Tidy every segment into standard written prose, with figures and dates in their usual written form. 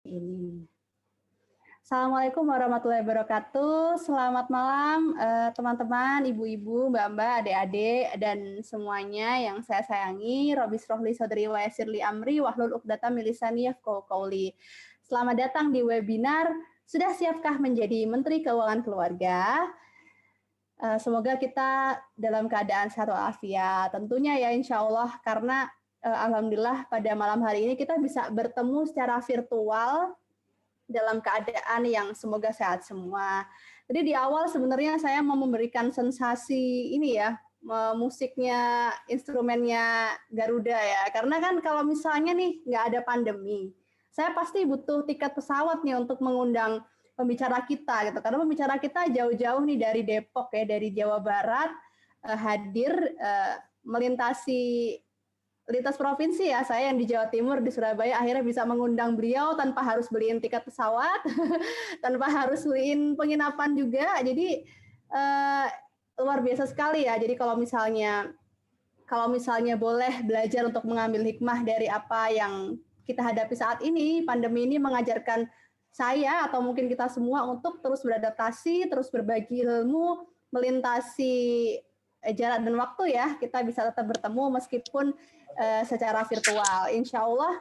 Ini. Assalamualaikum warahmatullahi wabarakatuh. Selamat malam teman-teman, ibu-ibu, mbak-mbak, adik-adik, dan semuanya yang saya sayangi. Robis rohli sodri wa yasirli amri wahlul uqdatam min lisani yafqahu qawli. Selamat datang di webinar Sudah Siapkah Menjadi Menteri Keuangan Keluarga? Semoga kita dalam keadaan sehat walafiat. Tentunya ya insya Allah, karena alhamdulillah pada malam hari ini kita bisa bertemu secara virtual dalam keadaan yang semoga sehat semua. Jadi di awal sebenarnya saya mau memberikan sensasi ini ya, musiknya, instrumennya Garuda ya. Karena kan kalau misalnya nih nggak ada pandemi, saya pasti butuh tiket pesawat nih untuk mengundang pembicara kita gitu. Karena pembicara kita jauh-jauh nih dari Depok ya, dari Jawa Barat, hadir melintasi lintas provinsi ya, saya yang di Jawa Timur, di Surabaya, akhirnya bisa mengundang beliau tanpa harus beliin tiket pesawat, tanpa harus beliin penginapan juga. Jadi luar biasa sekali ya. Jadi kalau misalnya boleh belajar untuk mengambil hikmah dari apa yang kita hadapi saat ini, pandemi ini mengajarkan saya atau mungkin kita semua untuk terus beradaptasi, terus berbagi ilmu, melintasi jarak dan waktu ya, kita bisa tetap bertemu meskipun secara virtual. Insya Allah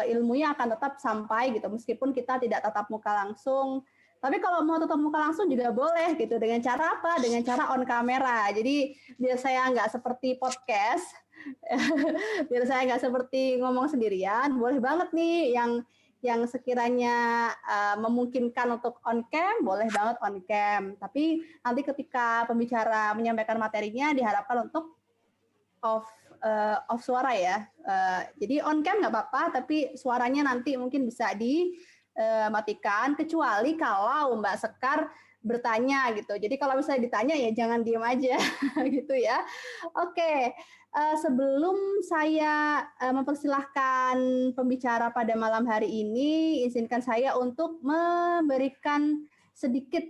ilmunya akan tetap sampai gitu, meskipun kita tidak tatap muka langsung. Tapi kalau mau tatap muka langsung juga boleh gitu. Dengan cara apa? Dengan cara on kamera. Jadi biar saya nggak seperti podcast, biar saya nggak seperti ngomong sendirian, boleh banget nih yang sekiranya memungkinkan untuk on cam, boleh banget on cam. Tapi nanti ketika pembicara menyampaikan materinya diharapkan untuk off suara ya. Jadi on cam nggak apa-apa, tapi suaranya nanti mungkin bisa dimatikan, kecuali kalau Mbak Sekar bertanya gitu. Jadi kalau misalnya ditanya ya jangan diem aja gitu ya. Oke, sebelum saya mempersilahkan pembicara pada malam hari ini, izinkan saya untuk memberikan sedikit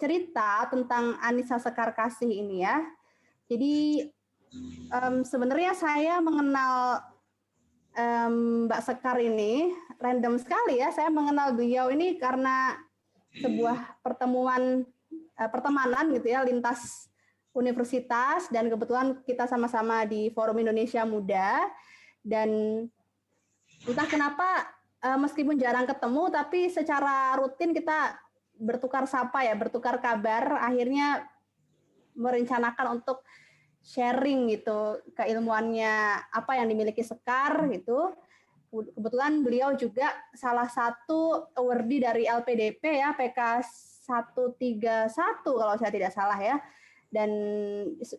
cerita tentang Anissa Sekar Kasih ini ya. Jadi sebenarnya saya mengenal Mbak Sekar ini random sekali ya. Saya mengenal beliau ini karena sebuah pertemanan gitu ya, lintas universitas, dan kebetulan kita sama-sama di Forum Indonesia Muda. Dan entah kenapa meskipun jarang ketemu, tapi secara rutin kita bertukar sapa ya, bertukar kabar, akhirnya merencanakan untuk sharing gitu keilmuannya apa yang dimiliki Sekar gitu. Kebetulan beliau juga salah satu awardee dari LPDP ya, PK 131 kalau saya tidak salah ya. Dan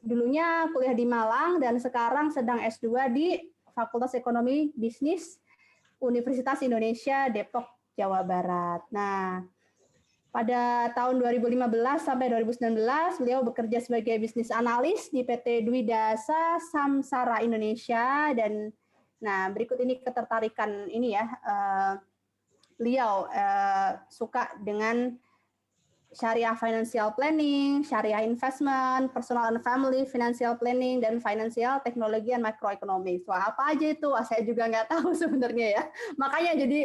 dulunya kuliah di Malang dan sekarang sedang S2 di Fakultas Ekonomi Bisnis Universitas Indonesia Depok, Jawa Barat. Nah, pada tahun 2015 sampai 2019, beliau bekerja sebagai bisnis analis di PT Dwi Dasa Samsara Indonesia. Dan nah, berikut ini ketertarikan ini ya, beliau suka dengan syariah financial planning, syariah investment, personal and family financial planning, dan financial technology and microeconomics. Wah, apa aja itu? Wah, saya juga nggak tahu sebenarnya ya. Makanya jadi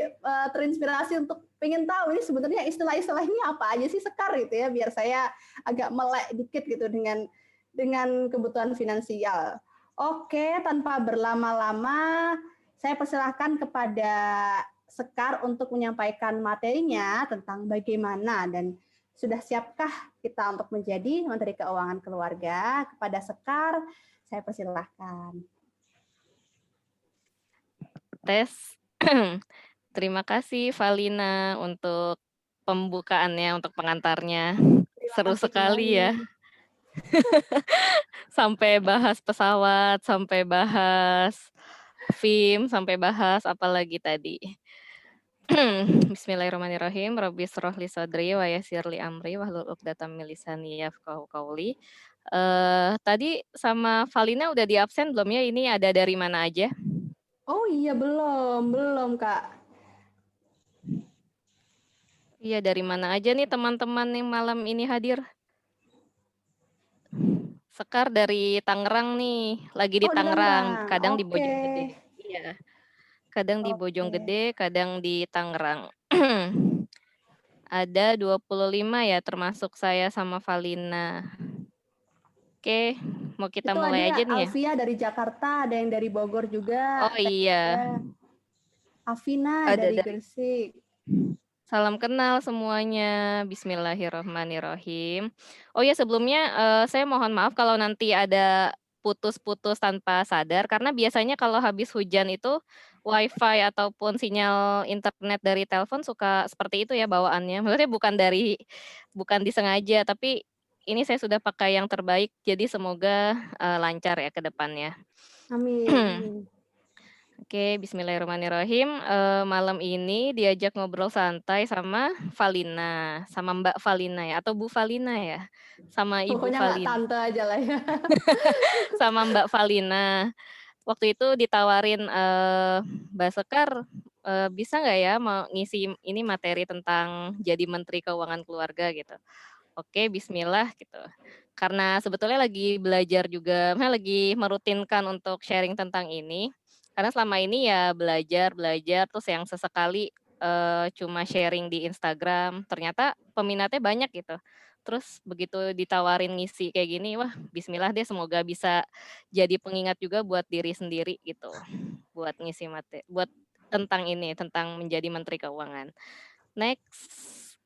terinspirasi untuk pengen tahu ini sebenarnya istilah-istilahnya apa aja sih Sekar gitu ya, biar saya agak melek dikit gitu dengan kebutuhan finansial. Oke, tanpa berlama-lama, saya persilahkan kepada Sekar untuk menyampaikan materinya tentang bagaimana dan sudah siapkah kita untuk menjadi Menteri Keuangan Keluarga? Kepada Sekar, saya persilahkan. Tes. Terima kasih Valina untuk pembukaannya, untuk pengantarnya. Seru sekali ya. Sampai bahas pesawat, sampai bahas film, sampai bahas apa lagi tadi. Bismillahirrahmanirrahim. Rabbis rohli sodri wa yassirli amri wahlul uqdatam min lisani yafqahu qawli. Tadi sama Valina udah di absen belum ya? Ini ada dari mana aja? Oh iya, belum Kak. Iya, dari mana aja nih teman-teman yang malam ini hadir? Sekar dari Tangerang nih, lagi di Tangerang, kadang di Bojonggede. Iya, kadang di Bojonggede, kadang di Tangerang. Ada 25 ya, termasuk saya sama Valina. Oke, mau kita Itu mulai aja ada nih ya? Alfia dari Jakarta, ada yang dari Bogor juga, Oh iya, ada Afina ada dari dari Gresik. salam kenal semuanya. Bismillahirrahmanirrahim. Oh ya, sebelumnya saya mohon maaf kalau nanti ada putus-putus tanpa sadar, karena biasanya kalau habis hujan itu WiFi ataupun sinyal internet dari telepon suka seperti itu ya bawaannya. Maksudnya bukan disengaja, tapi ini saya sudah pakai yang terbaik, jadi semoga lancar ya ke depannya. Amin, amin. Oke, bismillahirrahmanirrahim. Malam ini diajak ngobrol santai sama Valina, sama Mbak Valina ya, atau Bu Valina ya? Sama Ibu Pokoknya nggak Valina, tante aja lah ya. sama Mbak Valina. Waktu itu ditawarin, Mbak Sekar, bisa nggak ya mau ngisi ini materi tentang jadi Menteri Keuangan Keluarga gitu. Oke, bismillah gitu. Karena sebetulnya lagi belajar juga, maksudnya lagi merutinkan untuk sharing tentang ini. Karena selama ini ya belajar, terus yang sesekali cuma sharing di Instagram, ternyata peminatnya banyak gitu. Terus begitu ditawarin ngisi kayak gini, wah bismillah deh, semoga bisa jadi pengingat juga buat diri sendiri gitu. Buat ngisi materi, buat tentang ini, tentang menjadi Menteri Keuangan. Next.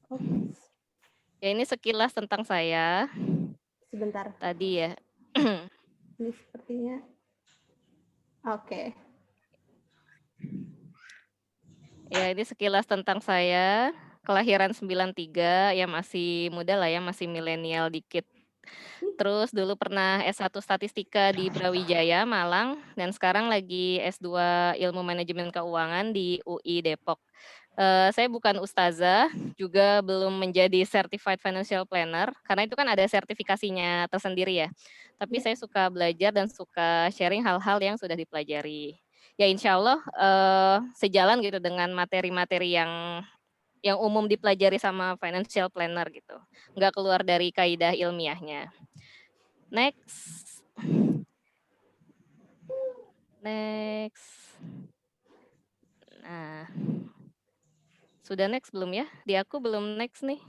Oke, Ya ini sekilas tentang saya sebentar. tadi ya. Ini sepertinya. Oke. Ya ini sekilas tentang saya, kelahiran 93, ya masih muda lah ya, masih milenial dikit. Terus dulu pernah S1 Statistika di Brawijaya, Malang, dan sekarang lagi S2 Ilmu Manajemen Keuangan di UI Depok. Saya bukan ustazah, juga belum menjadi Certified Financial Planner, karena itu kan ada sertifikasinya tersendiri ya. Tapi Ya. saya suka belajar dan suka sharing hal-hal yang sudah dipelajari. Ya insya Allah sejalan gitu dengan materi-materi yang umum dipelajari sama financial planner gitu. Nggak keluar dari kaidah ilmiahnya. Next. Next. Nah, sudah next belum ya? Di aku belum next nih.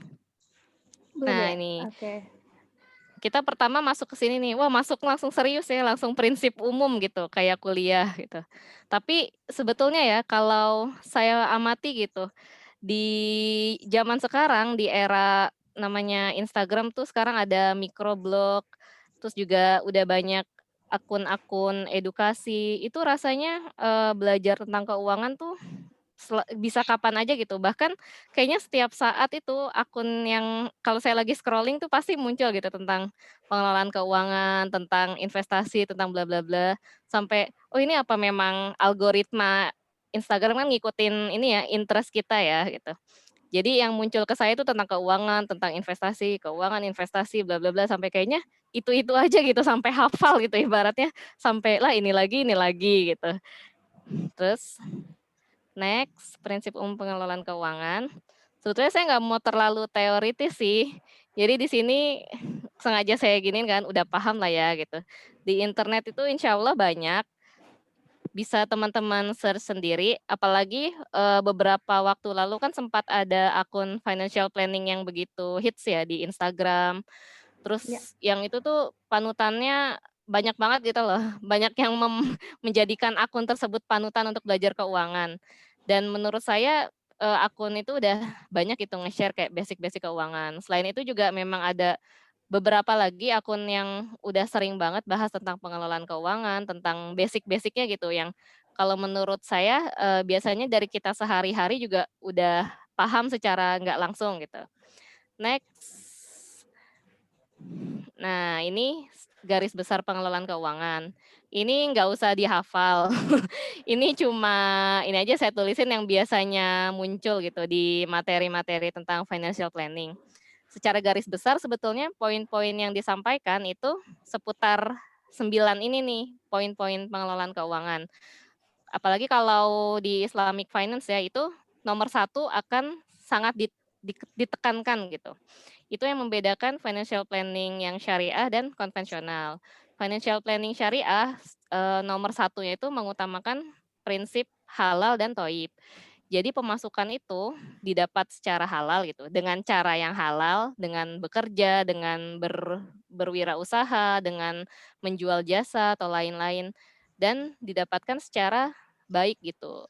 Belum Nah ya? ini, Oke. kita pertama masuk ke sini nih, wah masuk langsung serius ya, langsung prinsip umum gitu, kayak kuliah gitu. Tapi sebetulnya ya, kalau saya amati gitu, di zaman sekarang, di era namanya Instagram tuh sekarang ada microblog, terus juga udah banyak akun-akun edukasi, itu rasanya belajar tentang keuangan tuh bisa kapan aja gitu, bahkan kayaknya setiap saat itu akun yang kalau saya lagi scrolling tuh pasti muncul gitu tentang pengelolaan keuangan, tentang investasi, tentang bla bla bla, sampai, oh ini apa memang algoritma Instagram kan ngikutin ini ya, interest kita ya gitu. Jadi yang muncul ke saya itu tentang keuangan, tentang investasi, bla bla bla, sampai kayaknya itu aja gitu, sampai hafal gitu ibaratnya, sampai lah ini lagi gitu. Terus next, prinsip umum pengelolaan keuangan. Sebetulnya saya nggak mau terlalu teoritis sih. Jadi di sini sengaja saya giniin kan, udah paham lah ya gitu. Di internet itu insya Allah banyak, bisa teman-teman search sendiri. Apalagi beberapa waktu lalu kan sempat ada akun financial planning yang begitu hits ya di Instagram. Ya. Terus yang itu tuh panutannya banyak banget gitu loh. Banyak yang menjadikan akun tersebut panutan untuk belajar keuangan. Dan menurut saya akun itu udah banyak itu nge-share kayak basic-basic keuangan. Selain itu juga memang ada beberapa lagi akun yang udah sering banget bahas tentang pengelolaan keuangan, tentang basic-basicnya gitu yang kalau menurut saya biasanya dari kita sehari-hari juga udah paham secara nggak langsung gitu. Next. Nah, ini garis besar pengelolaan keuangan. Ini nggak usah dihafal. Ini cuma ini aja saya tulisin yang biasanya muncul gitu di materi-materi tentang financial planning. Secara garis besar sebetulnya poin-poin yang disampaikan itu seputar 9 ini nih, poin-poin pengelolaan keuangan. Apalagi kalau di Islamic Finance ya, itu nomor 1 akan sangat ditekankan gitu. Itu yang membedakan financial planning yang syariah dan konvensional. Financial planning syariah nomor 1-nya itu mengutamakan prinsip halal dan toib. Jadi pemasukan itu didapat secara halal gitu, dengan cara yang halal, dengan bekerja, dengan berwirausaha, dengan menjual jasa atau lain-lain, dan didapatkan secara baik gitu.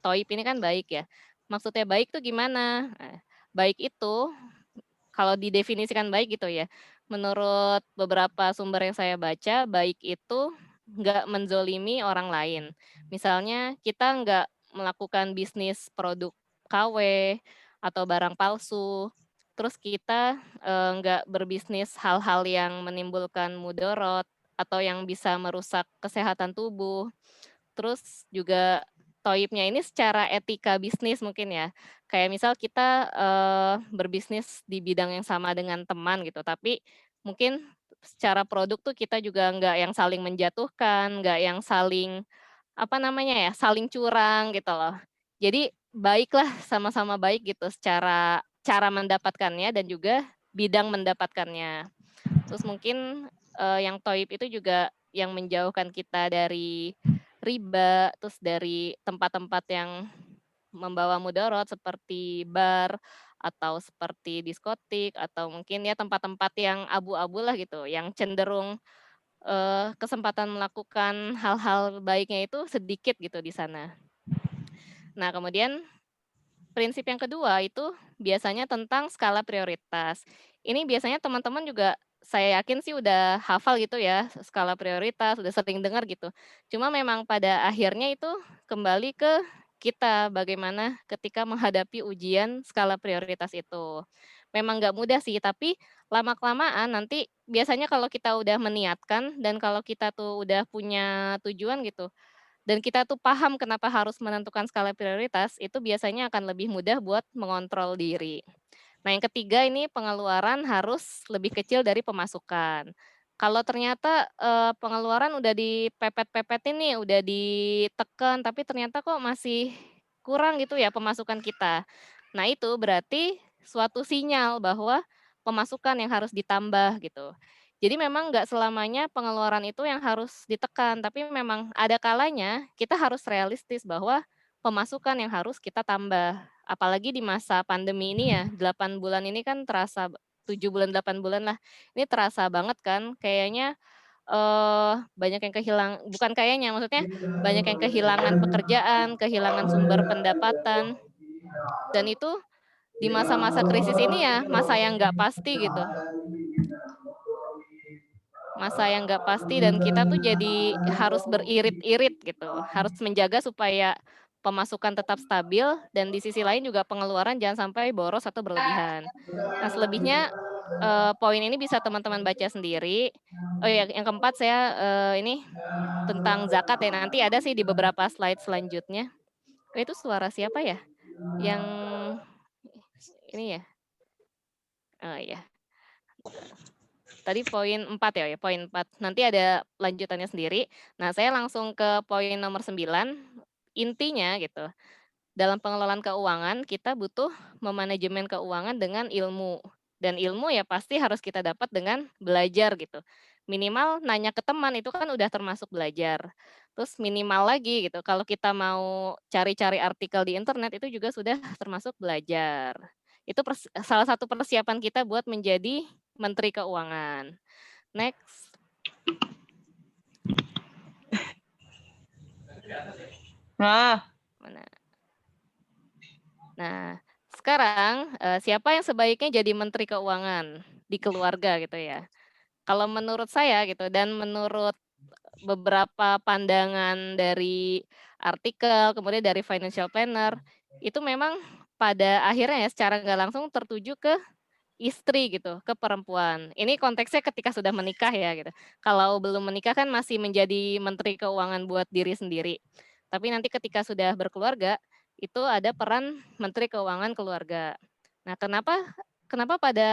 Toib ini kan baik ya. Maksudnya baik tuh gimana? Baik itu kalau didefinisikan baik gitu ya, menurut beberapa sumber yang saya baca, baik itu nggak menzolimi orang lain. Misalnya kita nggak melakukan bisnis produk KW atau barang palsu, terus kita nggak berbisnis hal-hal yang menimbulkan mudorot atau yang bisa merusak kesehatan tubuh. Terus juga toibnya ini secara etika bisnis mungkin ya. Kayak misal kita, berbisnis di bidang yang sama dengan teman gitu, tapi mungkin secara produk tuh kita juga nggak yang saling menjatuhkan, nggak yang saling, apa namanya ya, saling curang gitu loh. Jadi baiklah, sama-sama baik gitu secara cara mendapatkannya dan juga bidang mendapatkannya. Terus mungkin, yang toib itu juga yang menjauhkan kita dari riba, terus dari tempat-tempat yang membawa mudarat seperti bar, atau seperti diskotik, atau mungkin ya tempat-tempat yang abu-abu lah gitu, yang cenderung, kesempatan melakukan hal-hal baiknya itu sedikit gitu di sana. Nah kemudian prinsip yang kedua itu biasanya tentang skala prioritas. Ini biasanya teman-teman juga saya yakin sih udah hafal gitu ya, skala prioritas, udah sering dengar gitu. Cuma memang pada akhirnya itu kembali ke kita, bagaimana ketika menghadapi ujian skala prioritas itu. Memang nggak mudah sih, tapi lama-kelamaan nanti biasanya kalau kita udah meniatkan dan kalau kita tuh udah punya tujuan gitu, dan kita tuh paham kenapa harus menentukan skala prioritas, itu biasanya akan lebih mudah buat mengontrol diri. Nah, yang ketiga ini pengeluaran harus lebih kecil dari pemasukan. Kalau ternyata, pengeluaran udah dipepet-pepetin nih, udah ditekan, tapi ternyata kok masih kurang gitu ya pemasukan kita. Nah, itu berarti suatu sinyal bahwa pemasukan yang harus ditambah gitu. Jadi memang nggak selamanya pengeluaran itu yang harus ditekan, tapi memang ada kalanya kita harus realistis bahwa pemasukan yang harus kita tambah. Apalagi di masa pandemi ini ya, 8 bulan ini kan terasa 7 bulan, 8 bulan lah, ini terasa banget kan kayaknya, banyak yang bukan kayaknya, maksudnya banyak yang kehilangan pekerjaan, kehilangan sumber pendapatan, dan itu di masa-masa krisis ini ya masa yang nggak pasti gitu. Masa yang nggak pasti dan kita tuh jadi harus beririt-irit gitu, harus menjaga supaya pemasukan tetap stabil dan di sisi lain juga pengeluaran jangan sampai boros atau berlebihan. Nah selebihnya, poin ini bisa teman-teman baca sendiri. Oh ya, yang keempat saya, ini tentang zakat ya, nanti ada sih di beberapa slide selanjutnya. Oh itu suara siapa ya? Yang ini ya? Oh iya. Tadi poin 4 ya, poin 4. Nanti ada lanjutannya sendiri. Nah, saya langsung ke poin nomor 9. Intinya gitu, dalam pengelolaan keuangan kita butuh memanajemen keuangan dengan ilmu. Dan ilmu ya pasti harus kita dapat dengan belajar gitu. Minimal nanya ke teman itu kan udah termasuk belajar. Terus minimal lagi gitu, kalau kita mau cari-cari artikel di internet itu juga sudah termasuk belajar. Itu salah satu persiapan kita buat menjadi menteri keuangan. Next. Nah, Mana? Nah, sekarang, siapa yang sebaiknya jadi menteri keuangan di keluarga gitu ya. Kalau menurut saya gitu dan menurut beberapa pandangan dari artikel, kemudian dari financial planner, itu memang pada akhirnya ya secara nggak langsung tertuju ke istri gitu, ke perempuan. Ini konteksnya ketika sudah menikah ya gitu. Kalau belum menikah kan masih menjadi menteri keuangan buat diri sendiri. Tapi nanti ketika sudah berkeluarga, itu ada peran menteri keuangan keluarga. Nah, kenapa kenapa pada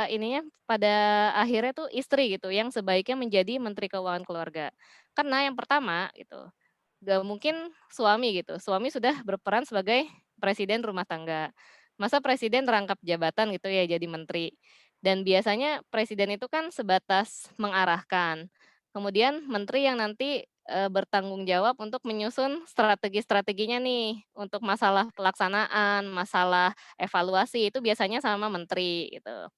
ininya, pada akhirnya tuh istri gitu yang sebaiknya menjadi menteri keuangan keluarga. Karena yang pertama gitu, gak mungkin suami gitu, suami sudah berperan sebagai presiden rumah tangga. Masa presiden rangkap jabatan gitu ya jadi menteri. Dan biasanya presiden itu kan sebatas mengarahkan. Kemudian menteri yang nanti, bertanggung jawab untuk menyusun strategi-strateginya nih, untuk masalah pelaksanaan, masalah evaluasi, itu biasanya sama menteri, gitu.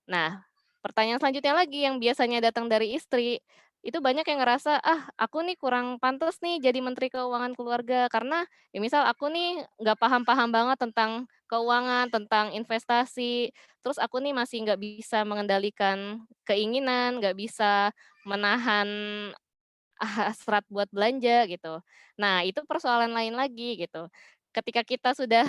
Nah, pertanyaan selanjutnya lagi yang biasanya datang dari istri, itu banyak yang ngerasa, "Ah, aku nih kurang pantas nih jadi menteri keuangan keluarga." Karena, ya misal aku nih nggak paham-paham banget tentang keuangan, tentang investasi, terus aku nih masih nggak bisa mengendalikan keinginan, nggak bisa menahan hasrat buat belanja, gitu. Nah, itu persoalan lain lagi, gitu. Ketika kita sudah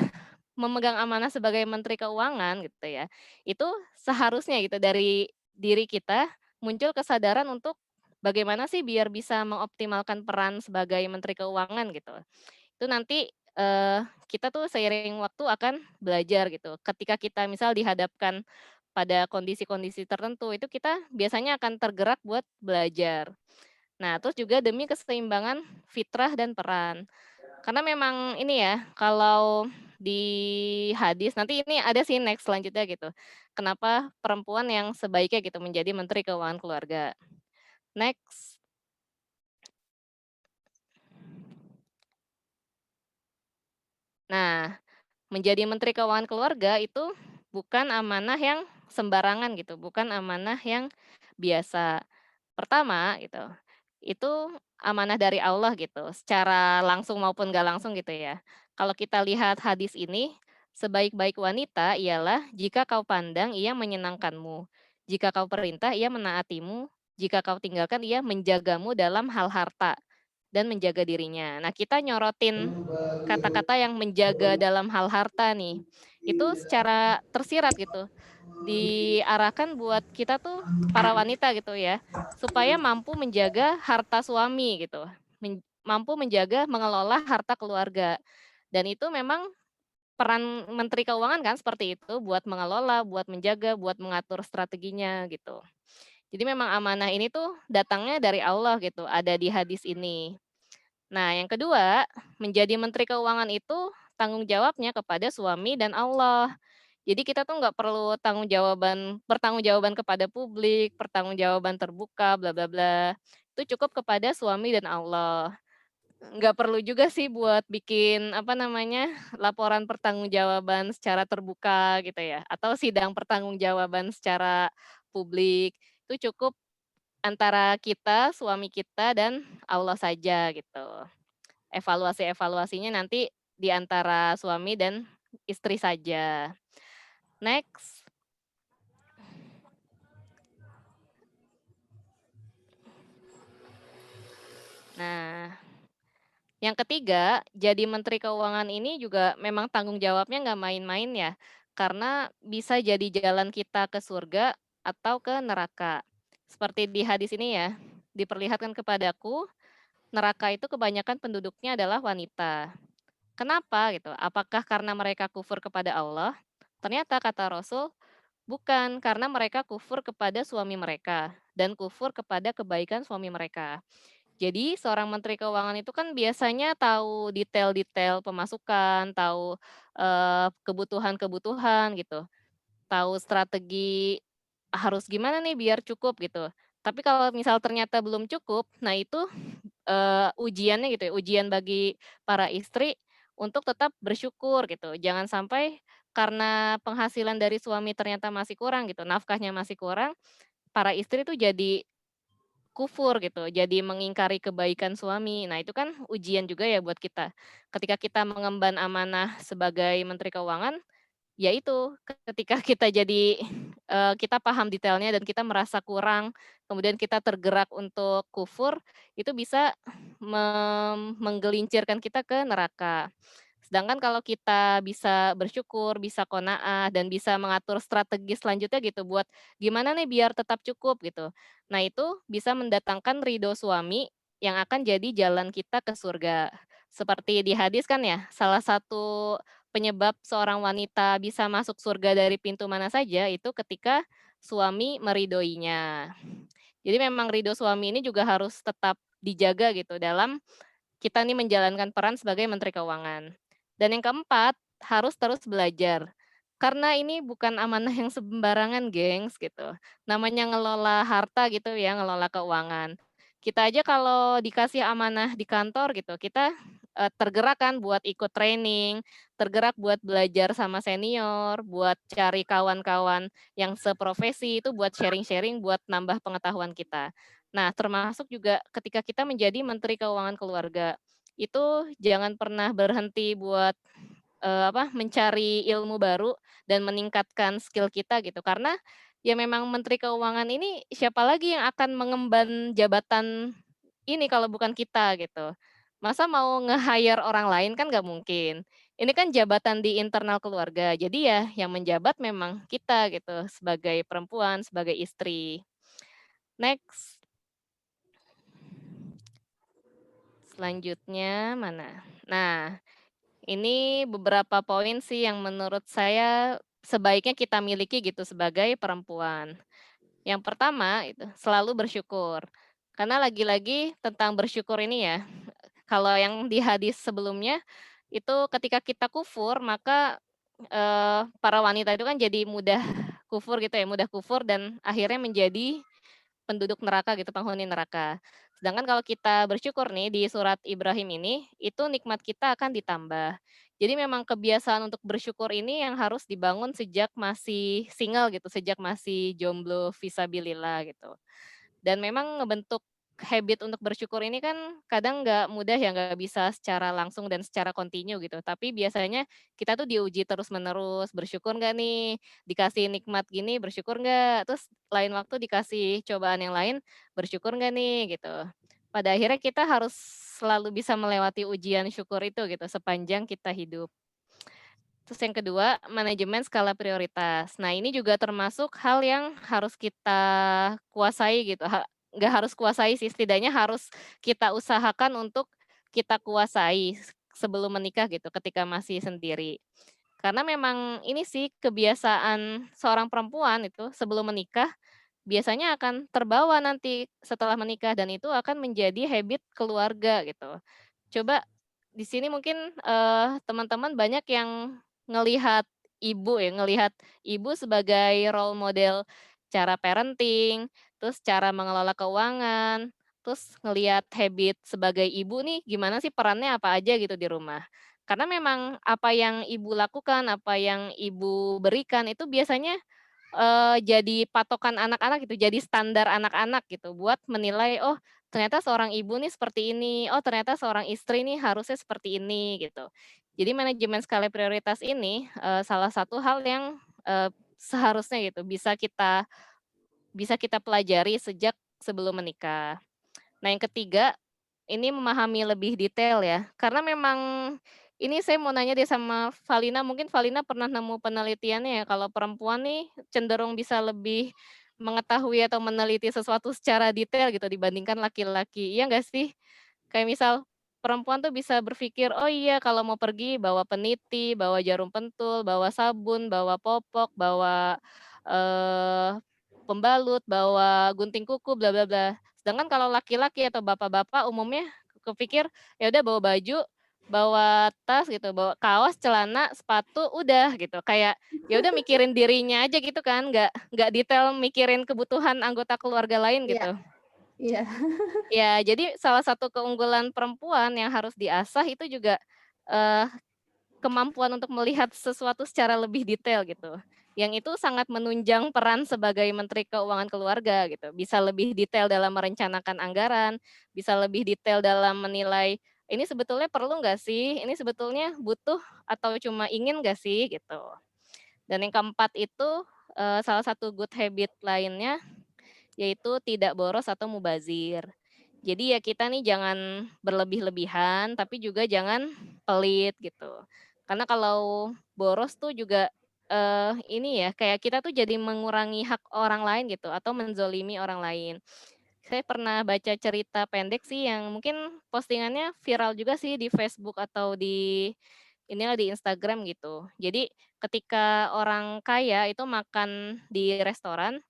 memegang amanah sebagai menteri keuangan gitu ya, itu seharusnya gitu dari diri kita muncul kesadaran untuk bagaimana sih biar bisa mengoptimalkan peran sebagai menteri keuangan gitu. Itu nanti, kita tuh seiring waktu akan belajar gitu. Ketika kita misal dihadapkan pada kondisi-kondisi tertentu, itu kita biasanya akan tergerak buat belajar. Nah, terus juga demi keseimbangan fitrah dan peran. Karena memang ini ya, kalau di hadis nanti ini ada sih next selanjutnya gitu. Kenapa perempuan yang sebaiknya gitu menjadi menteri keuangan keluarga. Next. Nah, menjadi menteri keuangan keluarga itu bukan amanah yang sembarangan gitu, bukan amanah yang biasa. Pertama gitu, itu amanah dari Allah gitu, secara langsung maupun gak langsung gitu ya. Kalau kita lihat hadis ini, sebaik-baik wanita ialah jika kau pandang ia menyenangkanmu, jika kau perintah ia menaatimu, jika kau tinggalkan ia menjagamu dalam hal harta dan menjaga dirinya. Nah, kita nyorotin kata-kata yang menjaga dalam hal harta nih, itu secara tersirat gitu, diarahkan buat kita tuh para wanita gitu ya, supaya mampu menjaga harta suami gitu, mampu menjaga mengelola harta keluarga. Dan itu memang peran menteri keuangan kan seperti itu, buat mengelola, buat menjaga, buat mengatur strateginya gitu. Jadi memang amanah ini tuh datangnya dari Allah gitu, ada di hadis ini. Nah, yang kedua, menjadi menteri keuangan itu tanggung jawabnya kepada suami dan Allah. Jadi kita tuh nggak perlu pertanggungjawaban kepada publik, pertanggungjawaban terbuka, bla bla bla. Itu cukup kepada suami dan Allah. Nggak perlu juga sih buat bikin, apa namanya, laporan pertanggungjawaban secara terbuka gitu ya, atau sidang pertanggungjawaban secara publik. Itu cukup antara kita, suami kita, dan Allah saja gitu. Evaluasinya nanti di antara suami dan istri saja. Next. Nah, yang ketiga, jadi menteri keuangan ini juga memang tanggung jawabnya nggak main-main ya, karena bisa jadi jalan kita ke surga atau ke neraka. Seperti di hadis ini ya, diperlihatkan kepadaku, neraka itu kebanyakan penduduknya adalah wanita. Kenapa gitu? Apakah karena mereka kufur kepada Allah? Ternyata kata Rasul, bukan, karena mereka kufur kepada suami mereka dan kufur kepada kebaikan suami mereka. Jadi seorang menteri keuangan itu kan biasanya tahu detail-detail pemasukan, tahu, kebutuhan-kebutuhan gitu, tahu strategi harus gimana nih biar cukup gitu. Tapi kalau misal ternyata belum cukup, nah itu, ujiannya gitu ya, ujian bagi para istri untuk tetap bersyukur gitu. Jangan sampai karena penghasilan dari suami ternyata masih kurang gitu, nafkahnya masih kurang, para istri tuh jadi kufur gitu, jadi mengingkari kebaikan suami. Nah, itu kan ujian juga ya buat kita. Ketika kita mengemban amanah sebagai menteri keuangan, ya itu, ketika kita jadi, kita paham detailnya dan kita merasa kurang, kemudian kita tergerak untuk kufur, itu bisa menggelincirkan kita ke neraka. Sedangkan kalau kita bisa bersyukur, bisa qanaah, dan bisa mengatur strategi selanjutnya gitu buat gimana nih biar tetap cukup gitu. Nah itu bisa mendatangkan ridho suami yang akan jadi jalan kita ke surga. Seperti di hadis kan ya, salah satu penyebab seorang wanita bisa masuk surga dari pintu mana saja itu ketika suami meridhoinya. Jadi memang ridho suami ini juga harus tetap dijaga gitu dalam kita nih menjalankan peran sebagai menteri keuangan. Dan yang keempat, harus terus belajar. Karena ini bukan amanah yang sembarangan, gengs, gitu. Namanya ngelola harta gitu ya, ngelola keuangan. Kita aja kalau dikasih amanah di kantor gitu, kita, tergerak kan buat ikut training, tergerak buat belajar sama senior, buat cari kawan-kawan yang seprofesi, itu buat sharing-sharing, buat nambah pengetahuan kita. Nah, termasuk juga ketika kita menjadi Menteri Keuangan Keluarga, itu jangan pernah berhenti buat, mencari ilmu baru dan meningkatkan skill kita gitu. Karena ya memang Menteri Keuangan ini siapa lagi yang akan mengemban jabatan ini kalau bukan kita gitu. Masa mau nge-hire orang lain kan nggak mungkin. Ini kan jabatan di internal keluarga, jadi ya yang menjabat memang kita gitu, sebagai perempuan, sebagai istri. Next, selanjutnya mana? Nah, ini beberapa poin sih yang menurut saya sebaiknya kita miliki gitu sebagai perempuan. Yang pertama itu selalu bersyukur. Karena lagi-lagi tentang bersyukur ini ya, kalau yang di hadis sebelumnya itu ketika kita kufur maka, para wanita itu kan jadi mudah kufur gitu ya, mudah kufur dan akhirnya menjadi penduduk neraka gitu, penghuni neraka. Sedangkan kalau kita bersyukur nih di surat Ibrahim ini, itu nikmat kita akan ditambah. Jadi memang kebiasaan untuk bersyukur ini yang harus dibangun sejak masih single gitu, sejak masih jomblo fisabilillah gitu. Dan memang ngebentuk habit untuk bersyukur ini kan kadang nggak mudah ya, nggak bisa secara langsung dan secara kontinu gitu. Tapi biasanya kita tuh diuji terus-menerus, bersyukur nggak nih? Dikasih nikmat gini bersyukur nggak? Terus lain waktu dikasih cobaan yang lain, bersyukur nggak nih? Gitu. Pada akhirnya kita harus selalu bisa melewati ujian syukur itu gitu sepanjang kita hidup. Terus yang kedua, manajemen skala prioritas. Nah, ini juga termasuk hal yang harus kita kuasai gitu, nggak harus kuasai sih, setidaknya harus kita usahakan untuk kita kuasai sebelum menikah gitu, ketika masih sendiri. Karena memang ini sih kebiasaan seorang perempuan itu sebelum menikah, biasanya akan terbawa nanti setelah menikah dan itu akan menjadi habit keluarga gitu. Coba di sini mungkin, teman-teman banyak yang ngelihat ibu ya, ngelihat ibu sebagai role model cara parenting, terus cara mengelola keuangan, terus ngelihat habit sebagai ibu nih gimana sih perannya apa aja gitu di rumah. Karena memang apa yang ibu lakukan, apa yang ibu berikan itu biasanya jadi patokan anak-anak gitu, jadi standar anak-anak gitu buat menilai, "Oh ternyata seorang ibu nih seperti ini, oh ternyata seorang istri nih harusnya seperti ini," gitu. Jadi manajemen skala prioritas ini, salah satu hal yang, seharusnya gitu bisa kita pelajari sejak sebelum menikah. Nah yang ketiga, ini memahami lebih detail ya, karena memang ini saya mau nanya deh sama Valina, mungkin Valina pernah nemu penelitiannya ya, kalau perempuan nih cenderung bisa lebih mengetahui atau meneliti sesuatu secara detail gitu dibandingkan laki-laki, iya nggak sih? Kayak misal perempuan tuh bisa berpikir, "Oh iya kalau mau pergi bawa peniti, bawa jarum pentul, bawa sabun, bawa popok, bawa, eee, pembalut, bawa gunting kuku, bla bla bla." Sedangkan kalau laki-laki atau bapak-bapak umumnya kepikir, ya udah bawa baju, bawa tas gitu, bawa kaos, celana, sepatu, udah gitu. Kayak, ya udah mikirin dirinya aja gitu kan, nggak detail mikirin kebutuhan anggota keluarga lain Iya, gitu. iya. Ya, jadi salah satu keunggulan perempuan yang harus diasah itu juga, eee, kemampuan untuk melihat sesuatu secara lebih detail gitu. Yang itu sangat menunjang peran sebagai Menteri Keuangan Keluarga gitu. Bisa lebih detail dalam merencanakan anggaran, bisa lebih detail dalam menilai, "Ini sebetulnya perlu nggak sih? Ini sebetulnya butuh atau cuma ingin nggak sih?" Gitu. Dan yang keempat itu, salah satu good habit lainnya yaitu tidak boros atau mubazir. Jadi ya kita nih jangan berlebih-lebihan, tapi juga jangan pelit gitu. Karena kalau boros tuh juga, ini ya, kayak kita tuh jadi mengurangi hak orang lain gitu, atau menzolimi orang lain. Saya pernah baca cerita pendek sih yang mungkin postingannya viral juga sih di Facebook atau di inilah di Instagram gitu. Jadi ketika orang kaya itu makan di restoran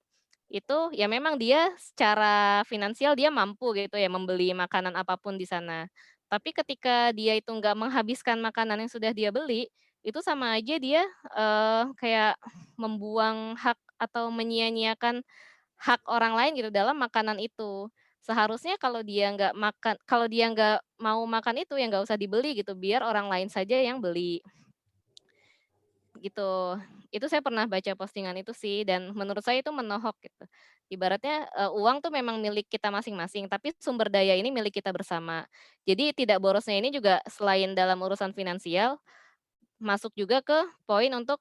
itu, ya memang dia secara finansial dia mampu gitu ya membeli makanan apapun di sana. Tapi ketika dia itu nggak menghabiskan makanan yang sudah dia beli, itu sama aja dia, kayak membuang hak atau menyia-nyiakan hak orang lain gitu dalam makanan itu. Seharusnya kalau dia nggak mau makan itu, ya nggak usah dibeli gitu, biar orang lain saja yang beli, gitu. Itu saya pernah baca postingan itu sih, dan menurut saya itu menohok gitu. Ibaratnya, uang tuh memang milik kita masing-masing, tapi sumber daya ini milik kita bersama. Jadi tidak borosnya ini juga selain dalam urusan finansial, masuk juga ke poin untuk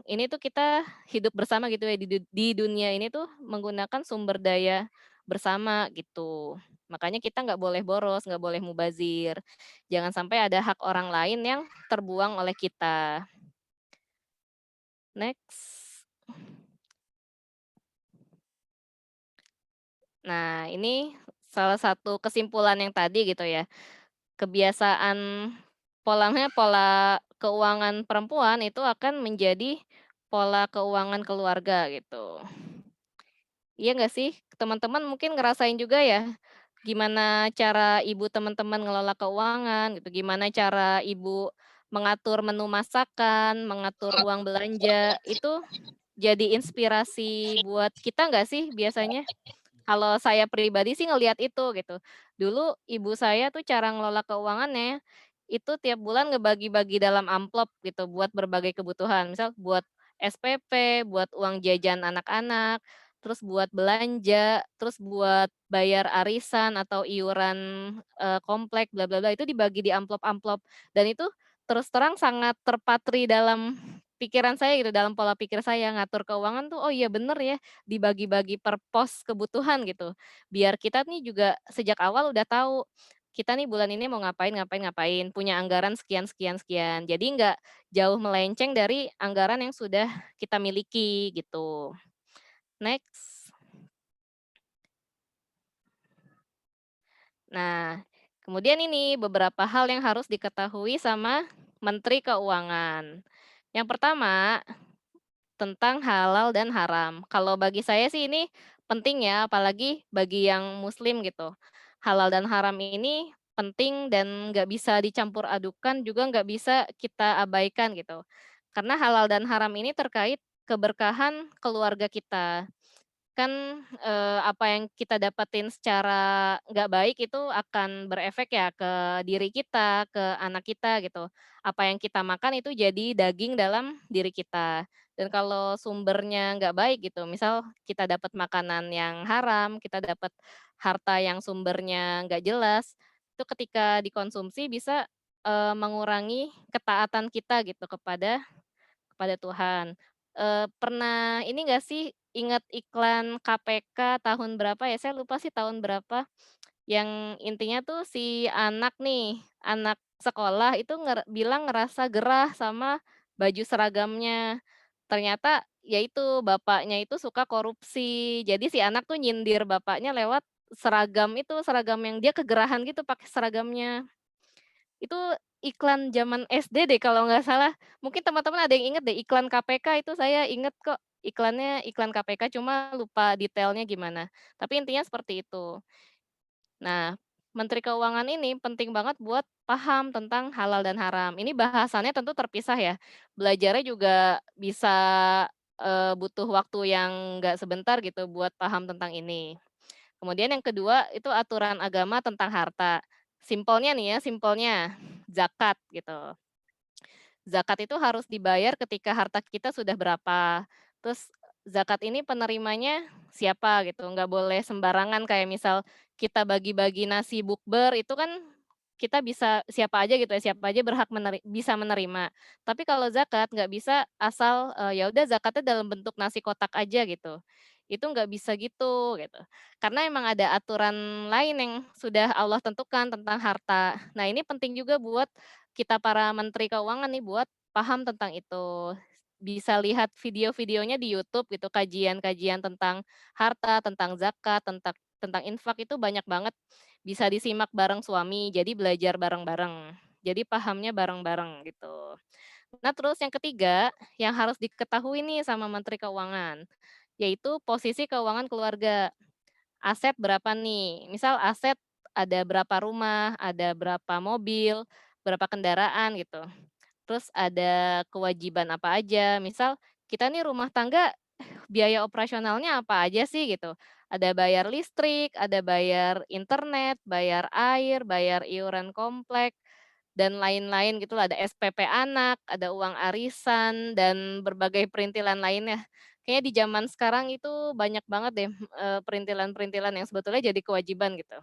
ini tuh kita hidup bersama gitu ya, di dunia ini tuh menggunakan sumber daya bersama gitu. Makanya kita nggak boleh boros, nggak boleh mubazir. Jangan sampai ada hak orang lain yang terbuang oleh kita. Next. Nah, ini salah satu kesimpulan yang tadi gitu ya, kebiasaan pola keuangan perempuan itu akan menjadi pola keuangan keluarga gitu. Iya nggak sih? Teman-teman mungkin ngerasain juga ya, gimana cara ibu teman-teman ngelola keuangan gitu, gimana cara ibu mengatur menu masakan, mengatur uang belanja, itu jadi inspirasi buat kita nggak sih biasanya? Kalau saya pribadi sih ngelihat itu gitu. Dulu ibu saya tuh cara ngelola keuangannya, itu tiap bulan ngebagi-bagi dalam amplop gitu buat berbagai kebutuhan. Misal buat SPP, buat uang jajan anak-anak, terus buat belanja, terus buat bayar arisan atau iuran, komplek bla bla bla, itu dibagi di amplop-amplop. Dan itu terus terang sangat terpatri dalam pikiran saya gitu, dalam pola pikir saya ngatur keuangan tuh, oh iya bener ya, dibagi-bagi per pos kebutuhan gitu. Biar kita nih juga sejak awal udah tahu, kita nih bulan ini mau ngapain ngapain ngapain, punya anggaran sekian sekian sekian. Jadi nggak jauh melenceng dari anggaran yang sudah kita miliki gitu. Next. Nah, kemudian ini beberapa hal yang harus diketahui sama Menteri Keuangan. Yang pertama, tentang halal dan haram. Kalau bagi saya sih ini penting ya, apalagi bagi yang muslim gitu. Halal dan haram ini penting dan nggak bisa dicampur adukan, juga nggak bisa kita abaikan gitu. Karena halal dan haram ini terkait keberkahan keluarga kita. Kan, apa yang kita dapetin secara nggak baik itu akan berefek ya ke diri kita, ke anak kita gitu. Apa yang kita makan itu jadi daging dalam diri kita. Dan kalau sumbernya nggak baik gitu, misal kita dapat makanan yang haram, kita dapat harta yang sumbernya nggak jelas, itu ketika dikonsumsi bisa, mengurangi ketaatan kita gitu kepada Tuhan. Pernah ini nggak sih, ingat iklan KPK tahun berapa ya, saya lupa sih tahun berapa, yang intinya tuh si anak nih, anak sekolah itu bilang ngerasa gerah sama baju seragamnya. Ternyata ya itu, bapaknya itu suka korupsi. Jadi si anak tuh nyindir bapaknya lewat seragam itu, seragam yang dia kegerahan gitu pakai seragamnya. Itu iklan zaman SD deh kalau nggak salah. Mungkin teman-teman ada yang inget deh iklan KPK itu saya inget kok, iklannya iklan KPK cuma lupa detailnya gimana. Tapi intinya seperti itu. Nah, Menteri Keuangan ini penting banget buat paham tentang halal dan haram. Ini bahasannya tentu terpisah ya, belajarnya juga bisa, butuh waktu yang nggak sebentar gitu buat paham tentang ini. Kemudian yang kedua itu aturan agama tentang harta. Simpelnya nih ya, simpelnya, zakat gitu. Zakat itu harus dibayar ketika harta kita sudah berapa. Terus zakat ini penerimanya siapa gitu, nggak boleh sembarangan kayak misal kita bagi-bagi nasi bukber itu kan kita bisa siapa aja gitu ya, siapa aja berhak bisa menerima. Tapi kalau zakat nggak bisa asal, ya udah zakatnya dalam bentuk nasi kotak aja gitu. Itu nggak bisa gitu. Karena emang ada aturan lain yang sudah Allah tentukan tentang harta. Nah ini penting juga buat kita para menteri keuangan nih buat paham tentang itu. Bisa lihat video-videonya di YouTube gitu, kajian-kajian tentang harta, tentang zakat, tentang infak itu banyak banget. Bisa disimak bareng suami, jadi belajar bareng-bareng. Jadi pahamnya bareng-bareng gitu. Nah terus yang ketiga, yang harus diketahui nih sama Menteri Keuangan, yaitu posisi keuangan keluarga. Aset berapa nih? Misal aset ada berapa rumah, ada berapa mobil, berapa kendaraan gitu. Terus ada kewajiban apa aja, misal kita nih rumah tangga biaya operasionalnya apa aja sih gitu. Ada bayar listrik, ada bayar internet, bayar air, bayar iuran komplek, dan lain-lain gitulah. Ada SPP anak, ada uang arisan, dan berbagai perintilan lainnya. Kayaknya di zaman sekarang itu banyak banget deh, perintilan-perintilan yang sebetulnya jadi kewajiban gitu.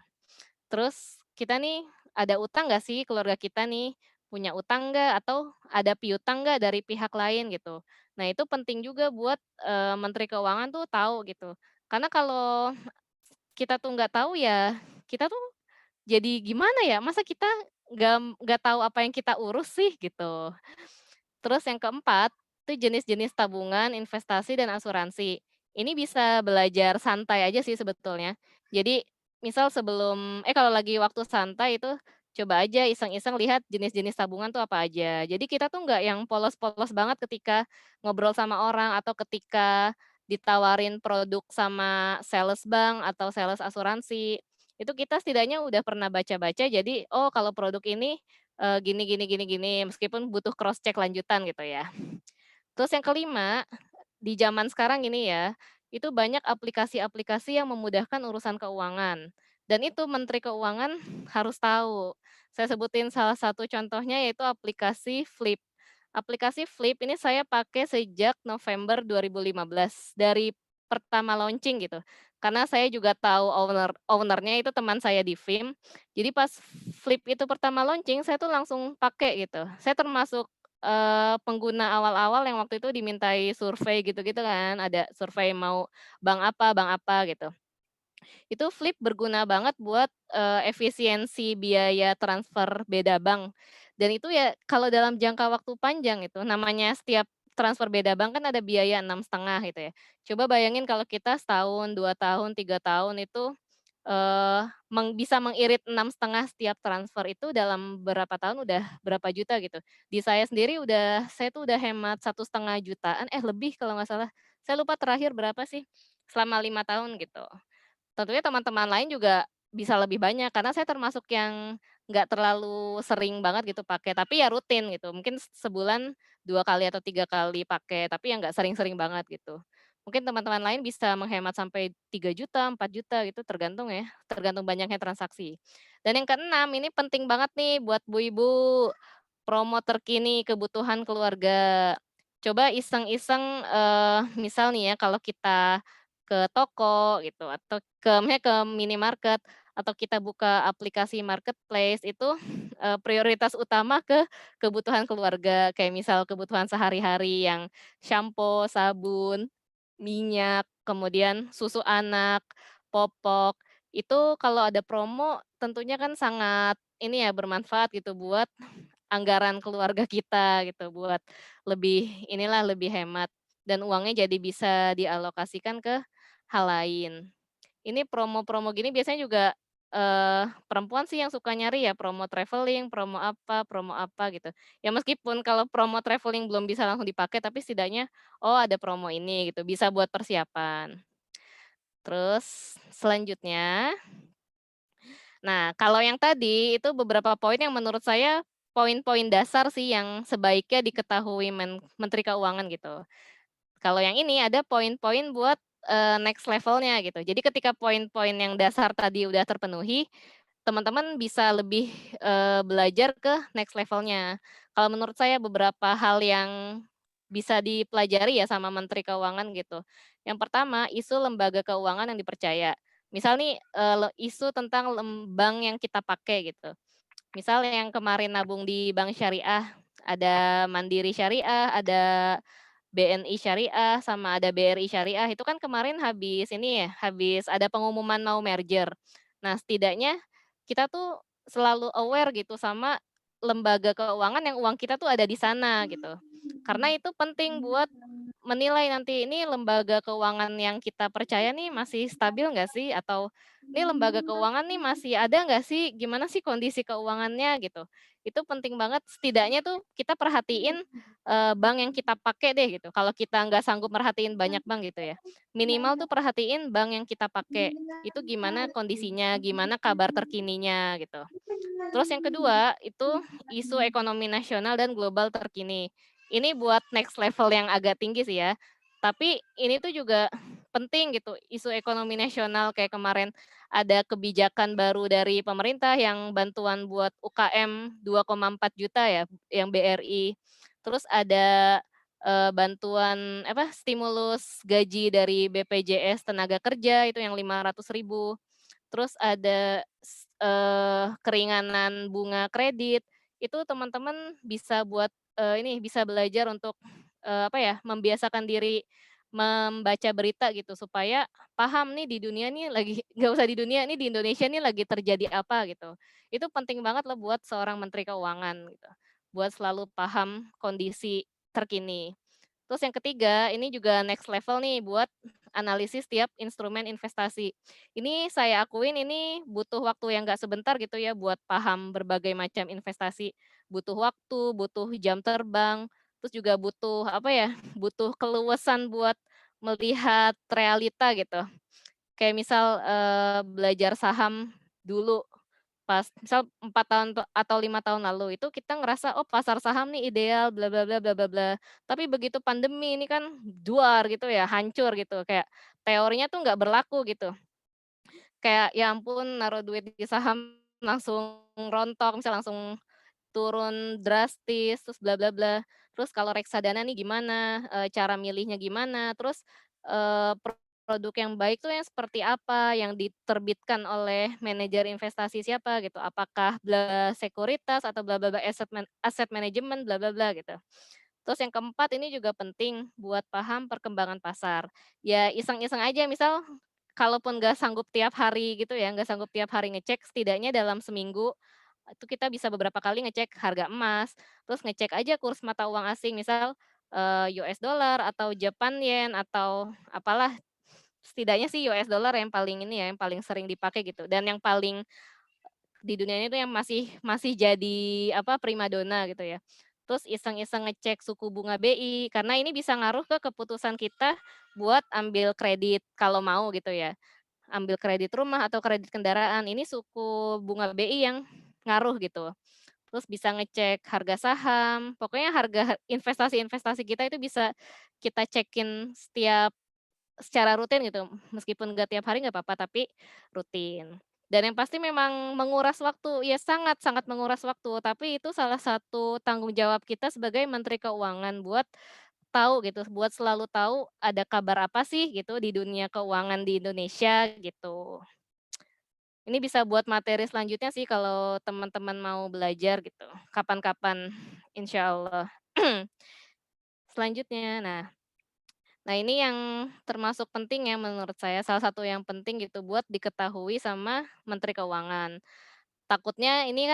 Terus kita nih ada utang nggak sih keluarga kita nih, punya utang nggak atau ada piutang nggak dari pihak lain gitu. Nah itu penting juga buat, Menteri Keuangan tuh tahu gitu. Karena kalau kita tuh nggak tahu ya, kita tuh jadi gimana ya, masa kita nggak tahu apa yang kita urus sih gitu. Terus yang keempat, itu jenis-jenis tabungan, investasi, dan asuransi. Ini bisa belajar santai aja sih sebetulnya. Jadi misal kalau lagi waktu santai itu coba aja iseng-iseng lihat jenis-jenis tabungan tuh apa aja. Jadi kita tuh nggak yang polos-polos banget ketika ngobrol sama orang atau ketika ditawarin produk sama sales bank atau sales asuransi. Itu kita setidaknya udah pernah baca-baca jadi, oh kalau produk ini gini gini gini gini, meskipun butuh cross check lanjutan gitu ya. Terus yang kelima, di zaman sekarang ini ya, itu banyak aplikasi-aplikasi yang memudahkan urusan keuangan, dan itu Menteri Keuangan harus tahu. Saya sebutin salah satu contohnya yaitu aplikasi Flip. Aplikasi Flip ini saya pakai sejak November 2015, dari pertama launching gitu. Karena saya juga tahu ownernya itu teman saya di FIM, jadi pas Flip itu pertama launching, saya tuh langsung pakai gitu. Saya termasuk pengguna awal-awal yang waktu itu dimintai survei gitu-gitu kan, ada survei mau bank apa gitu. Itu Flip berguna banget buat, efisiensi biaya transfer beda bank. Dan itu ya kalau dalam jangka waktu panjang itu, namanya setiap transfer beda bank kan ada biaya 6,5 gitu ya. Coba bayangin kalau kita setahun, 2 tahun, 3 tahun itu, bisa mengirit 6,5 setiap transfer itu dalam berapa tahun udah berapa juta gitu. Di saya sendiri saya tuh udah hemat 1,5 jutaan, lebih kalau nggak salah. Saya lupa terakhir berapa sih, selama 5 tahun gitu. Tentunya teman-teman lain juga bisa lebih banyak, karena saya termasuk yang nggak terlalu sering banget gitu pakai, tapi ya rutin gitu. Mungkin sebulan 2 kali atau 3 kali pakai, tapi yang nggak sering-sering banget gitu. Mungkin teman-teman lain bisa menghemat sampai 3 juta, 4 juta gitu, tergantung ya, tergantung banyaknya transaksi. Dan yang keenam, ini penting banget nih buat Bu Ibu, promo terkini kebutuhan keluarga. Coba iseng-iseng, misal nih ya kalau kita ke toko gitu atau misalnya ke minimarket atau kita buka aplikasi marketplace itu, prioritas utama ke kebutuhan keluarga, kayak misal kebutuhan sehari-hari yang sampo, sabun, minyak, kemudian susu anak, popok, itu kalau ada promo tentunya kan sangat ini ya, bermanfaat gitu buat anggaran keluarga kita gitu, buat lebih hemat dan uangnya jadi bisa dialokasikan ke hal lain. Ini promo-promo gini biasanya juga, perempuan sih yang suka nyari ya, promo apa gitu. Ya meskipun kalau promo traveling belum bisa langsung dipakai, tapi setidaknya, oh ada promo ini gitu, bisa buat persiapan. Terus selanjutnya, nah kalau yang tadi itu beberapa poin yang menurut saya poin-poin dasar sih yang sebaiknya diketahui Menteri Keuangan gitu. Kalau yang ini ada poin-poin buat, next level-nya gitu. Jadi ketika poin-poin yang dasar tadi udah terpenuhi, teman-teman bisa lebih, belajar ke next level-nya. Kalau menurut saya beberapa hal yang bisa dipelajari ya sama Menteri Keuangan gitu. Yang pertama, isu lembaga keuangan yang dipercaya. Misal nih, isu tentang bank yang kita pakai gitu. Misal yang kemarin nabung di bank syariah, ada Mandiri Syariah, ada BNI Syariah, sama ada BRI Syariah, itu kan kemarin habis ada pengumuman mau merger. Nah, setidaknya kita tuh selalu aware gitu sama lembaga keuangan yang uang kita tuh ada di sana gitu. Karena itu penting buat menilai nanti ini lembaga keuangan yang kita percaya nih masih stabil nggak sih? Atau ini lembaga keuangan nih masih ada nggak sih? Gimana sih kondisi keuangannya gitu. Itu penting banget setidaknya tuh kita perhatiin, bank yang kita pakai deh gitu. Kalau kita nggak sanggup merhatiin banyak bank gitu ya, minimal tuh perhatiin bank yang kita pakai, itu gimana kondisinya, gimana kabar terkininya gitu. Terus yang kedua, itu isu ekonomi nasional dan global terkini. Ini buat next level yang agak tinggi sih ya, tapi ini tuh juga penting gitu, isu ekonomi nasional kayak kemarin ada kebijakan baru dari pemerintah yang bantuan buat UKM 2,4 juta ya, yang BRI. Terus ada, bantuan apa, stimulus gaji dari BPJS Tenaga Kerja itu yang 500.000. Terus ada keringanan bunga kredit, itu teman-teman bisa buat, ini, bisa belajar untuk, apa ya, membiasakan diri membaca berita gitu, supaya paham nih di dunia nih lagi nggak usah di dunia, nih di Indonesia nih lagi terjadi apa gitu. Itu penting banget loh buat seorang menteri keuangan gitu, buat selalu paham kondisi terkini. Terus yang ketiga, ini juga next level nih buat analisis tiap instrumen investasi. Ini saya akuin ini butuh waktu yang nggak sebentar gitu ya buat paham berbagai macam investasi. Butuh waktu, butuh jam terbang, terus juga butuh apa ya, butuh keluasan buat melihat realita gitu. Kayak misal, belajar saham dulu pas misal 4 tahun atau 5 tahun lalu itu kita ngerasa, "Oh pasar saham nih ideal bla bla bla bla bla bla." Tapi begitu pandemi ini kan duar gitu ya, hancur gitu, kayak teorinya tuh nggak berlaku gitu. Kayak ya ampun naruh duit di saham langsung rontok, misal langsung turun drastis, terus bla bla bla. Terus kalau reksadana nih gimana, cara milihnya gimana, terus, produk yang baik tuh yang seperti apa, yang diterbitkan oleh manajer investasi siapa gitu, apakah bla sekuritas atau bla bla bla aset manajemen bla bla bla gitu. Terus yang keempat ini juga penting buat paham perkembangan pasar. Ya iseng-iseng aja misal kalaupun nggak sanggup tiap hari gitu ya, nggak sanggup tiap hari ngecek, setidaknya dalam seminggu itu kita bisa beberapa kali ngecek harga emas, terus ngecek aja kurs mata uang asing misal, US dollar atau Japan yen atau apalah, setidaknya sih US dollar yang paling ini ya, yang paling sering dipakai gitu dan yang paling di dunia ini tuh yang masih masih jadi apa, primadona gitu ya. Terus iseng-iseng ngecek suku bunga BI, karena ini bisa ngaruh ke keputusan kita buat ambil kredit kalau mau gitu ya. Ambil kredit rumah atau kredit kendaraan, ini suku bunga BI yang ngaruh gitu. Terus bisa ngecek harga saham, pokoknya harga investasi-investasi kita itu bisa kita cekin secara rutin gitu, meskipun nggak tiap hari nggak apa-apa, tapi rutin. Dan yang pasti memang menguras waktu, ya sangat-sangat menguras waktu, tapi itu salah satu tanggung jawab kita sebagai Menteri Keuangan buat tahu gitu, buat selalu tahu ada kabar apa sih gitu di dunia keuangan di Indonesia gitu. Ini bisa buat materi selanjutnya sih kalau teman-teman mau belajar gitu, kapan-kapan insyaallah. Selanjutnya, nah ini yang termasuk penting ya menurut saya, salah satu yang penting gitu buat diketahui sama Menteri Keuangan. Takutnya ini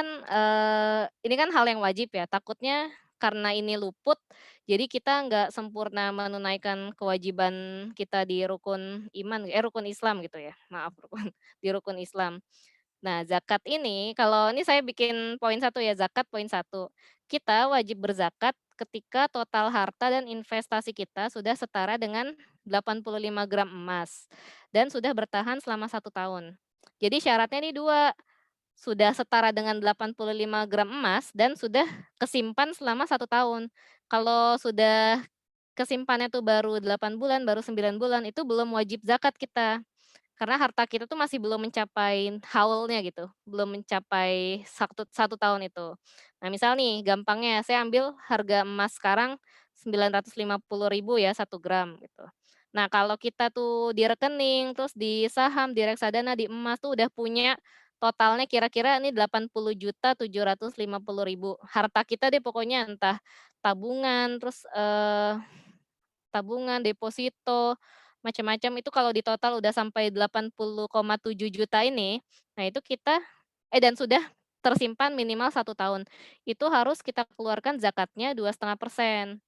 kan hal yang wajib ya, takutnya karena ini luput, jadi kita nggak sempurna menunaikan kewajiban kita di rukun Islam gitu ya, maaf di rukun Islam. Nah, zakat ini kalau ini saya bikin poin satu ya, zakat poin satu. Kita wajib berzakat ketika total harta dan investasi kita sudah setara dengan 85 gram emas dan sudah bertahan selama 1 tahun. Jadi syaratnya nih 2, sudah setara dengan 85 gram emas dan sudah kesimpan selama 1 tahun. Kalau sudah kesimpannya tuh baru 8 bulan, baru 9 bulan, itu belum wajib zakat kita. Karena harta kita tuh masih belum mencapai haulnya gitu, belum mencapai 1 tahun itu. Nah misal nih gampangnya saya ambil harga emas sekarang 950.000 ya 1 gram gitu. Nah kalau kita tuh di rekening, terus di saham, di reksadana, di emas tuh udah punya totalnya kira-kira ini 80.750.000. Harta kita deh pokoknya entah tabungan, terus, tabungan, deposito, macam-macam itu kalau di total udah sampai 80,7 juta ini, nah itu dan sudah tersimpan minimal 1 tahun, itu harus kita keluarkan zakatnya 2,5%.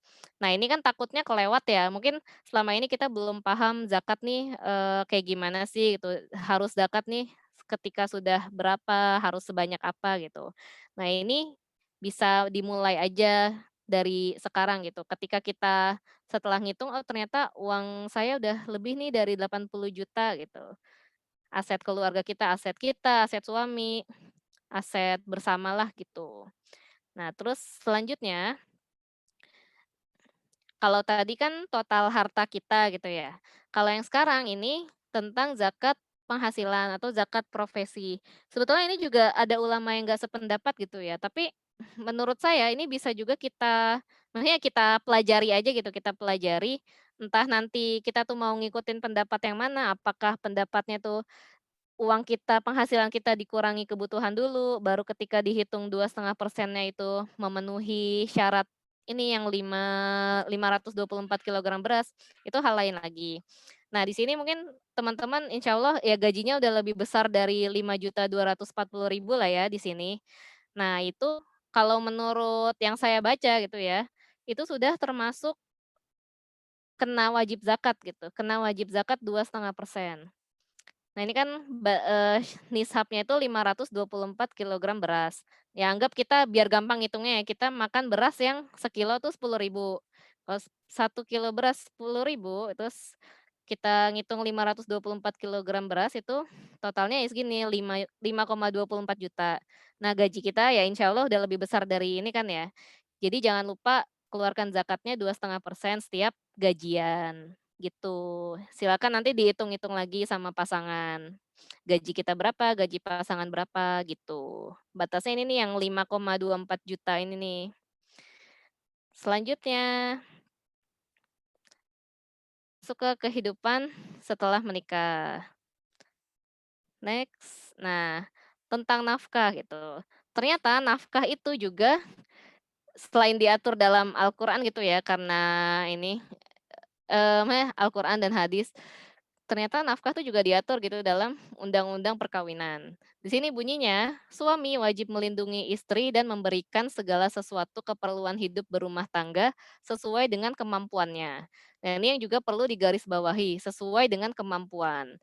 Nah ini kan takutnya kelewat ya, mungkin selama ini kita belum paham zakat nih, kayak gimana sih gitu, harus zakat nih ketika sudah berapa, harus sebanyak apa gitu. Nah ini bisa dimulai aja dari sekarang gitu, ketika kita setelah ngitung, oh ternyata uang saya udah lebih nih dari 80 juta gitu. Aset kita, aset suami, aset bersamalah gitu. Nah terus selanjutnya, Kalau tadi kan total harta kita gitu ya. Kalau yang sekarang ini tentang zakat penghasilan atau zakat profesi. Sebetulnya ini juga ada ulama yang nggak sependapat gitu ya, tapi menurut saya ini bisa juga maksudnya kita pelajari aja gitu, kita pelajari, entah nanti kita tuh mau ngikutin pendapat yang mana, apakah pendapatnya tuh uang kita, penghasilan kita dikurangi kebutuhan dulu, baru ketika dihitung 2,5%-nya itu memenuhi syarat ini yang 524 kilogram beras, itu hal lain lagi. Nah, di sini mungkin teman-teman insya Allah ya gajinya udah lebih besar dari 5.240.000 lah ya di sini. Nah, itu kalau menurut yang saya baca gitu ya, itu sudah termasuk kena wajib zakat gitu, kena wajib zakat 2,5%. Nah, ini kan nisabnya itu 524 kilogram beras. Ya anggap kita biar gampang ngitungnya ya, kita makan beras yang sekilo tuh 10.000. Kalau 1 kilo beras 10.000, terus kita ngitung 524 kilogram beras itu totalnya ya segini, 5,24 juta. Nah, gaji kita ya insya Allah udah lebih besar dari ini kan ya. Jadi jangan lupa keluarkan zakatnya 2,5% setiap gajian. Gitu. Silakan nanti dihitung-hitung lagi sama pasangan. Gaji kita berapa, gaji pasangan berapa, gitu. Batasnya ini nih yang 5,24 juta ini nih. Selanjutnya, masuk ke kehidupan setelah menikah. Next. Nah, tentang nafkah gitu. Ternyata nafkah itu juga selain diatur dalam Al-Quran gitu ya, karena ini Al-Quran dan hadis, ternyata nafkah tuh juga diatur gitu dalam undang-undang perkawinan. Di sini bunyinya, suami wajib melindungi istri dan memberikan segala sesuatu keperluan hidup berumah tangga sesuai dengan kemampuannya. Nah, ini yang juga perlu digarisbawahi, sesuai dengan kemampuan.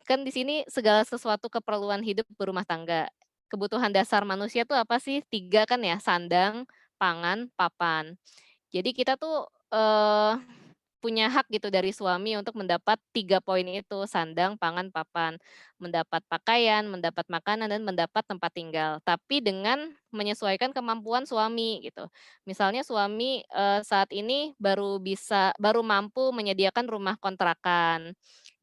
Kan di sini segala sesuatu keperluan hidup berumah tangga. Kebutuhan dasar manusia tuh apa sih? 3 kan ya, sandang, pangan, papan. Jadi kita tuh, punya hak gitu dari suami untuk mendapat 3 poin itu, sandang, pangan, papan. Mendapat pakaian, mendapat makanan, dan mendapat tempat tinggal. Tapi dengan menyesuaikan kemampuan suami gitu. Misalnya suami, saat ini baru mampu menyediakan rumah kontrakan,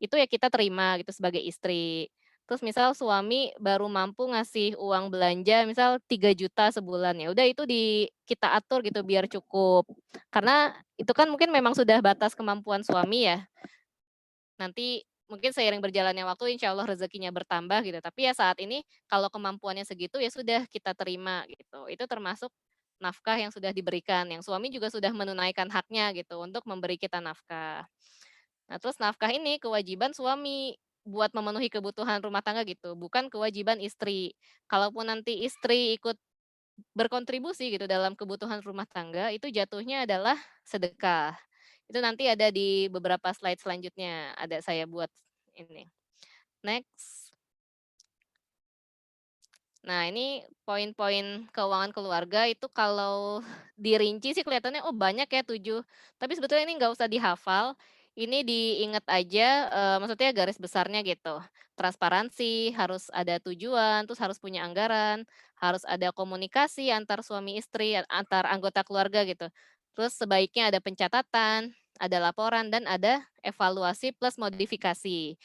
itu ya kita terima gitu sebagai istri. Terus misal suami baru mampu ngasih uang belanja misal 3 juta sebulan, ya udah itu kita atur gitu biar cukup. Karena itu kan mungkin memang sudah batas kemampuan suami ya. Nanti mungkin seiring berjalannya waktu insya Allah rezekinya bertambah gitu, tapi ya saat ini kalau kemampuannya segitu ya sudah kita terima gitu. Itu termasuk nafkah yang sudah diberikan, yang suami juga sudah menunaikan haknya gitu untuk memberi kita nafkah. Nah, terus nafkah ini kewajiban suami buat memenuhi kebutuhan rumah tangga gitu, bukan kewajiban istri. Kalaupun nanti istri ikut berkontribusi gitu dalam kebutuhan rumah tangga, itu jatuhnya adalah sedekah. Itu nanti ada di beberapa slide selanjutnya, ada saya buat ini. Next. Nah, ini poin-poin keuangan keluarga itu kalau dirinci sih kelihatannya, oh banyak ya 7. Tapi sebetulnya ini nggak usah dihafal, ini diingat aja, maksudnya garis besarnya gitu. Transparansi, harus ada tujuan, terus harus punya anggaran, harus ada komunikasi antar suami istri, antar anggota keluarga gitu. Terus sebaiknya ada pencatatan, ada laporan, dan ada evaluasi plus modifikasi.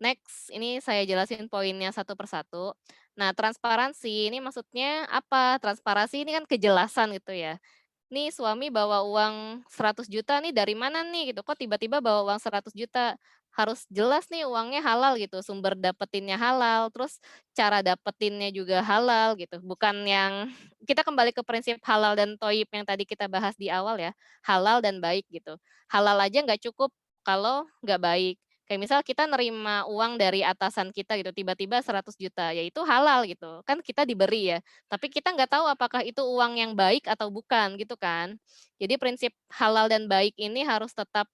Next, ini saya jelasin poinnya satu persatu. Nah, transparansi ini maksudnya apa? Transparansi ini kan kejelasan gitu ya. Nih suami bawa uang 100 juta nih dari mana nih gitu, kok tiba-tiba bawa uang 100 juta. Harus jelas nih uangnya halal gitu, sumber dapetinnya halal, terus cara dapetinnya juga halal gitu. Bukan yang kita kembali ke prinsip halal dan toyib yang tadi kita bahas di awal ya, halal dan baik gitu. Halal aja nggak cukup kalau nggak baik. Kayak misal kita nerima uang dari atasan kita gitu, tiba-tiba 100 juta, ya itu halal gitu, kan kita diberi ya. Tapi kita nggak tahu apakah itu uang yang baik atau bukan gitu kan. Jadi prinsip halal dan baik ini harus tetap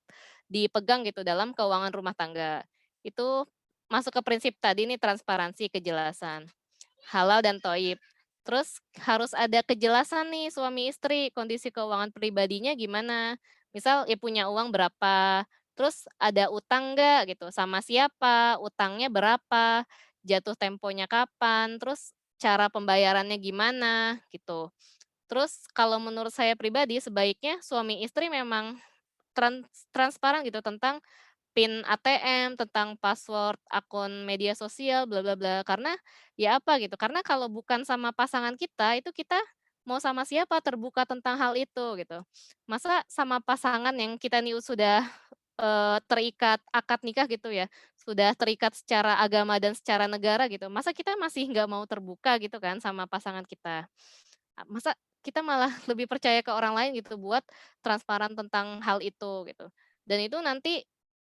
dipegang gitu dalam keuangan rumah tangga. Itu masuk ke prinsip tadi nih transparansi, kejelasan, halal dan toib. Terus harus ada kejelasan nih suami istri kondisi keuangan pribadinya gimana. Misal ya punya uang berapa, terus ada utang nggak gitu, sama siapa, utangnya berapa, jatuh temponya kapan, terus cara pembayarannya gimana gitu. Terus kalau menurut saya pribadi sebaiknya suami istri memang transparan gitu tentang PIN ATM, tentang password akun media sosial, bla bla bla. Karena ya apa gitu, karena kalau bukan sama pasangan kita, itu kita mau sama siapa terbuka tentang hal itu gitu. Masa sama pasangan yang kita nih sudah, terikat akad nikah gitu ya, sudah terikat secara agama dan secara negara gitu, masa kita masih nggak mau terbuka gitu kan sama pasangan kita. Masa kita malah lebih percaya ke orang lain gitu buat transparan tentang hal itu gitu. Dan itu nanti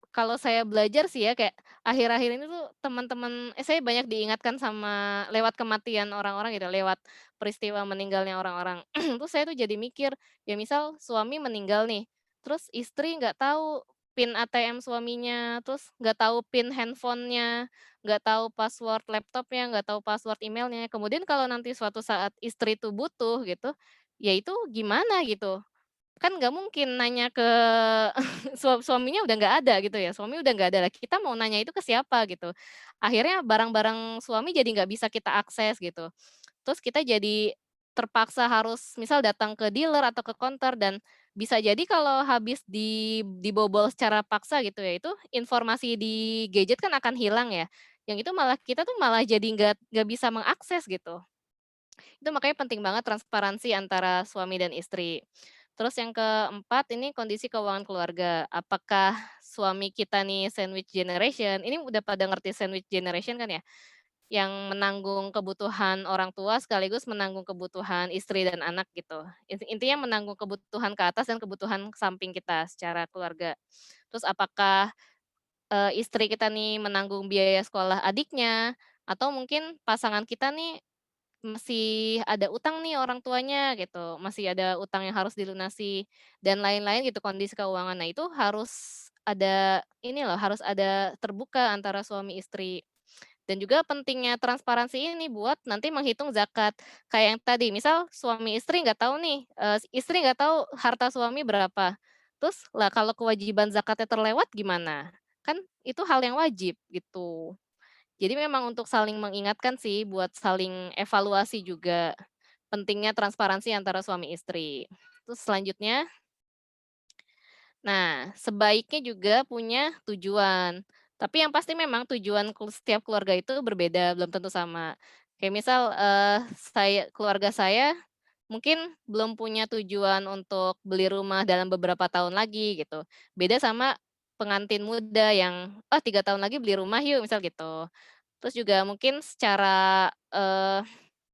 kalau saya belajar sih ya kayak akhir-akhir ini tuh teman-teman saya banyak diingatkan sama lewat kematian orang-orang gitu, lewat peristiwa meninggalnya orang-orang. Terus saya tuh jadi mikir, ya misal suami meninggal nih, terus istri nggak tahu PIN ATM suaminya, terus nggak tahu PIN handphonenya, nggak tahu password laptopnya, nggak tahu password emailnya. Kemudian kalau nanti suatu saat istri itu butuh gitu, ya itu gimana gitu. Kan nggak mungkin nanya ke suaminya udah nggak ada gitu ya, suami udah nggak ada lah, kita mau nanya itu ke siapa gitu. Akhirnya barang-barang suami jadi nggak bisa kita akses gitu. Terus kita jadi terpaksa harus misal datang ke dealer atau ke counter dan bisa jadi kalau habis dibobol secara paksa gitu ya, itu informasi di gadget kan akan hilang ya, yang itu malah kita tuh malah jadi nggak bisa mengakses gitu. Itu makanya penting banget transparansi antara suami dan istri. Terus yang keempat ini kondisi keuangan keluarga. Apakah suami kita nih sandwich generation, ini udah pada ngerti sandwich generation kan ya? Yang menanggung kebutuhan orang tua sekaligus menanggung kebutuhan istri dan anak gitu. Intinya menanggung kebutuhan ke atas dan kebutuhan samping kita secara keluarga. Terus apakah, istri kita nih menanggung biaya sekolah adiknya, atau mungkin pasangan kita nih masih ada utang nih orang tuanya gitu, masih ada utang yang harus dilunasi dan lain-lain gitu kondisi keuangan. Nah itu harus ada ini loh, harus ada terbuka antara suami istri. Dan juga pentingnya transparansi ini buat nanti menghitung zakat. Kayak yang tadi, misal suami istri nggak tahu nih, istri nggak tahu harta suami berapa. Terus lah kalau kewajiban zakatnya terlewat gimana? Kan itu hal yang wajib gitu. Jadi memang untuk saling mengingatkan sih, buat saling evaluasi juga, pentingnya transparansi antara suami istri. Terus selanjutnya, nah sebaiknya juga punya tujuan. Tapi yang pasti memang tujuan setiap keluarga itu berbeda, belum tentu sama. Kayak misal, keluarga saya mungkin belum punya tujuan untuk beli rumah dalam beberapa tahun lagi gitu. Beda sama pengantin muda yang, "Oh 3 tahun lagi beli rumah yuk," misal gitu. Terus juga mungkin secara,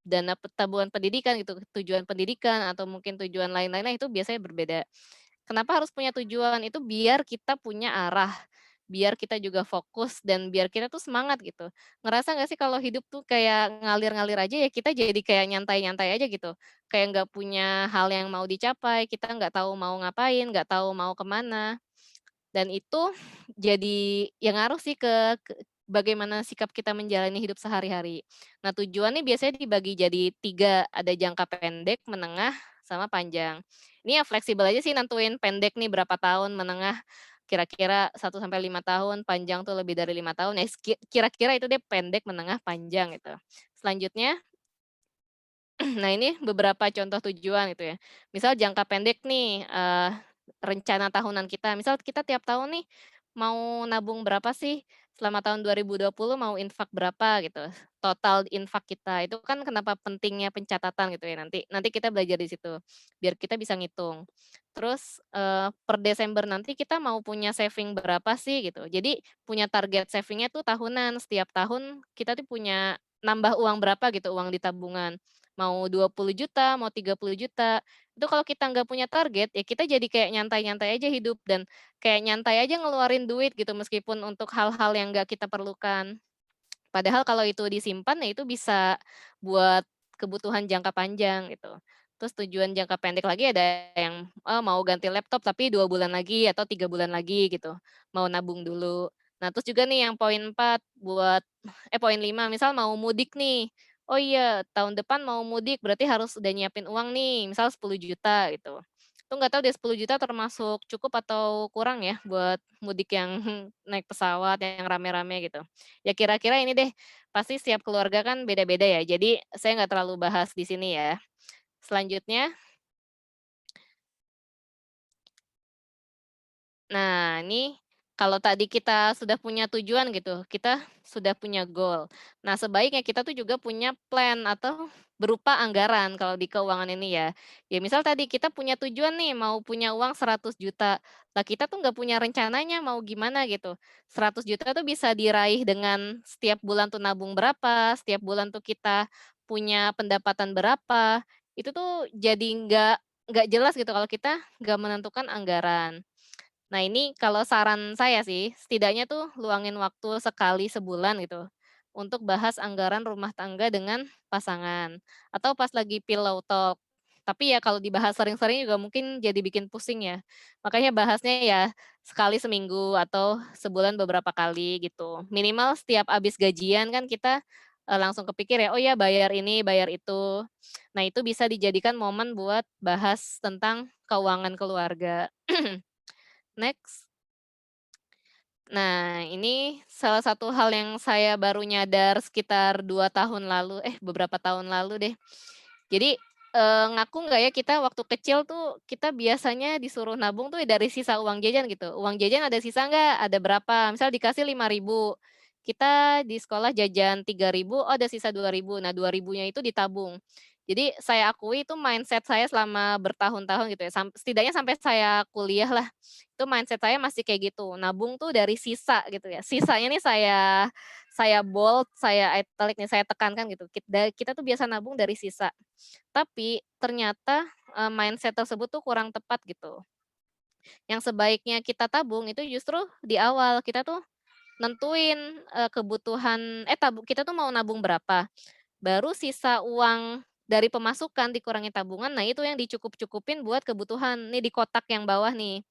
dana tabungan pendidikan gitu, tujuan pendidikan atau mungkin tujuan lain-lainnya itu biasanya berbeda. Kenapa harus punya tujuan? Itu biar kita punya arah, biar kita juga fokus dan biar kita tuh semangat gitu. Ngerasa nggak sih kalau hidup tuh kayak ngalir-ngalir aja ya kita jadi kayak nyantai-nyantai aja gitu. Kayak nggak punya hal yang mau dicapai, kita nggak tahu mau ngapain, nggak tahu mau kemana. Dan itu jadi yang ngaruh sih ke bagaimana sikap kita menjalani hidup sehari-hari. Nah, tujuan nih biasanya dibagi jadi 3 ada jangka pendek, menengah, sama panjang. Ini ya fleksibel aja sih nentuin pendek nih berapa tahun, menengah kira-kira 1 sampai 5 tahun, panjang tuh lebih dari 5 tahun, ya kira-kira itu deh pendek, menengah, panjang gitu. Selanjutnya, nah ini beberapa contoh tujuan gitu ya. Misal jangka pendek nih, rencana tahunan kita, misal kita tiap tahun nih mau nabung berapa sih selama tahun 2020 mau infak berapa gitu, total infak kita. Itu kan kenapa pentingnya pencatatan gitu ya nanti nanti kita belajar di situ, biar kita bisa ngitung. Terus, per Desember nanti kita mau punya saving berapa sih gitu. Jadi punya target savingnya tuh tahunan, setiap tahun kita tuh punya nambah uang berapa gitu, uang di tabungan. Mau 20 juta, mau 30 juta. Itu kalau kita nggak punya target, ya kita jadi kayak nyantai-nyantai aja hidup dan kayak nyantai aja ngeluarin duit gitu meskipun untuk hal-hal yang nggak kita perlukan. Padahal kalau itu disimpan ya itu bisa buat kebutuhan jangka panjang gitu. Terus tujuan jangka pendek lagi ada yang, mau ganti laptop tapi 2 bulan lagi atau 3 bulan lagi gitu, mau nabung dulu. Nah terus juga nih yang poin 4 buat poin 5 misal mau mudik nih, oh iya tahun depan mau mudik berarti harus udah nyiapin uang nih misal 10 juta gitu. Itu nggak tahu deh 10 juta termasuk cukup atau kurang ya buat mudik yang naik pesawat yang rame-rame gitu. Ya kira-kira ini deh, pasti setiap keluarga kan beda-beda ya, jadi saya nggak terlalu bahas di sini ya. Selanjutnya Nah, ini kalau tadi kita sudah punya tujuan gitu, kita sudah punya goal. Nah, sebaiknya kita tuh juga punya plan atau berupa anggaran kalau di keuangan ini ya. Ya misal tadi kita punya tujuan nih mau punya uang 100 juta. Lah kita tuh nggak punya rencananya mau gimana gitu. 100 juta tuh bisa diraih dengan setiap bulan tuh nabung berapa, setiap bulan tuh kita punya pendapatan berapa. Itu tuh jadi nggak jelas gitu kalau kita nggak menentukan anggaran. Nah ini kalau saran saya sih, setidaknya tuh luangin waktu sekali sebulan gitu, untuk bahas anggaran rumah tangga dengan pasangan, atau pas lagi pillow talk. Tapi ya kalau dibahas sering-sering juga mungkin jadi bikin pusing ya. Makanya bahasnya ya sekali seminggu atau sebulan beberapa kali gitu. Minimal setiap habis gajian kan kita, langsung kepikir ya, "Oh ya bayar ini, bayar itu." Nah itu bisa dijadikan momen buat bahas tentang keuangan keluarga. Next. Nah, ini salah satu hal yang saya baru nyadar sekitar 2 tahun lalu, beberapa tahun lalu deh. Jadi, ngaku nggak ya kita waktu kecil tuh kita biasanya disuruh nabung tuh dari sisa uang jajan gitu. Uang jajan ada sisa nggak? Ada berapa? Misal dikasih 5.000, kita di sekolah jajan 3.000, oh ada sisa 2.000. Nah 2.000-nya itu ditabung. Jadi saya akui itu mindset saya selama bertahun-tahun gitu ya, setidaknya sampai saya kuliah lah, itu mindset saya masih kayak gitu, nabung tuh dari sisa gitu ya. Sisanya nih saya bold, saya italic nih, saya tekankan gitu, kita tuh biasa nabung dari sisa. Tapi ternyata, mindset tersebut tuh kurang tepat gitu. Yang sebaiknya kita tabung itu justru di awal, kita tuh nentuin, kebutuhan kita tuh mau nabung berapa, baru sisa uang dari pemasukan dikurangi tabungan, nah itu yang dicukup-cukupin buat kebutuhan. Nih di kotak yang bawah nih.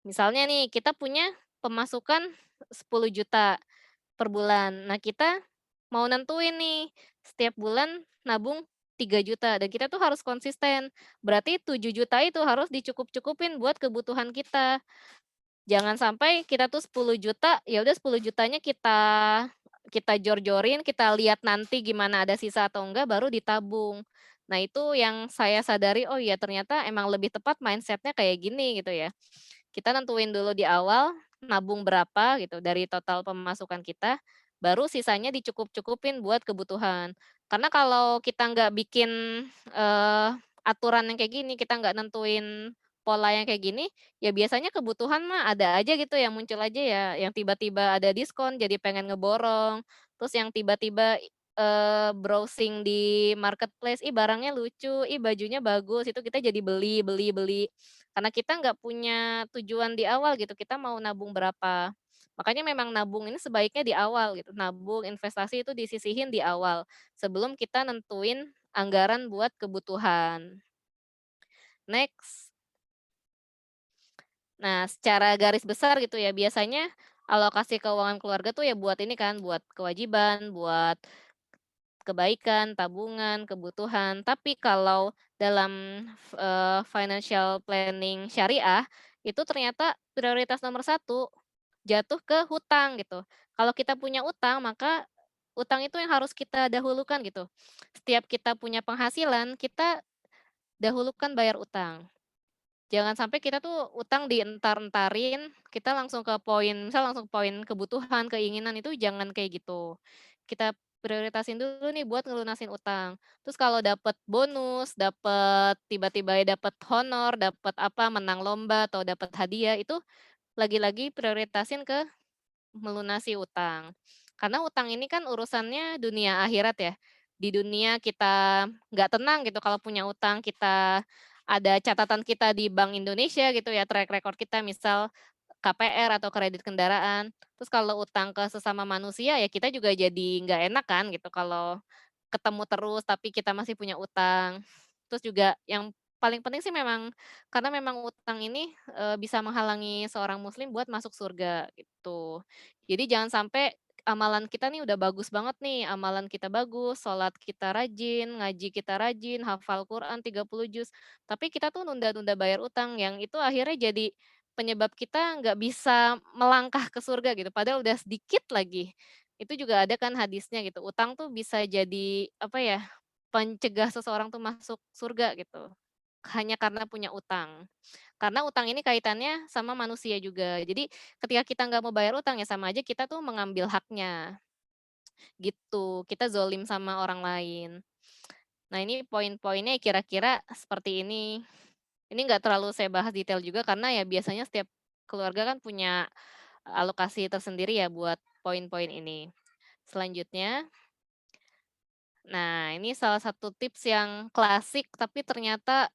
Misalnya nih, kita punya pemasukan 10 juta per bulan. Nah, kita mau nentuin nih, setiap bulan nabung 3 juta dan kita tuh harus konsisten. Berarti 7 juta itu harus dicukup-cukupin buat kebutuhan kita. Jangan sampai kita tuh 10 juta, ya udah 10 jutanya kita kita jor-jorin, kita lihat nanti gimana ada sisa atau enggak baru ditabung. Nah, itu yang saya sadari, oh iya ternyata emang lebih tepat mindsetnya kayak gini gitu ya. Kita nentuin dulu di awal, nabung berapa gitu dari total pemasukan kita, baru sisanya dicukup-cukupin buat kebutuhan. Karena kalau kita nggak bikin, eee, aturan yang kayak gini, kita nggak nentuin pola yang kayak gini, ya biasanya kebutuhan mah ada aja gitu yang muncul aja ya, yang tiba-tiba ada diskon jadi pengen ngeborong, terus yang tiba-tiba, browsing di marketplace, "Ih barangnya lucu, ih bajunya bagus," itu kita jadi beli beli beli. Karena kita nggak punya tujuan di awal gitu, kita mau nabung berapa. Makanya memang nabung ini sebaiknya di awal gitu, nabung, investasi itu disisihin di awal, sebelum kita nentuin anggaran buat kebutuhan. Next. Nah, secara garis besar gitu ya, biasanya alokasi keuangan keluarga tuh ya buat ini kan, buat kewajiban, buat kebaikan, tabungan, kebutuhan. Tapi kalau dalam, financial planning syariah, itu ternyata prioritas nomor satu jatuh ke hutang gitu. Kalau kita punya utang, maka utang itu yang harus kita dahulukan gitu. Setiap kita punya penghasilan, kita dahulukan bayar utang. Jangan sampai kita tuh utang dientar-entarin, kita langsung ke poin misal langsung poin kebutuhan, keinginan, itu jangan kayak gitu. Kita prioritasin dulu nih buat ngelunasin utang. Terus kalau dapat bonus, dapat tiba-tiba dapat honor, dapat apa, menang lomba atau dapat hadiah, itu lagi-lagi prioritasin ke melunasi utang. Karena utang ini kan urusannya dunia akhirat ya. Di dunia kita nggak tenang gitu kalau punya utang, kita ada catatan kita di Bank Indonesia gitu ya, track record kita misal KPR atau kredit kendaraan. Terus kalau utang ke sesama manusia ya kita juga jadi nggak enak kan gitu kalau ketemu terus tapi kita masih punya utang. Terus juga yang paling penting sih memang karena memang utang ini, bisa menghalangi seorang muslim buat masuk surga gitu. Jadi jangan sampai amalan kita nih udah bagus banget nih, amalan kita bagus, sholat kita rajin, ngaji kita rajin, hafal Quran 30 juz, tapi kita tuh nunda-nunda bayar utang yang itu akhirnya jadi penyebab kita nggak bisa melangkah ke surga gitu, padahal udah sedikit lagi. Itu juga ada kan hadisnya gitu, utang tuh bisa jadi, apa ya, pencegah seseorang tuh masuk surga gitu, hanya karena punya utang. Karena utang ini kaitannya sama manusia juga. Jadi ketika kita nggak mau bayar utang ya sama aja kita tuh mengambil haknya, gitu. Kita zolim sama orang lain. Nah ini poin-poinnya kira-kira seperti ini. Ini nggak terlalu saya bahas detail juga karena ya biasanya setiap keluarga kan punya alokasi tersendiri ya buat poin-poin ini. Selanjutnya, nah ini salah satu tips yang klasik tapi ternyata,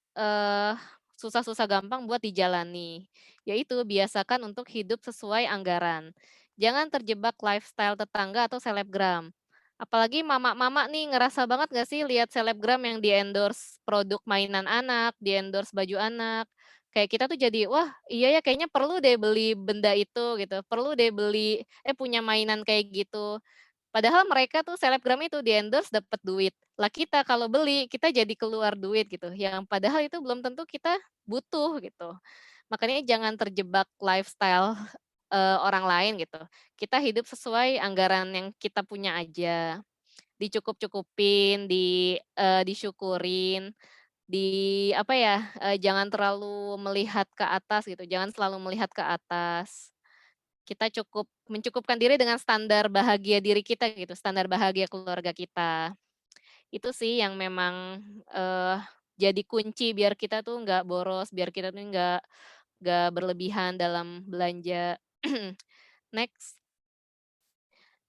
susah-susah gampang buat dijalani, yaitu biasakan untuk hidup sesuai anggaran. Jangan terjebak lifestyle tetangga atau selebgram. Apalagi mama-mama nih ngerasa banget nggak sih lihat selebgram yang di-endorse produk mainan anak, di-endorse baju anak. Kayak kita tuh jadi, "Wah, iya ya kayaknya perlu deh beli benda itu," gitu, "perlu deh punya mainan kayak gitu." Padahal mereka tuh selebgram itu di-endorse dapat duit. Lah kita kalau beli, kita jadi keluar duit gitu, yang padahal itu belum tentu kita butuh gitu. Makanya jangan terjebak lifestyle, orang lain gitu. Kita hidup sesuai anggaran yang kita punya aja, dicukup-cukupin, disyukurin, apa ya, jangan terlalu melihat ke atas gitu, jangan selalu melihat ke atas. Kita mencukupkan diri dengan standar bahagia diri kita gitu, standar bahagia keluarga kita. Itu sih yang memang, jadi kunci biar kita tuh nggak boros, biar kita tuh nggak berlebihan dalam belanja. Next.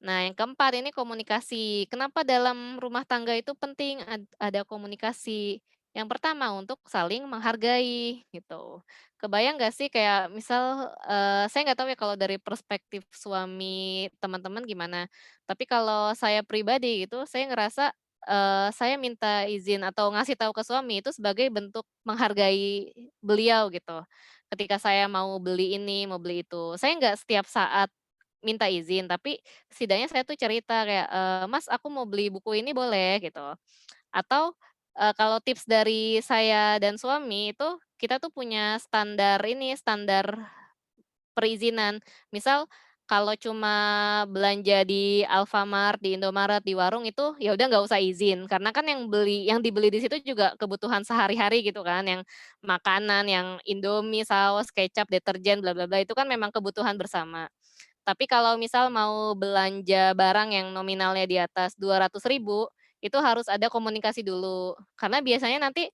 Nah, yang keempat ini komunikasi. Kenapa dalam rumah tangga itu penting ada komunikasi? Yang pertama untuk saling menghargai gitu. Kebayang nggak sih kayak misal, saya nggak tahu ya kalau dari perspektif suami teman-teman gimana. Tapi kalau saya pribadi gitu, saya ngerasa, saya minta izin atau ngasih tahu ke suami itu sebagai bentuk menghargai beliau gitu. Ketika saya mau beli ini, mau beli itu. Saya nggak setiap saat minta izin, tapi setidaknya saya tuh cerita kayak, "Mas aku mau beli buku ini boleh?" Gitu. Atau, kalau tips dari saya dan suami itu, kita tuh punya standar ini, standar perizinan. Misal kalau cuma belanja di Alfamart, di Indomaret, di warung itu ya udah nggak usah izin, karena kan yang dibeli di situ juga kebutuhan sehari-hari gitu kan, yang makanan, yang Indomie, saus, kecap, deterjen, bla bla bla, itu kan memang kebutuhan bersama. Tapi kalau misal mau belanja barang yang nominalnya di atas 200.000 itu harus ada komunikasi dulu. Karena biasanya nanti,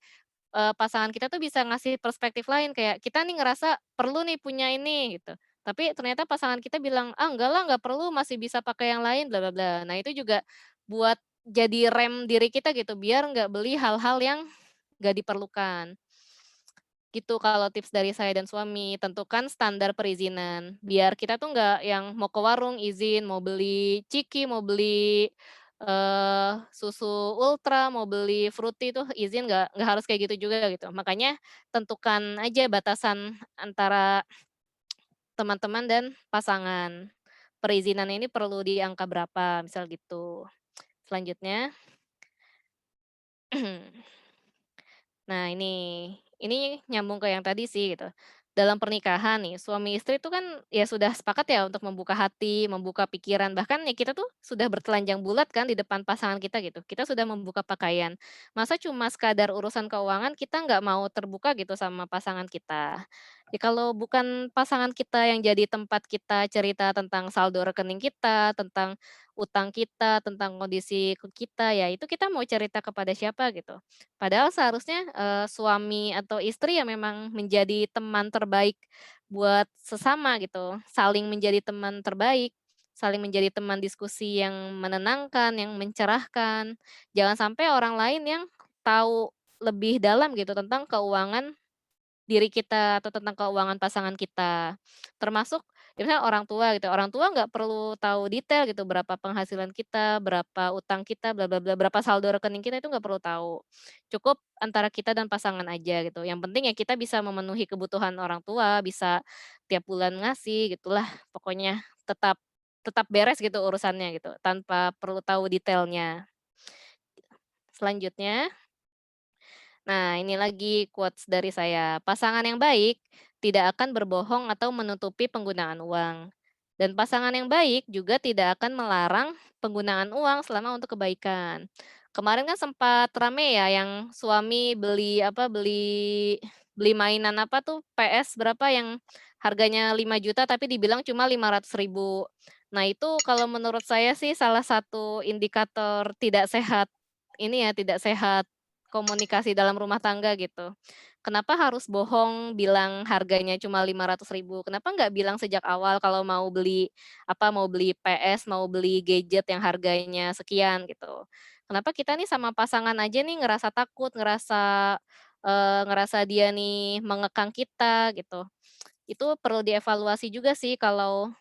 pasangan kita tuh bisa ngasih perspektif lain kayak, "Kita nih ngerasa perlu nih punya ini," gitu. Tapi ternyata pasangan kita bilang, "Ah, enggak lah, nggak perlu, masih bisa pakai yang lain, bla bla bla." Nah, itu juga buat jadi rem diri kita gitu, biar nggak beli hal-hal yang nggak diperlukan. Gitu kalau tips dari saya dan suami, tentukan standar perizinan, biar kita tuh nggak yang mau ke warung izin, mau beli ciki, mau beli, susu ultra, mau beli fruity tuh izin nggak harus kayak gitu juga gitu. Makanya tentukan aja batasan antara teman-teman dan pasangan. Perizinan ini perlu di angka berapa, misal gitu. Selanjutnya nah ini nyambung ke yang tadi sih gitu. Dalam pernikahan nih, suami istri itu kan ya sudah sepakat ya untuk membuka hati, membuka pikiran, bahkan ya kita tuh sudah bertelanjang bulat kan di depan pasangan kita gitu. Kita sudah membuka pakaian. Masa cuma sekadar urusan keuangan kita nggak mau terbuka gitu sama pasangan kita. Ya kalau bukan pasangan kita yang jadi tempat kita cerita tentang saldo rekening kita, tentang utang kita, tentang kondisi kita, ya itu kita mau cerita kepada siapa gitu. Padahal seharusnya, suami atau istri yang memang menjadi teman terbaik buat sesama gitu, saling menjadi teman terbaik, saling menjadi teman diskusi yang menenangkan, yang mencerahkan. Jangan sampai orang lain yang tahu lebih dalam gitu tentang keuangan diri kita atau tentang keuangan pasangan kita. Termasuk ya misalnya orang tua nggak perlu tahu detail gitu berapa penghasilan kita, berapa utang kita, bla bla bla, berapa saldo rekening kita itu nggak perlu tahu. Cukup antara kita dan pasangan aja gitu. Yang penting ya kita bisa memenuhi kebutuhan orang tua, bisa tiap bulan ngasih gitulah, pokoknya tetap tetap beres gitu urusannya gitu, tanpa perlu tahu detailnya. Selanjutnya, nah, ini lagi quotes dari saya. Pasangan yang baik tidak akan berbohong atau menutupi penggunaan uang. Dan pasangan yang baik juga tidak akan melarang penggunaan uang selama untuk kebaikan. Kemarin kan sempat rame ya yang suami beli beli mainan apa tuh, PS berapa yang harganya 5 juta tapi dibilang cuma 500.000. Nah itu kalau menurut saya sih salah satu indikator tidak sehat ini ya, tidak sehat komunikasi dalam rumah tangga gitu. Kenapa harus bohong bilang harganya cuma 500.000? Kenapa nggak bilang sejak awal kalau mau beli apa, mau beli PS, mau beli gadget yang harganya sekian gitu. Kenapa kita nih sama pasangan aja nih ngerasa takut, ngerasa dia nih mengekang kita gitu. Itu perlu dievaluasi juga sih kalau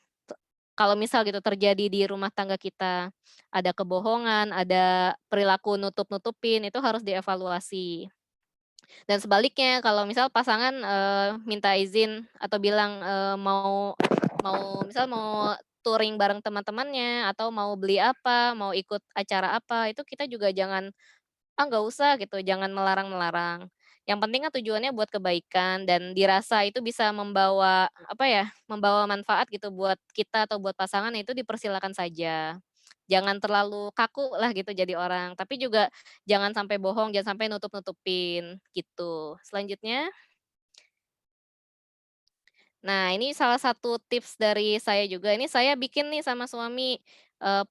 misal gitu terjadi di rumah tangga kita, ada kebohongan, ada perilaku nutup-nutupin, itu harus dievaluasi. Dan sebaliknya kalau misal pasangan, minta izin atau bilang, mau mau misal mau touring bareng teman-temannya atau mau beli apa, mau ikut acara apa, itu kita juga jangan, "Ah, nggak usah," gitu, jangan melarang-melarang. Yang penting kan tujuannya buat kebaikan dan dirasa itu bisa membawa, apa ya, membawa manfaat gitu buat kita atau buat pasangan, ya itu dipersilakan saja. Jangan terlalu kaku lah gitu jadi orang, tapi juga jangan sampai bohong, jangan sampai nutup-nutupin, gitu. Selanjutnya, nah ini salah satu tips dari saya juga, ini saya bikin nih sama suami,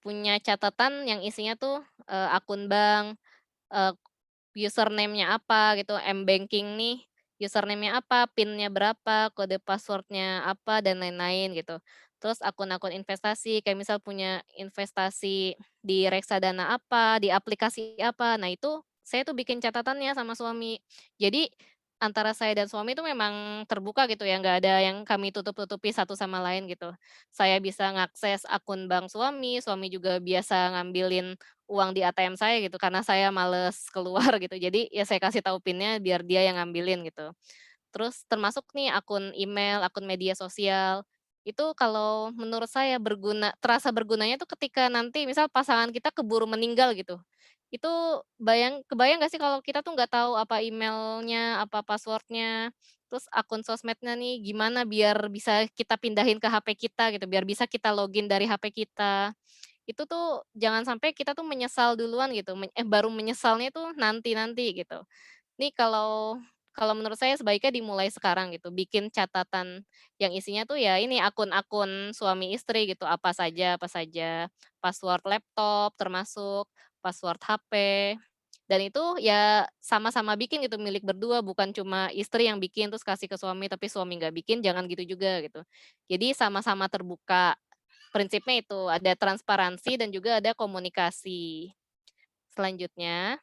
punya catatan yang isinya tuh, akun bank, eee username-nya apa gitu, mBanking nih, username-nya apa, PIN-nya berapa, kode password-nya apa, dan lain-lain gitu. Terus akun-akun investasi, kayak misal punya investasi di reksadana apa, di aplikasi apa. Nah itu saya tuh bikin catatannya sama suami. Jadi antara saya dan suami itu memang terbuka gitu ya, nggak ada yang kami tutup-tutupi satu sama lain gitu. Saya bisa ngakses akun bank suami, suami juga biasa ngambilin uang di ATM saya gitu, karena saya males keluar gitu. Jadi ya saya kasih tahu PIN-nya biar dia yang ngambilin gitu. Terus termasuk nih akun email, akun media sosial, itu kalau menurut saya terasa bergunanya tuh ketika nanti misal pasangan kita keburu meninggal gitu. Itu kebayang nggak sih kalau kita tuh nggak tahu apa emailnya, apa password-nya, terus akun sosmednya nih gimana biar bisa kita pindahin ke HP kita gitu, biar bisa kita login dari HP kita. Itu tuh jangan sampai kita tuh menyesal duluan gitu, baru menyesalnya tuh nanti-nanti gitu. Nih kalau menurut saya sebaiknya dimulai sekarang gitu, bikin catatan yang isinya tuh ya ini akun-akun suami istri gitu, apa saja, password laptop termasuk, password HP, dan itu ya sama-sama bikin gitu, milik berdua, bukan cuma istri yang bikin terus kasih ke suami, tapi suami nggak bikin, jangan gitu juga gitu. Jadi sama-sama terbuka, prinsipnya itu, ada transparansi dan juga ada komunikasi. Selanjutnya,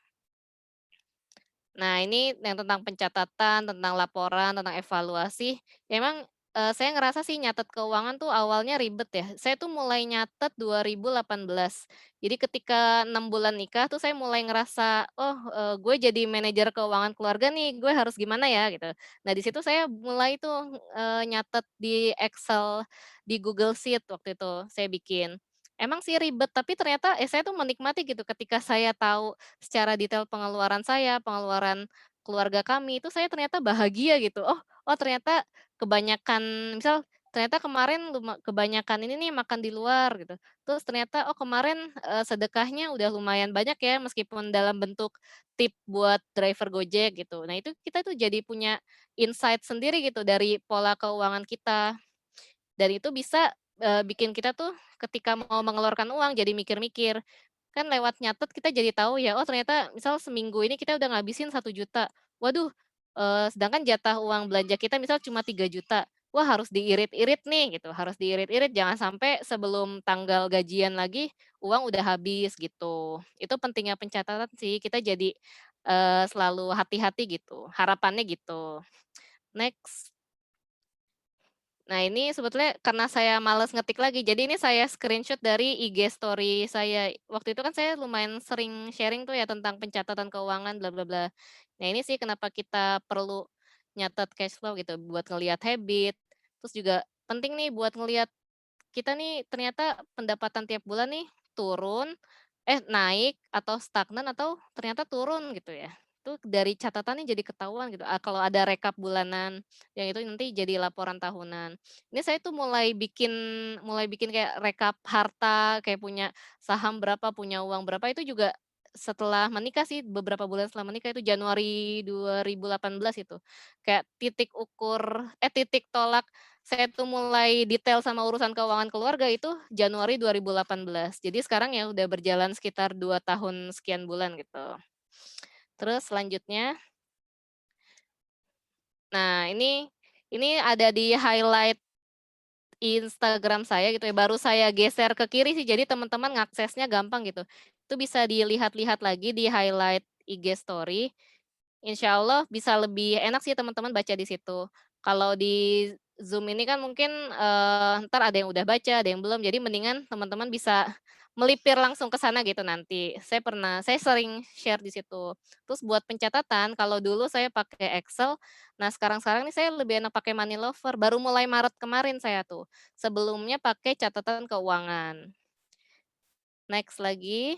nah, ini yang tentang pencatatan, tentang laporan, tentang evaluasi, emang, saya ngerasa sih nyatet keuangan tuh awalnya ribet ya. Saya tuh mulai nyatet 2018. Jadi ketika 6 bulan nikah tuh saya mulai ngerasa, "Oh, gue jadi manajer keuangan keluarga nih, gue harus gimana ya?" Gitu. Nah, di situ saya mulai tuh, nyatet di Excel, di Google Sheet waktu itu saya bikin. Emang sih ribet, tapi ternyata, saya tuh menikmati gitu ketika saya tahu secara detail pengeluaran saya, pengeluaran keluarga kami, itu saya ternyata bahagia gitu. Oh oh ternyata kebanyakan misal, ternyata kemarin kebanyakan ini nih makan di luar gitu. Terus ternyata, oh kemarin, sedekahnya udah lumayan banyak ya meskipun dalam bentuk tip buat driver Gojek gitu. Nah itu kita tuh jadi punya insight sendiri gitu dari pola keuangan kita. Dan itu bisa, bikin kita tuh ketika mau mengeluarkan uang jadi mikir-mikir. Kan lewat nyatet kita jadi tahu ya, oh ternyata misal seminggu ini kita udah ngabisin 1 juta. Waduh, sedangkan jatah uang belanja kita misal cuma 3 juta. Wah harus diirit-irit nih gitu, harus diirit-irit jangan sampai sebelum tanggal gajian lagi uang udah habis gitu. Itu pentingnya pencatatan sih, kita jadi, selalu hati-hati gitu, harapannya gitu. Next. Nah, ini sebetulnya karena saya males ngetik lagi, jadi ini saya screenshot dari IG story saya. Waktu itu kan saya lumayan sering sharing tuh ya tentang pencatatan keuangan bla bla bla. Nah, ini sih kenapa kita perlu nyatet cash flow gitu, buat ngelihat habit, terus juga penting nih buat ngelihat kita nih ternyata pendapatan tiap bulan nih turun, naik atau stagnan atau ternyata turun gitu ya. Itu dari catatannya jadi ketahuan gitu, kalau ada rekap bulanan, yang itu nanti jadi laporan tahunan. Ini saya tuh mulai bikin kayak rekap harta, kayak punya saham berapa, punya uang berapa, itu juga setelah menikah sih, beberapa bulan setelah menikah itu Januari 2018 itu. Kayak titik tolak saya tuh mulai detail sama urusan keuangan keluarga itu Januari 2018. Jadi sekarang ya udah berjalan sekitar 2 tahun sekian bulan gitu. Terus selanjutnya, nah ini ada di highlight Instagram saya gitu ya, baru saya geser ke kiri sih, jadi teman-teman ngaksesnya gampang gitu. Itu bisa dilihat-lihat lagi di highlight IG story, insya Allah bisa lebih enak sih teman-teman baca di situ. Kalau di Zoom ini kan mungkin, entar ada yang udah baca, ada yang belum, jadi mendingan teman-teman bisa melipir langsung ke sana gitu nanti. Saya sering share di situ. Terus buat pencatatan, kalau dulu saya pakai Excel, nah sekarang-sekarang ini saya lebih enak pakai Money Lover, baru mulai Maret kemarin saya tuh. Sebelumnya pakai catatan keuangan. Next lagi.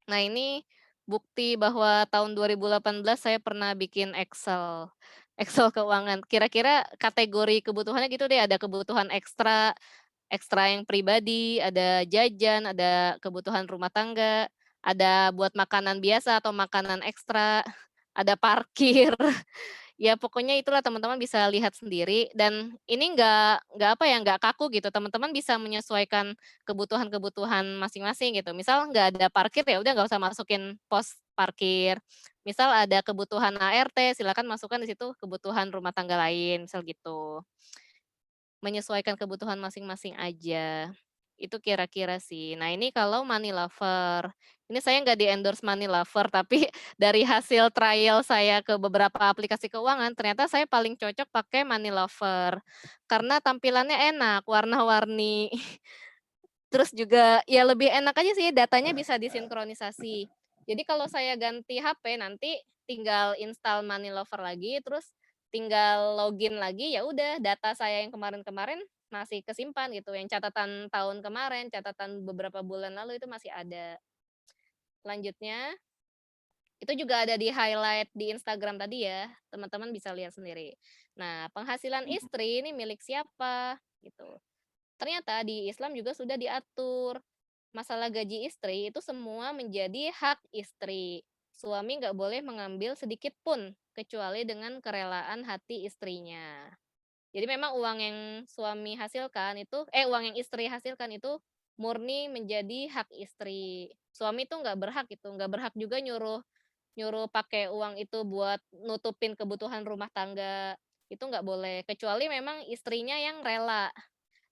Nah ini bukti bahwa tahun 2018 saya pernah bikin Excel, Excel keuangan. Kira-kira kategori kebutuhannya gitu deh, ada kebutuhan ekstra, ekstra yang pribadi, ada jajan, ada kebutuhan rumah tangga, ada buat makanan biasa atau makanan ekstra, ada parkir. Ya pokoknya itulah teman-teman bisa lihat sendiri dan ini nggak apa ya, nggak kaku gitu, teman-teman bisa menyesuaikan kebutuhan-kebutuhan masing-masing gitu. Misal nggak ada parkir, ya udah nggak usah masukin pos parkir. Misal ada kebutuhan ART, silakan masukkan di situ kebutuhan rumah tangga lain, misal gitu. Menyesuaikan kebutuhan masing-masing aja. Itu kira-kira sih. Nah ini kalau Money Lover. Ini saya nggak di-endorse Money Lover, tapi dari hasil trial saya ke beberapa aplikasi keuangan, ternyata saya paling cocok pakai Money Lover. Karena tampilannya enak, warna-warni. Terus juga ya lebih enak aja sih, datanya bisa disinkronisasi. Jadi kalau saya ganti HP nanti tinggal install Money Lover lagi, terus tinggal login lagi, ya udah data saya yang kemarin-kemarin masih kesimpan gitu, yang catatan tahun kemarin, catatan beberapa bulan lalu itu masih ada. Selanjutnya, itu juga ada di highlight di Instagram tadi ya, teman-teman bisa lihat sendiri. Nah, penghasilan istri ini milik siapa? Gitu. Ternyata di Islam juga sudah diatur. Masalah gaji istri itu semua menjadi hak istri. Suami nggak boleh mengambil sedikit pun, kecuali dengan kerelaan hati istrinya. Jadi memang uang yang uang yang istri hasilkan itu murni menjadi hak istri. Suami itu nggak berhak itu, nggak berhak juga nyuruh nyuruh pakai uang itu buat nutupin kebutuhan rumah tangga. Itu nggak boleh, kecuali memang istrinya yang rela.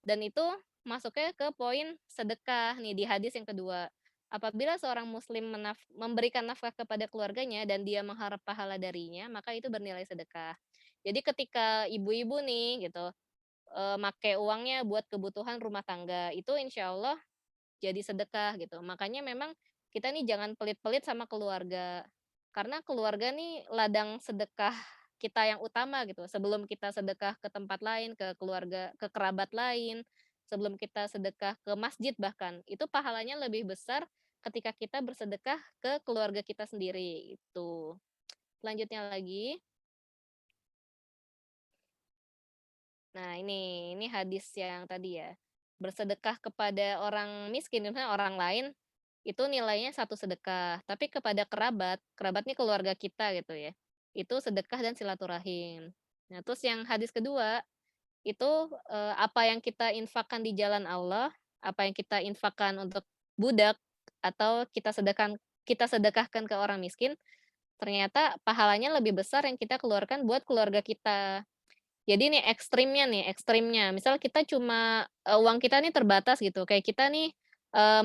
Dan itu masuknya ke poin sedekah nih di hadis yang kedua. Apabila seorang muslim memberikan nafkah kepada keluarganya dan dia mengharap pahala darinya, maka itu bernilai sedekah. Jadi ketika ibu-ibu nih gitu, make uangnya buat kebutuhan rumah tangga, itu insya Allah jadi sedekah gitu. Makanya memang kita nih jangan pelit-pelit sama keluarga. Karena keluarga nih ladang sedekah kita yang utama gitu. Sebelum kita sedekah ke tempat lain, ke keluarga, ke kerabat lain, sebelum kita sedekah ke masjid bahkan, itu pahalanya lebih besar ketika kita bersedekah ke keluarga kita sendiri itu. Selanjutnya lagi. Nah, ini hadis yang tadi ya. Bersedekah kepada orang miskin, misalnya orang lain, itu nilainya satu sedekah. Tapi kepada kerabat, kerabat ini keluarga kita gitu ya. Itu sedekah dan silaturahim. Nah, terus yang hadis kedua, itu apa yang kita infakkan di jalan Allah, apa yang kita infakkan untuk budak atau kita sedekahkan ke orang miskin, ternyata pahalanya lebih besar yang kita keluarkan buat keluarga kita. Jadi ekstrimnya, misal kita cuma, uang kita nih terbatas gitu, kayak kita nih,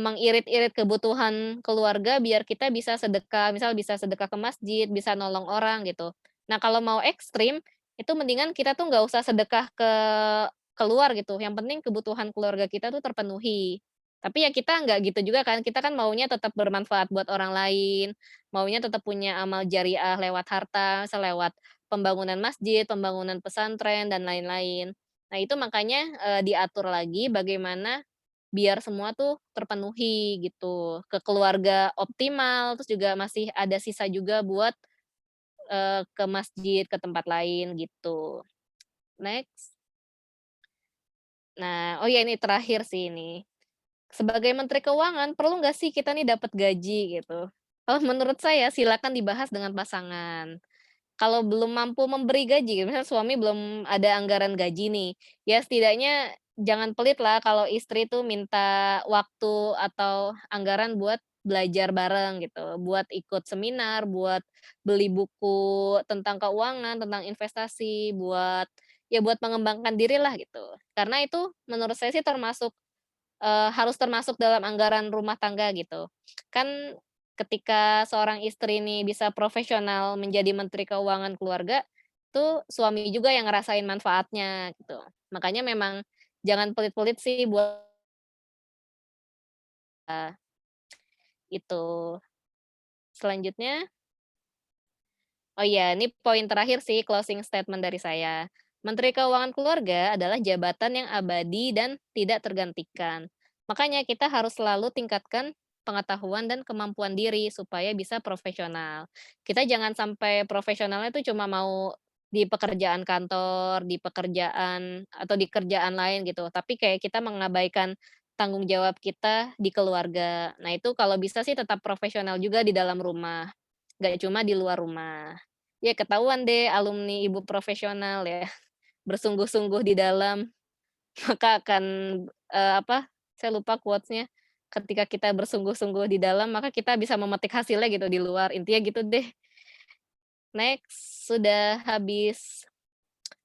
mengirit-irit kebutuhan keluarga biar kita bisa sedekah, misal bisa sedekah ke masjid, bisa nolong orang gitu. Nah kalau mau ekstrim, itu mendingan kita tuh nggak usah sedekah keluar gitu, yang penting kebutuhan keluarga kita tuh terpenuhi. Tapi ya kita nggak gitu juga kan, kita kan maunya tetap bermanfaat buat orang lain, maunya tetap punya amal jariah lewat harta, misal lewat pembangunan masjid, pembangunan pesantren, dan lain-lain. Nah, itu makanya, diatur lagi bagaimana biar semua tuh terpenuhi gitu, ke keluarga optimal, terus juga masih ada sisa juga buat, ke masjid, ke tempat lain gitu. Next. Nah, oh ya ini terakhir sih ini. Sebagai menteri keuangan perlu nggak sih kita nih dapat gaji gitu? Oh, menurut saya silakan dibahas dengan pasangan. Kalau belum mampu memberi gaji, misalnya suami belum ada anggaran gaji nih, ya setidaknya jangan pelit lah kalau istri tuh minta waktu atau anggaran buat belajar bareng gitu, buat ikut seminar, buat beli buku tentang keuangan, tentang investasi, buat ya buat mengembangkan diri lah gitu. Karena itu menurut saya sih termasuk harus termasuk dalam anggaran rumah tangga gitu. Kan ketika seorang istri ini bisa profesional menjadi menteri keuangan keluarga, tuh suami juga yang ngerasain manfaatnya gitu. Makanya memang jangan pelit-pelit sih buat itu. Selanjutnya, oh iya, ini poin terakhir sih closing statement dari saya. Menteri Keuangan Keluarga adalah jabatan yang abadi dan tidak tergantikan. Makanya kita harus selalu tingkatkan pengetahuan dan kemampuan diri supaya bisa profesional. Kita jangan sampai profesionalnya itu cuma mau di pekerjaan kantor, di pekerjaan atau di kerjaan lain gitu, tapi kayak kita mengabaikan tanggung jawab kita di keluarga. Nah, itu kalau bisa sih tetap profesional juga di dalam rumah, nggak cuma di luar rumah. Ya ketahuan deh alumni ibu profesional ya, bersungguh-sungguh di dalam, maka akan, apa, saya lupa quotes-nya, ketika kita bersungguh-sungguh di dalam, maka kita bisa memetik hasilnya gitu di luar, intinya gitu deh. Next, sudah habis.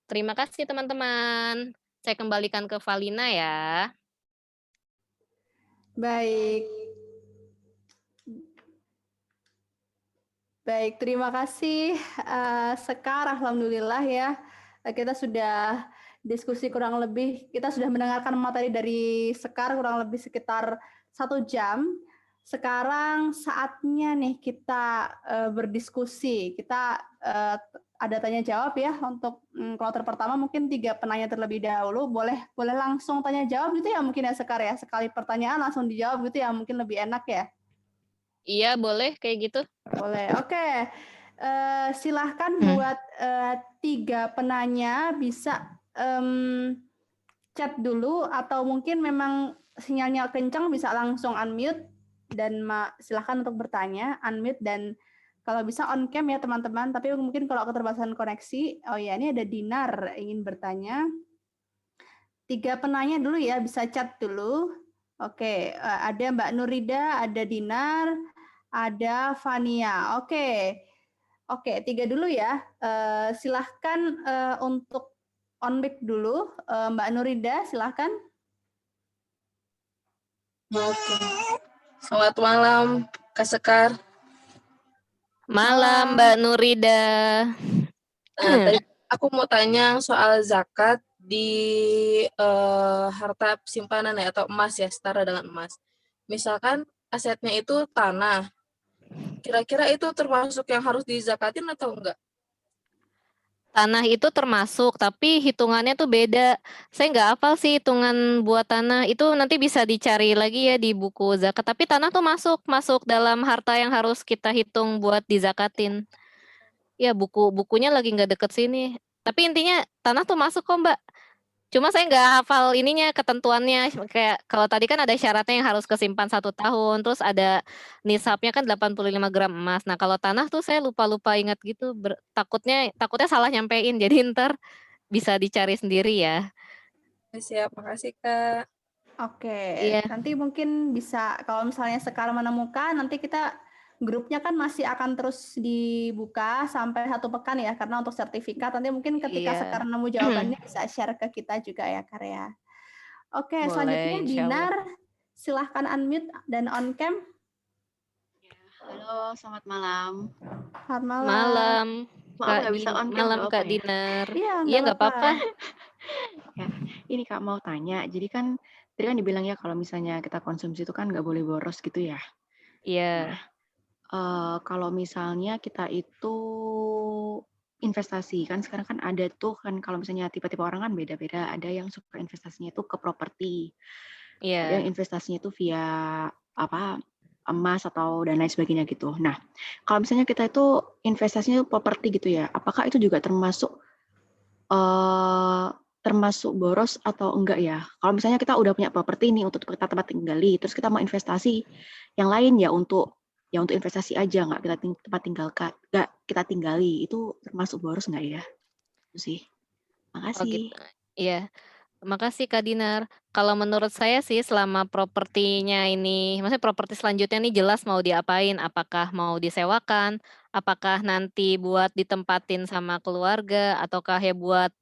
Terima kasih teman-teman. Saya kembalikan ke Valina ya. Baik. Baik, terima kasih Sekar, alhamdulillah ya. Kita sudah diskusi kurang lebih, kita sudah mendengarkan materi dari Sekar kurang lebih sekitar 1 jam. Sekarang saatnya nih kita berdiskusi. Kita ada tanya jawab ya untuk kloter pertama mungkin 3 penanya terlebih dahulu. Boleh langsung tanya jawab gitu ya mungkin ya Sekar ya. Sekali pertanyaan langsung dijawab gitu ya mungkin lebih enak ya. Iya boleh kayak gitu. Boleh, oke. Silahkan buat 3 penanya bisa chat dulu atau mungkin memang sinyalnya kencang bisa langsung unmute dan silahkan untuk bertanya, unmute dan kalau bisa on cam ya teman-teman, tapi mungkin kalau keterbatasan koneksi, oh ya ini ada Dinar ingin bertanya. 3 penanya dulu ya, bisa chat dulu. Oke, ada Mbak Nurida, ada Dinar, ada Fania. Oke, 3 dulu ya. Silahkan untuk on mic dulu. Mbak Nurida, silahkan. Oke. Selamat malam, Kak Sekar. Malam Mbak Nurida. Nah, tadi aku mau tanya soal zakat di harta simpanan ya atau emas ya, setara dengan emas. Misalkan asetnya itu tanah. Kira-kira itu termasuk yang harus dizakatin atau enggak? Tanah itu termasuk, tapi hitungannya tuh beda. Saya nggak hafal sih hitungan buat tanah. Itu nanti bisa dicari lagi ya di buku zakat. Tapi tanah tuh masuk dalam harta yang harus kita hitung buat dizakatin. Ya bukunya lagi nggak deket sini. Tapi intinya tanah tuh masuk kok Mbak. Cuma saya nggak hafal ininya ketentuannya. Kayak kalau tadi kan ada syaratnya yang harus kesimpan 1 tahun. Terus ada nisabnya kan 85 gram emas. Nah kalau tanah tuh saya lupa ingat gitu. Takutnya salah nyampein. Jadi ntar bisa dicari sendiri ya. Siap, makasih Kak. Oke, Iya. nanti mungkin bisa kalau misalnya sekarang menemukan, nanti kita grupnya kan masih akan terus dibuka sampai 1 pekan ya, karena untuk sertifikat nanti mungkin ketika Iya. sekarang nemu jawabannya bisa share ke kita juga ya, Karya. Oke, Boleh, selanjutnya insya Allah. Dinar, silahkan unmute dan on cam. Halo, selamat malam. Selamat malam. Malam. Maaf nggak bisa on cam, Malam nggak Kak apa-apa ya? Dinar. Iya, Iya nggak apa-apa. Ya, ini Kak mau tanya, jadi kan tadi kan dibilang ya kalau misalnya kita konsumsi itu kan nggak boleh boros gitu ya. Iya. Kalau misalnya kita itu investasi, kan sekarang kan ada tuh kan kalau misalnya tipe-tipe orang kan beda-beda, ada yang suka investasinya itu ke properti, ada yang Iya. investasinya itu via emas atau dan lain sebagainya gitu. Nah, kalau misalnya kita itu investasinya properti gitu ya, apakah itu juga termasuk boros atau enggak ya? Kalau misalnya kita udah punya properti nih untuk kita tempat tinggali, terus kita mau investasi yang lain ya untuk ya untuk investasi aja, nggak kita tinggali, itu termasuk boros nggak ya? Itu sih. Oh Makasih. gitu. Iya. Makasih Kak Dinar. Kalau menurut saya sih selama propertinya ini, maksudnya properti selanjutnya nih jelas mau diapain, apakah mau disewakan, apakah nanti buat ditempatin sama keluarga, ataukah ya buat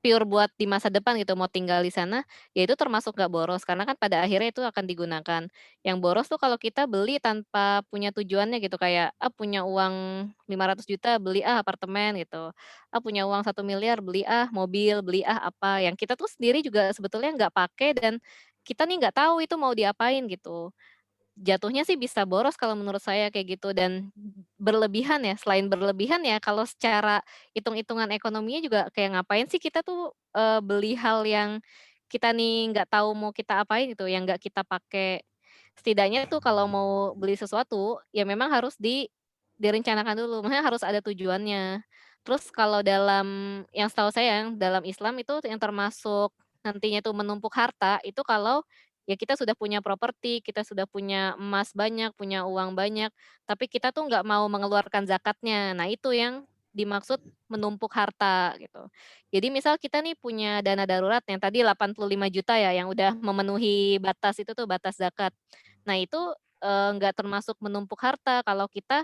pure buat di masa depan gitu, mau tinggal di sana, ya itu termasuk nggak boros, karena kan pada akhirnya itu akan digunakan. Yang boros tuh kalau kita beli tanpa punya tujuannya gitu, kayak, punya uang 500 juta beli apartemen gitu, punya uang 1 miliar beli mobil, beli apa, yang kita tuh sendiri juga sebetulnya nggak pakai dan kita nih nggak tahu itu mau diapain gitu. Jatuhnya sih bisa boros kalau menurut saya kayak gitu dan berlebihan ya, selain berlebihan ya kalau secara hitung-hitungan ekonominya juga kayak ngapain sih kita tuh, beli hal yang kita nih nggak tahu mau kita apain gitu, yang nggak kita pakai. Setidaknya tuh kalau mau beli sesuatu, ya memang harus direncanakan dulu, maksudnya harus ada tujuannya. Terus kalau dalam yang setahu saya yang dalam Islam itu yang termasuk nantinya tuh menumpuk harta, itu kalau ya kita sudah punya properti, kita sudah punya emas banyak, punya uang banyak, tapi kita tuh nggak mau mengeluarkan zakatnya. Nah itu yang dimaksud menumpuk harta gitu. Jadi misal kita nih punya dana darurat yang tadi 85 juta ya, yang udah memenuhi batas itu tuh, batas zakat. Nah itu, nggak termasuk menumpuk harta kalau kita,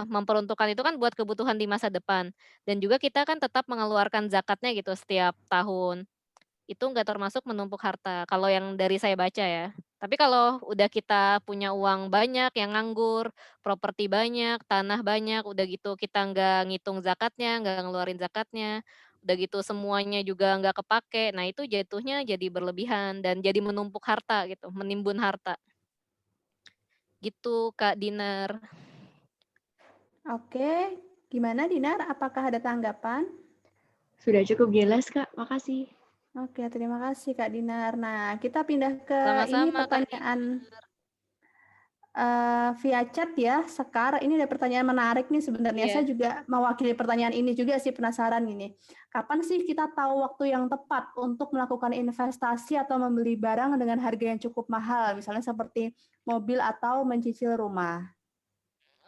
memperuntukkan itu kan buat kebutuhan di masa depan, dan juga kita kan tetap mengeluarkan zakatnya gitu setiap tahun. Itu nggak termasuk menumpuk harta, kalau yang dari saya baca ya. Tapi kalau udah kita punya uang banyak yang nganggur, properti banyak, tanah banyak, udah gitu kita nggak ngitung zakatnya, nggak ngeluarin zakatnya, udah gitu semuanya juga nggak kepake, nah itu jatuhnya jadi berlebihan dan jadi menumpuk harta gitu, menimbun harta. Gitu Kak Dinar. Oke, gimana Dinar? Apakah ada tanggapan? Sudah cukup jelas, Kak. Makasih. Oke, terima kasih Kak Dinar. Nah, kita pindah ke ini Sama-sama Kak pertanyaan via chat ya, Sekar. Ini ada pertanyaan menarik nih sebenarnya. Iya. Saya juga mewakili pertanyaan ini juga sih, penasaran gini. Kapan sih kita tahu waktu yang tepat untuk melakukan investasi atau membeli barang dengan harga yang cukup mahal, misalnya seperti mobil atau mencicil rumah?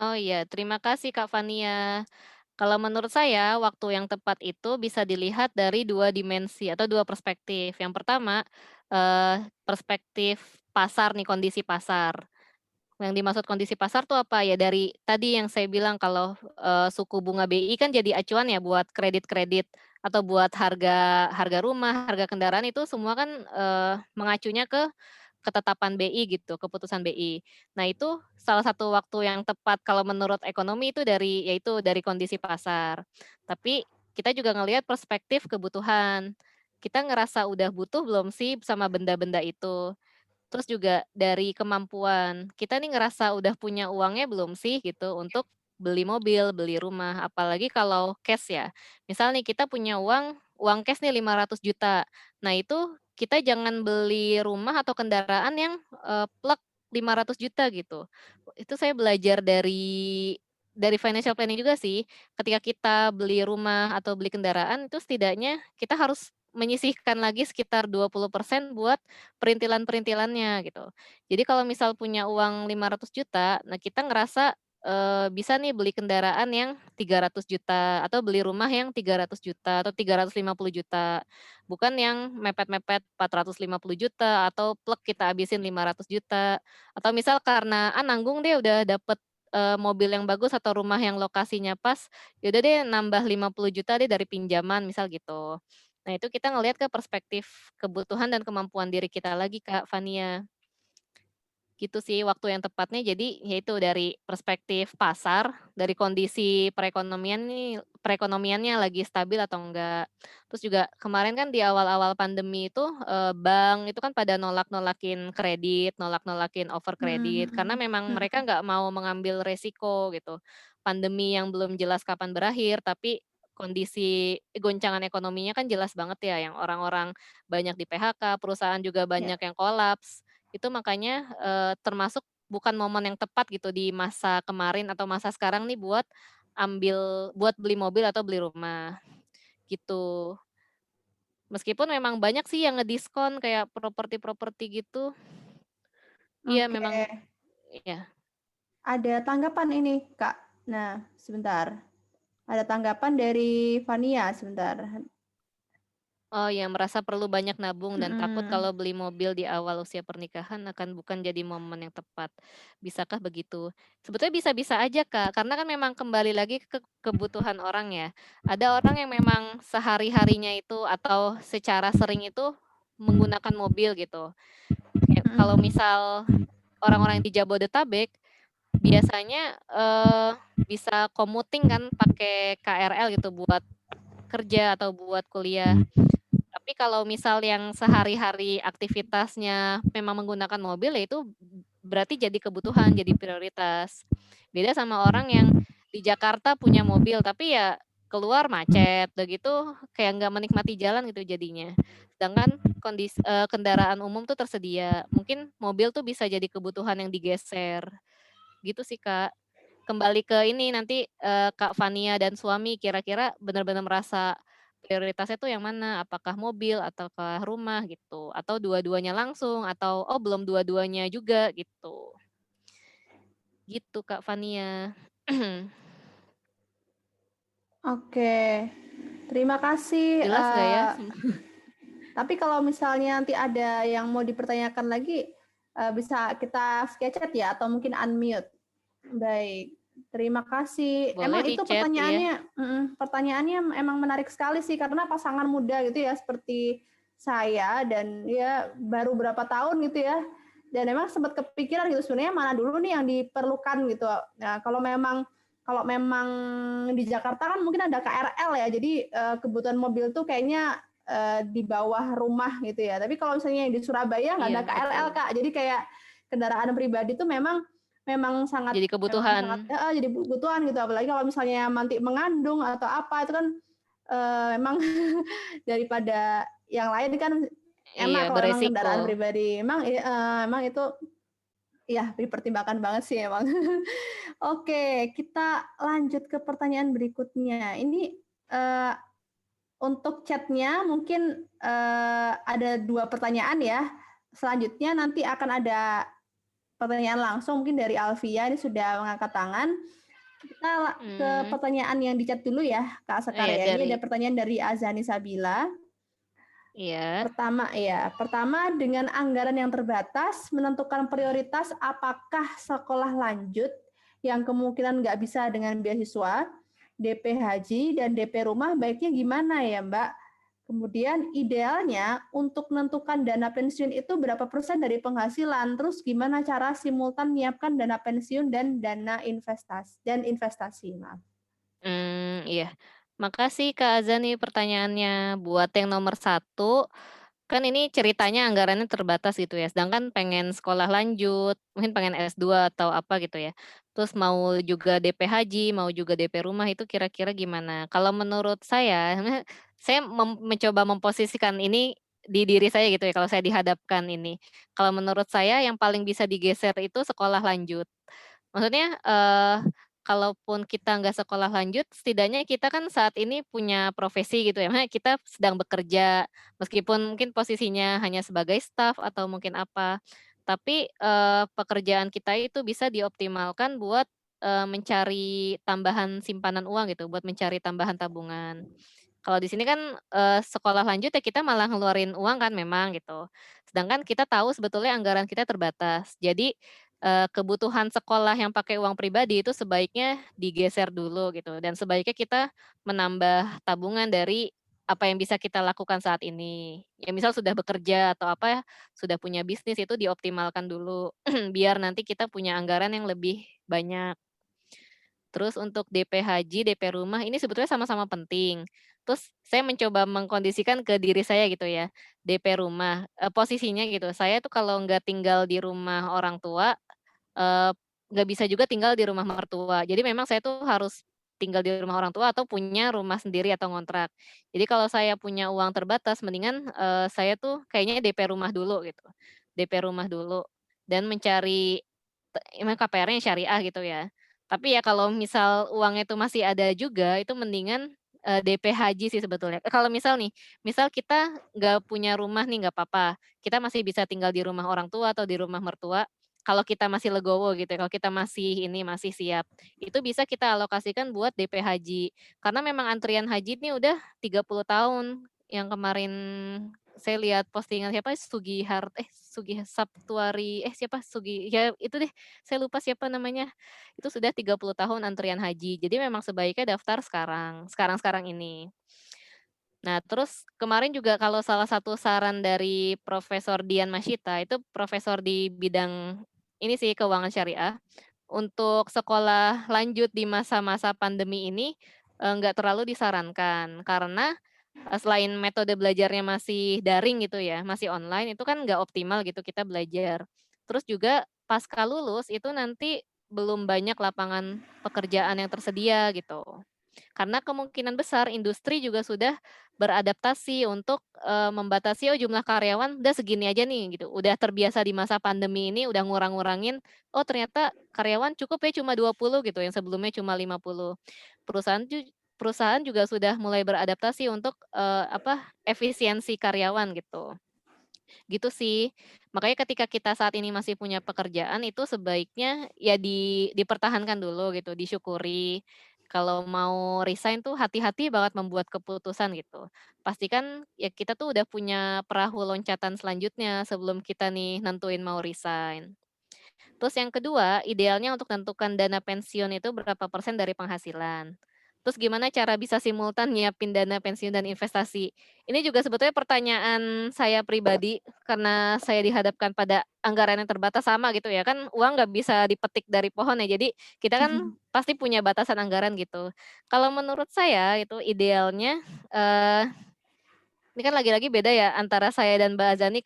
Oh iya, terima kasih Kak Fania. Kalau menurut saya, waktu yang tepat itu bisa dilihat dari 2 dimensi atau 2 perspektif. Yang pertama, perspektif pasar nih, kondisi pasar. Yang dimaksud kondisi pasar tuh apa, ya dari tadi yang saya bilang kalau, suku bunga BI kan jadi acuan ya buat kredit-kredit atau buat harga harga rumah, harga kendaraan itu semua kan, mengacunya ke ketetapan BI gitu, keputusan BI. Nah itu salah satu waktu yang tepat kalau menurut ekonomi itu dari kondisi pasar. Tapi kita juga ngelihat perspektif kebutuhan. Kita ngerasa udah butuh belum sih sama benda-benda itu? Terus juga dari kemampuan, kita nih ngerasa udah punya uangnya belum sih gitu untuk beli mobil, beli rumah, apalagi kalau cash ya. Misal nih kita punya uang cash nih 500 juta. Nah itu kita jangan beli rumah atau kendaraan yang, plek 500 juta gitu. Itu saya belajar dari financial planning juga sih, ketika kita beli rumah atau beli kendaraan itu setidaknya kita harus menyisihkan lagi sekitar 20% buat perintilan-perintilannya gitu. Jadi kalau misal punya uang 500 juta, nah kita ngerasa, bisa nih beli kendaraan yang 300 juta atau beli rumah yang 300 juta atau 350 juta. Bukan yang mepet-mepet 450 juta atau plek kita habisin 500 juta. Atau misal karena, nanggung deh udah dapet, mobil yang bagus atau rumah yang lokasinya pas, ya udah deh nambah 50 juta deh dari pinjaman misal gitu. Nah, itu kita ngelihat ke perspektif kebutuhan dan kemampuan diri kita lagi, Kak Fania. Gitu sih waktu yang tepatnya jadi yaitu dari perspektif pasar, dari kondisi perekonomiannya lagi stabil atau enggak. Terus juga kemarin kan di awal-awal pandemi itu, bank itu kan pada nolak-nolakin kredit, nolak-nolakin over kredit, karena Mhm, memang mhm. mereka nggak mau mengambil resiko gitu. Pandemi yang belum jelas kapan berakhir, tapi kondisi goncangan ekonominya kan jelas banget ya, yang orang-orang banyak di-PHK, perusahaan juga Ya. banyak yang kolaps. Itu makanya, termasuk bukan momen yang tepat gitu di masa kemarin atau masa sekarang nih buat beli mobil atau beli rumah, gitu. Meskipun memang banyak sih yang ngediskon kayak properti-properti gitu. Iya Oke. memang iya. ada tanggapan ini, Kak. Nah, sebentar. Ada tanggapan dari Fania, sebentar. Oh ya, merasa perlu banyak nabung dan takut Mm-mm. kalau beli mobil di awal usia pernikahan akan bukan jadi momen yang tepat. Bisakah begitu? Sebetulnya bisa-bisa aja, Kak, karena kan memang kembali lagi ke kebutuhan orang ya. Ada orang yang memang sehari-harinya itu atau secara sering itu menggunakan mobil gitu. Kayak kalau Mm-mm. misal orang-orang di Jabodetabek biasanya bisa commuting kan pakai KRL gitu buat kerja atau buat kuliah. Tapi kalau misal yang sehari-hari aktivitasnya memang menggunakan mobil, ya itu berarti jadi kebutuhan, jadi prioritas. Beda sama orang yang di Jakarta punya mobil, tapi ya keluar macet, udah gitu kayak nggak menikmati jalan gitu jadinya. Sedangkan kendaraan umum tuh tersedia. Mungkin mobil tuh bisa jadi kebutuhan yang digeser. Gitu sih, Kak. Kembali ke ini nanti Kak Fania dan suami kira-kira benar-benar merasa prioritasnya tuh yang mana? Apakah mobil ataukah rumah gitu? Atau dua-duanya langsung atau oh belum dua-duanya juga gitu. Gitu Kak Fania. Oke, terima kasih. Jelas nggak ya? Tapi kalau misalnya nanti ada yang mau dipertanyakan lagi, bisa kita chat ya atau mungkin unmute. Baik, terima kasih. Boleh Emang di itu chat ya. pertanyaannya emang menarik sekali sih karena pasangan muda gitu ya seperti saya dan ya baru berapa tahun gitu ya. Dan emang sempat kepikiran gitu sebenarnya mana dulu nih yang diperlukan gitu. Nah, kalau memang di Jakarta kan mungkin ada KRL ya. Jadi kebutuhan mobil tuh kayaknya di bawah rumah gitu ya. Tapi kalau misalnya di Surabaya nggak ada Iya, KRL betul. Kak. Jadi kayak kendaraan pribadi tuh memang sangat Jadi kebutuhan. jadi kebutuhan gitu. Apalagi kalau misalnya nanti mengandung atau apa itu kan memang daripada yang lain kan enak Iya, kalau memang kendaraan beresiko. pribadi. Emang itu ya dipertimbangkan banget sih emang. Oke, kita lanjut ke pertanyaan berikutnya. Ini untuk chatnya mungkin ada 2 pertanyaan ya. Selanjutnya nanti akan ada pertanyaan langsung mungkin dari Alvia, ini sudah mengangkat tangan. Kita ke pertanyaan yang di chat dulu ya, Kak Sekar Iya, ya. Ini dari ada pertanyaan dari Azani Sabila. iya. Pertama dengan anggaran yang terbatas, menentukan prioritas apakah sekolah lanjut yang kemungkinan nggak bisa dengan beasiswa, DP haji, dan DP rumah baiknya gimana ya Mbak? Kemudian idealnya untuk menentukan dana pensiun itu berapa persen dari penghasilan, terus gimana cara simultan menyiapkan dana pensiun dan dana investasi, maaf. Iya. Makasih Kak Azza nih pertanyaannya. Buat yang nomor 1, kan ini ceritanya anggarannya terbatas gitu ya, sedangkan pengen sekolah lanjut, mungkin pengen S2 atau apa gitu ya. Terus mau juga DP haji, mau juga DP rumah itu kira-kira gimana? Kalau menurut saya, saya mencoba memposisikan ini di diri saya gitu ya, kalau saya dihadapkan ini. Kalau menurut saya yang paling bisa digeser itu sekolah lanjut. Maksudnya, kalaupun kita nggak sekolah lanjut, setidaknya kita kan saat ini punya profesi gitu ya, maksudnya kita sedang bekerja, meskipun mungkin posisinya hanya sebagai staf atau mungkin apa. Tapi, pekerjaan kita itu bisa dioptimalkan buat, mencari tambahan simpanan uang gitu, buat mencari tambahan tabungan. Kalau di sini kan, sekolah lanjut ya kita malah ngeluarin uang kan memang gitu. Sedangkan kita tahu sebetulnya anggaran kita terbatas. Jadi, kebutuhan sekolah yang pakai uang pribadi itu sebaiknya digeser dulu gitu dan sebaiknya kita menambah tabungan dari apa yang bisa kita lakukan saat ini. Ya misal sudah bekerja atau apa, sudah punya bisnis itu dioptimalkan dulu, biar nanti kita punya anggaran yang lebih banyak. Terus untuk DP haji, DP rumah ini sebetulnya sama-sama penting. Terus saya mencoba mengkondisikan ke diri saya gitu ya, DP rumah, posisinya gitu, saya tuh kalau nggak tinggal di rumah orang tua, eee, nggak bisa juga tinggal di rumah mertua. Jadi memang saya tuh harus tinggal di rumah orang tua atau punya rumah sendiri atau ngontrak. Jadi kalau saya punya uang terbatas mendingan, saya tuh kayaknya DP rumah dulu gitu, DP rumah dulu dan mencari emang KPR-nya syariah gitu ya. Tapi ya kalau misal uangnya itu masih ada juga, itu mendingan, DP haji sih sebetulnya. Kalau misal nih, misal kita nggak punya rumah nih nggak apa-apa, kita masih bisa tinggal di rumah orang tua atau di rumah mertua, kalau kita masih legowo gitu ya, kalau kita masih siap, itu bisa kita alokasikan buat DP haji. Karena memang antrian haji ini udah 30 tahun. Yang kemarin saya lihat postingan siapa Sugi Saptuari, siapa Sugi, ya itu deh, saya lupa siapa namanya. Itu sudah 30 tahun antrian haji. Jadi memang sebaiknya daftar sekarang ini. Nah, terus kemarin juga kalau salah satu saran dari Profesor Dian Masyita, itu profesor di bidang ini sih, keuangan syariah, untuk sekolah lanjut di masa-masa pandemi ini, nggak terlalu disarankan. Karena, selain metode belajarnya masih daring gitu ya, masih online, itu kan nggak optimal gitu kita belajar. Terus juga pasca lulus itu nanti belum banyak lapangan pekerjaan yang tersedia gitu. Karena kemungkinan besar industri juga sudah beradaptasi untuk, membatasi, jumlah karyawan udah segini aja nih gitu, udah terbiasa di masa pandemi ini udah ngurang-ngurangin, ternyata karyawan cukup ya cuma 20 gitu, yang sebelumnya cuma 50. Perusahaan juga sudah mulai beradaptasi untuk, efisiensi karyawan gitu. Gitu sih. Makanya ketika kita saat ini masih punya pekerjaan itu sebaiknya ya dipertahankan dulu gitu, disyukuri. Kalau mau resign tuh hati-hati banget membuat keputusan gitu. Pastikan ya kita tuh udah punya perahu loncatan selanjutnya sebelum kita nih nentuin mau resign. Terus yang kedua, idealnya untuk tentukan dana pensiun itu berapa persen dari penghasilan. Terus gimana cara bisa simultan nyiapin dana pensiun dan investasi? Ini juga sebetulnya pertanyaan saya pribadi, karena saya dihadapkan pada anggaran yang terbatas sama gitu ya, kan uang nggak bisa dipetik dari pohon ya, jadi kita kan pasti punya batasan anggaran gitu. Kalau menurut saya itu idealnya, eee ini kan lagi-lagi beda ya antara saya dan Mbak Azani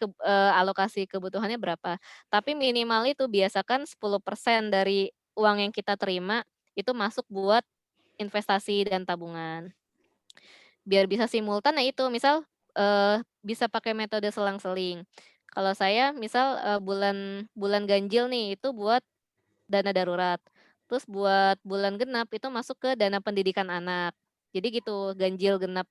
alokasi kebutuhannya berapa. Tapi minimal itu biasakan 10% dari uang yang kita terima, itu masuk buat investasi dan tabungan. Biar bisa simultan ya itu, misal, bisa pakai metode selang-seling. Kalau saya misal, bulan bulan ganjil nih, itu buat dana darurat. Terus buat bulan genap itu masuk ke dana pendidikan anak. Jadi gitu, ganjil genap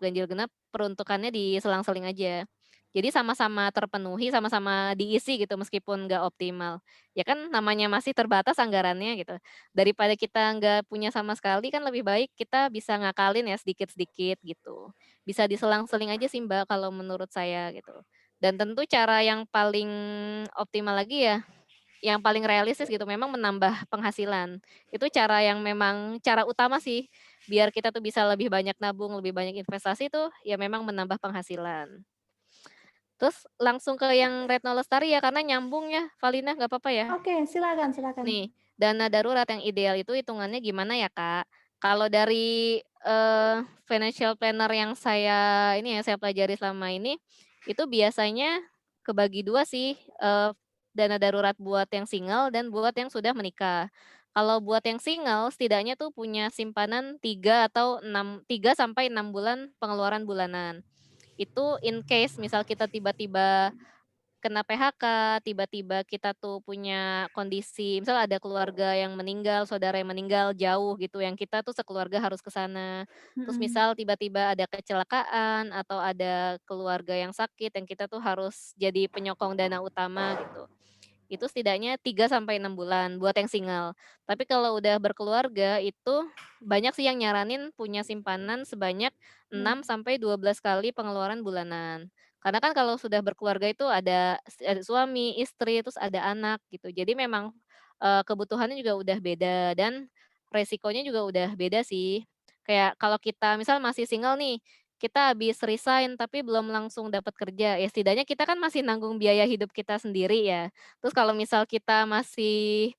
peruntukannya diselang-seling aja. Jadi sama-sama terpenuhi, sama-sama diisi gitu meskipun nggak optimal. Ya kan namanya masih terbatas anggarannya gitu. Daripada kita nggak punya sama sekali kan lebih baik kita bisa ngakalin ya sedikit-sedikit gitu. Bisa diselang-seling aja sih Mbak kalau menurut saya gitu. Dan tentu cara yang paling optimal lagi ya yang paling realistis gitu memang menambah penghasilan. Itu cara yang memang cara utama sih, biar kita tuh bisa lebih banyak nabung, lebih banyak investasi tuh, ya memang menambah penghasilan. Terus langsung ke yang Retno Lestari ya, karena nyambung ya, Valina, nggak apa-apa ya? Oke, silakan silakan. Nih, dana darurat yang ideal itu hitungannya gimana ya, Kak? Kalau dari, financial planner yang saya pelajari selama ini, itu biasanya kebagi 2 sih, dana darurat buat yang single dan buat yang sudah menikah. Kalau buat yang single, setidaknya tuh punya simpanan 3 sampai 6 bulan pengeluaran bulanan. Itu in case misal kita tiba-tiba kena PHK, tiba-tiba kita tuh punya kondisi misal ada keluarga yang meninggal, saudara yang meninggal jauh gitu, yang kita tuh sekeluarga harus ke sana. Terus Mhm. misal tiba-tiba ada kecelakaan atau ada keluarga yang sakit yang kita tuh harus jadi penyokong dana utama gitu. Itu setidaknya 3 sampai 6 bulan buat yang single. Tapi kalau udah berkeluarga itu banyak sih yang nyaranin punya simpanan sebanyak 6 sampai 12 kali pengeluaran bulanan. Karena kan kalau sudah berkeluarga itu ada suami, istri, terus ada anak gitu. Jadi memang, kebutuhannya juga udah beda dan resikonya juga udah beda sih. Kayak kalau kita misal masih single nih, kita habis resign tapi belum langsung dapat kerja, ya setidaknya kita kan masih nanggung biaya hidup kita sendiri ya. Terus kalau misal kita masih,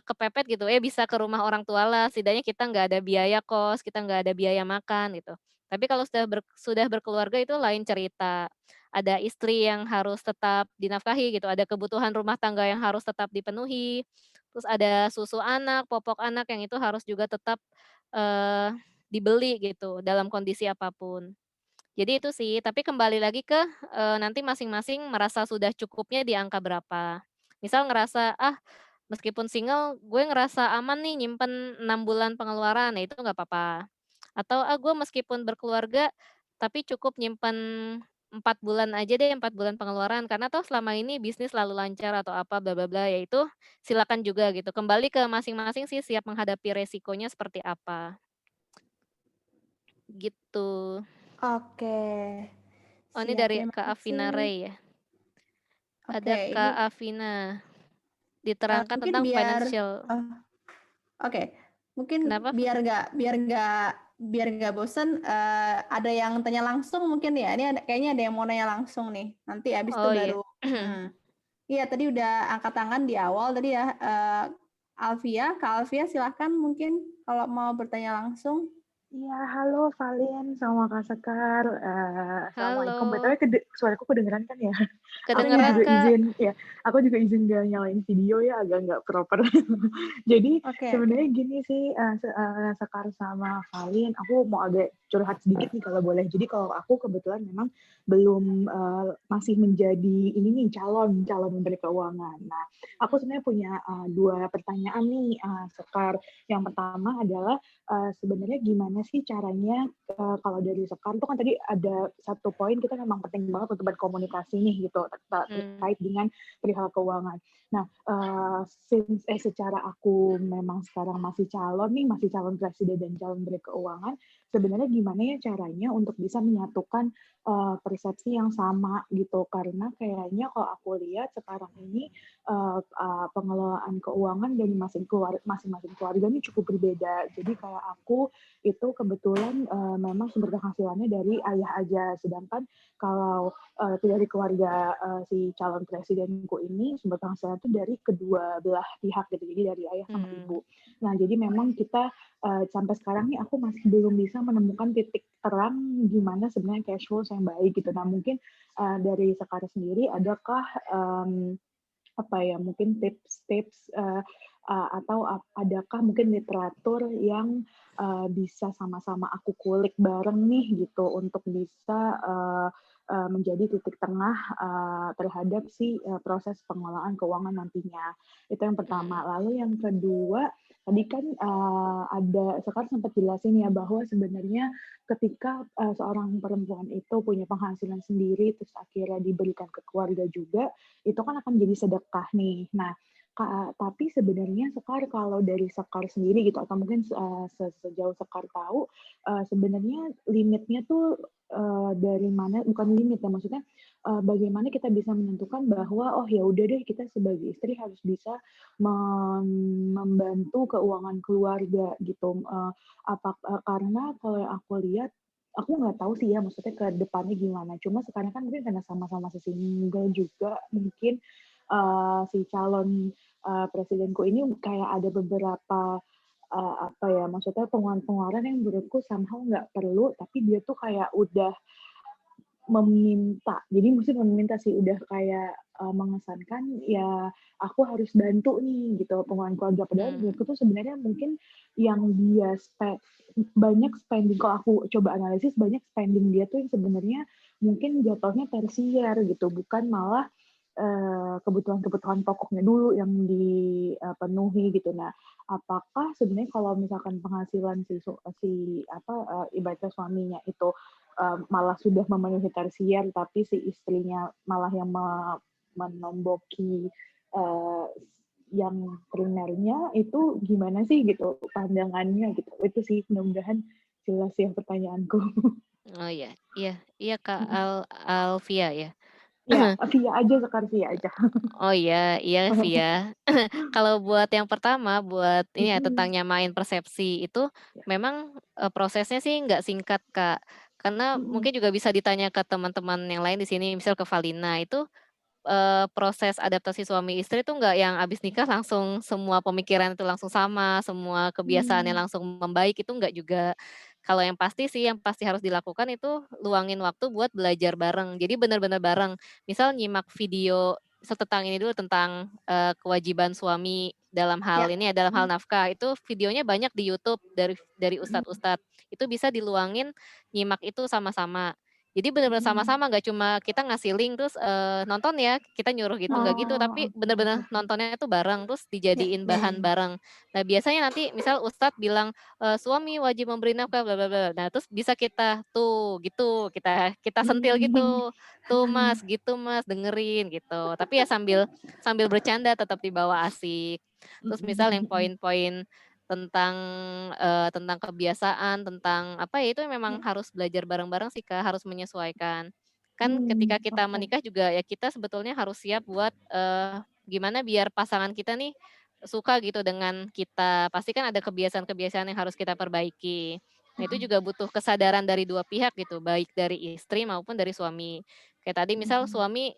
kepepet gitu, bisa ke rumah orang tua lah, setidaknya kita nggak ada biaya kos, kita nggak ada biaya makan gitu. Tapi kalau sudah berkeluarga itu lain cerita. Ada istri yang harus tetap dinafkahi gitu, ada kebutuhan rumah tangga yang harus tetap dipenuhi, terus ada susu anak, popok anak yang itu harus juga tetap, eee, dibeli gitu dalam kondisi apapun. Jadi itu sih, tapi kembali lagi ke, nanti masing-masing merasa sudah cukupnya di angka berapa. Misal ngerasa, meskipun single gue ngerasa aman nih nyimpen 6 bulan pengeluaran, nah itu nggak apa-apa. Atau, gue meskipun berkeluarga, tapi cukup nyimpen 4 bulan aja deh, 4 bulan pengeluaran, karena toh selama ini bisnis selalu lancar atau apa bla bla bla, ya itu silakan juga gitu. Kembali ke masing-masing sih siap menghadapi resikonya seperti apa, gitu. Oke. Oh ini Siap, dari terima Kak Afina kasih. Ray ya. Ada Oke, Kak ini Afina, diterangkan mungkin tentang biar financial. oke, mungkin Kenapa? biar nggak bosen, ada yang tanya langsung mungkin ya. Ini kayaknya ada yang mau nanya langsung nih. Nanti habis itu Oh iya. baru. Iya, tadi udah angkat tangan di awal tadi ya. Alvia, Kak Alvia silahkan mungkin kalau mau bertanya langsung. Iya, halo Valen sama Kak Sekar. Assalamualaikum. Halo, BTW suaraku kedengeran kan ya? Aku kedengeran juga Kak. izin, ya. Aku juga izin gak nyalain video ya, agak nggak proper. Jadi Oke, sebenarnya gini sih, Sekar sama Valen, aku mau agak curhat sedikit nih kalau boleh. Jadi kalau aku kebetulan memang belum masih menjadi ini nih calon menteri keuangan. Nah, aku sebenarnya punya 2 pertanyaan nih, Sekar. Yang pertama adalah sebenarnya gimana sih caranya kalau dari Sekar itu kan tadi ada satu poin kita memang penting banget untuk berkomunikasi nih gitu terkait dengan perihal keuangan. Nah, secara aku memang sekarang masih calon presiden dan calon menteri keuangan, sebenarnya gimana ya caranya untuk bisa menyatukan persepsi yang sama gitu, karena kayaknya kalau aku lihat sekarang ini pengelolaan keuangan dari masing-masing keluarga ini cukup berbeda. Jadi kayak aku itu kebetulan memang sumber penghasilannya dari ayah aja, sedangkan kalau dari keluarga si calon presidenku ini sumber penghasilan itu dari kedua belah pihak gitu, jadi dari ayah sama ibu. Nah jadi memang kita sampai sekarang nih aku masih belum bisa menemukan titik terang gimana sebenarnya cash flow yang baik gitu. Nah mungkin dari Sekar sendiri adakah apa ya mungkin tips-tips atau adakah mungkin literatur yang bisa sama-sama aku kulik bareng nih gitu untuk bisa menjadi titik tengah terhadap si proses pengelolaan keuangan nantinya. Itu yang pertama. Lalu yang kedua, tadi kan ada sekarang sempat jelasin ya bahwa sebenarnya ketika seorang perempuan itu punya penghasilan sendiri terus akhirnya diberikan ke keluarga juga, itu kan akan jadi sedekah nih. Nah, tapi sebenarnya Sekar kalau dari Sekar sendiri gitu atau mungkin sejauh Sekar tahu sebenarnya limitnya tuh dari mana, bukan limit ya maksudnya bagaimana kita bisa menentukan bahwa oh ya udah deh kita sebagai istri harus bisa membantu keuangan keluarga gitu. Karena kalau yang aku lihat aku nggak tahu sih ya maksudnya ke depannya gimana. Cuma sekarang kan mungkin karena sama-sama single juga mungkin si calon presidenku ini kayak ada beberapa apa ya maksudnya pengeluaran yang menurutku somehow nggak perlu tapi dia tuh kayak udah meminta. Jadi mesti meminta sih udah kayak mengesankan ya aku harus bantu nih gitu pengeluaran keluarga. Padahal menurutku tuh sebenarnya mungkin yang dia banyak spending, kalau aku coba analisis banyak spending dia tuh yang sebenarnya mungkin jatuhnya tersier gitu, bukan malah kebutuhan-kebutuhan pokoknya dulu yang dipenuhi gitu. Nah, apakah sebenarnya kalau misalkan penghasilan ibaratnya suaminya itu malah sudah memenuhi tersier, tapi si istrinya malah yang menomboki yang primernya, itu gimana sih gitu pandangannya gitu. Itu sih mudah-mudahan jelas ya pertanyaanku. Oh iya, iya Kak Alvia ya. Ya, Via aja Sekar, Via aja. Oh iya Via. Kalau buat yang pertama, buat ini ya tentang nyamain persepsi itu memang prosesnya sih nggak singkat Kak. Karena mungkin juga bisa ditanya ke teman-teman yang lain di sini, misal ke Valina itu proses adaptasi suami istri itu nggak yang abis nikah langsung semua pemikiran itu langsung sama, semua kebiasaannya langsung membaik, itu nggak juga. Kalau yang pasti sih, yang pasti harus dilakukan itu luangin waktu buat belajar bareng. Jadi benar-benar bareng. Misal nyimak video tentang ini dulu, tentang kewajiban suami dalam hal Ya. ini ya, dalam hal nafkah. Itu videonya banyak di YouTube dari ustadz-ustadz. Itu bisa diluangin, nyimak itu sama-sama. Jadi benar-benar sama-sama, nggak cuma kita ngasih link terus nonton ya, kita nyuruh gitu, nggak gitu, tapi benar-benar nontonnya itu bareng terus dijadiin bahan bareng. Nah biasanya nanti misal Ustadz bilang suami wajib memberi nafkah bla bla bla. Nah terus bisa kita tuh gitu, kita sentil gitu. Tuh Mas, gitu Mas, dengerin gitu. Tapi ya sambil bercanda tetap dibawa asik. Terus misal yang poin-poin tentang kebiasaan, tentang apa ya, itu memang harus belajar bareng-bareng sih Kak, harus menyesuaikan. Kan ketika kita menikah juga ya kita sebetulnya harus siap buat gimana biar pasangan kita nih suka gitu dengan kita. Pasti kan ada kebiasaan-kebiasaan yang harus kita perbaiki. Nah, itu juga butuh kesadaran dari dua pihak gitu, baik dari istri maupun dari suami. Kayak tadi misal suami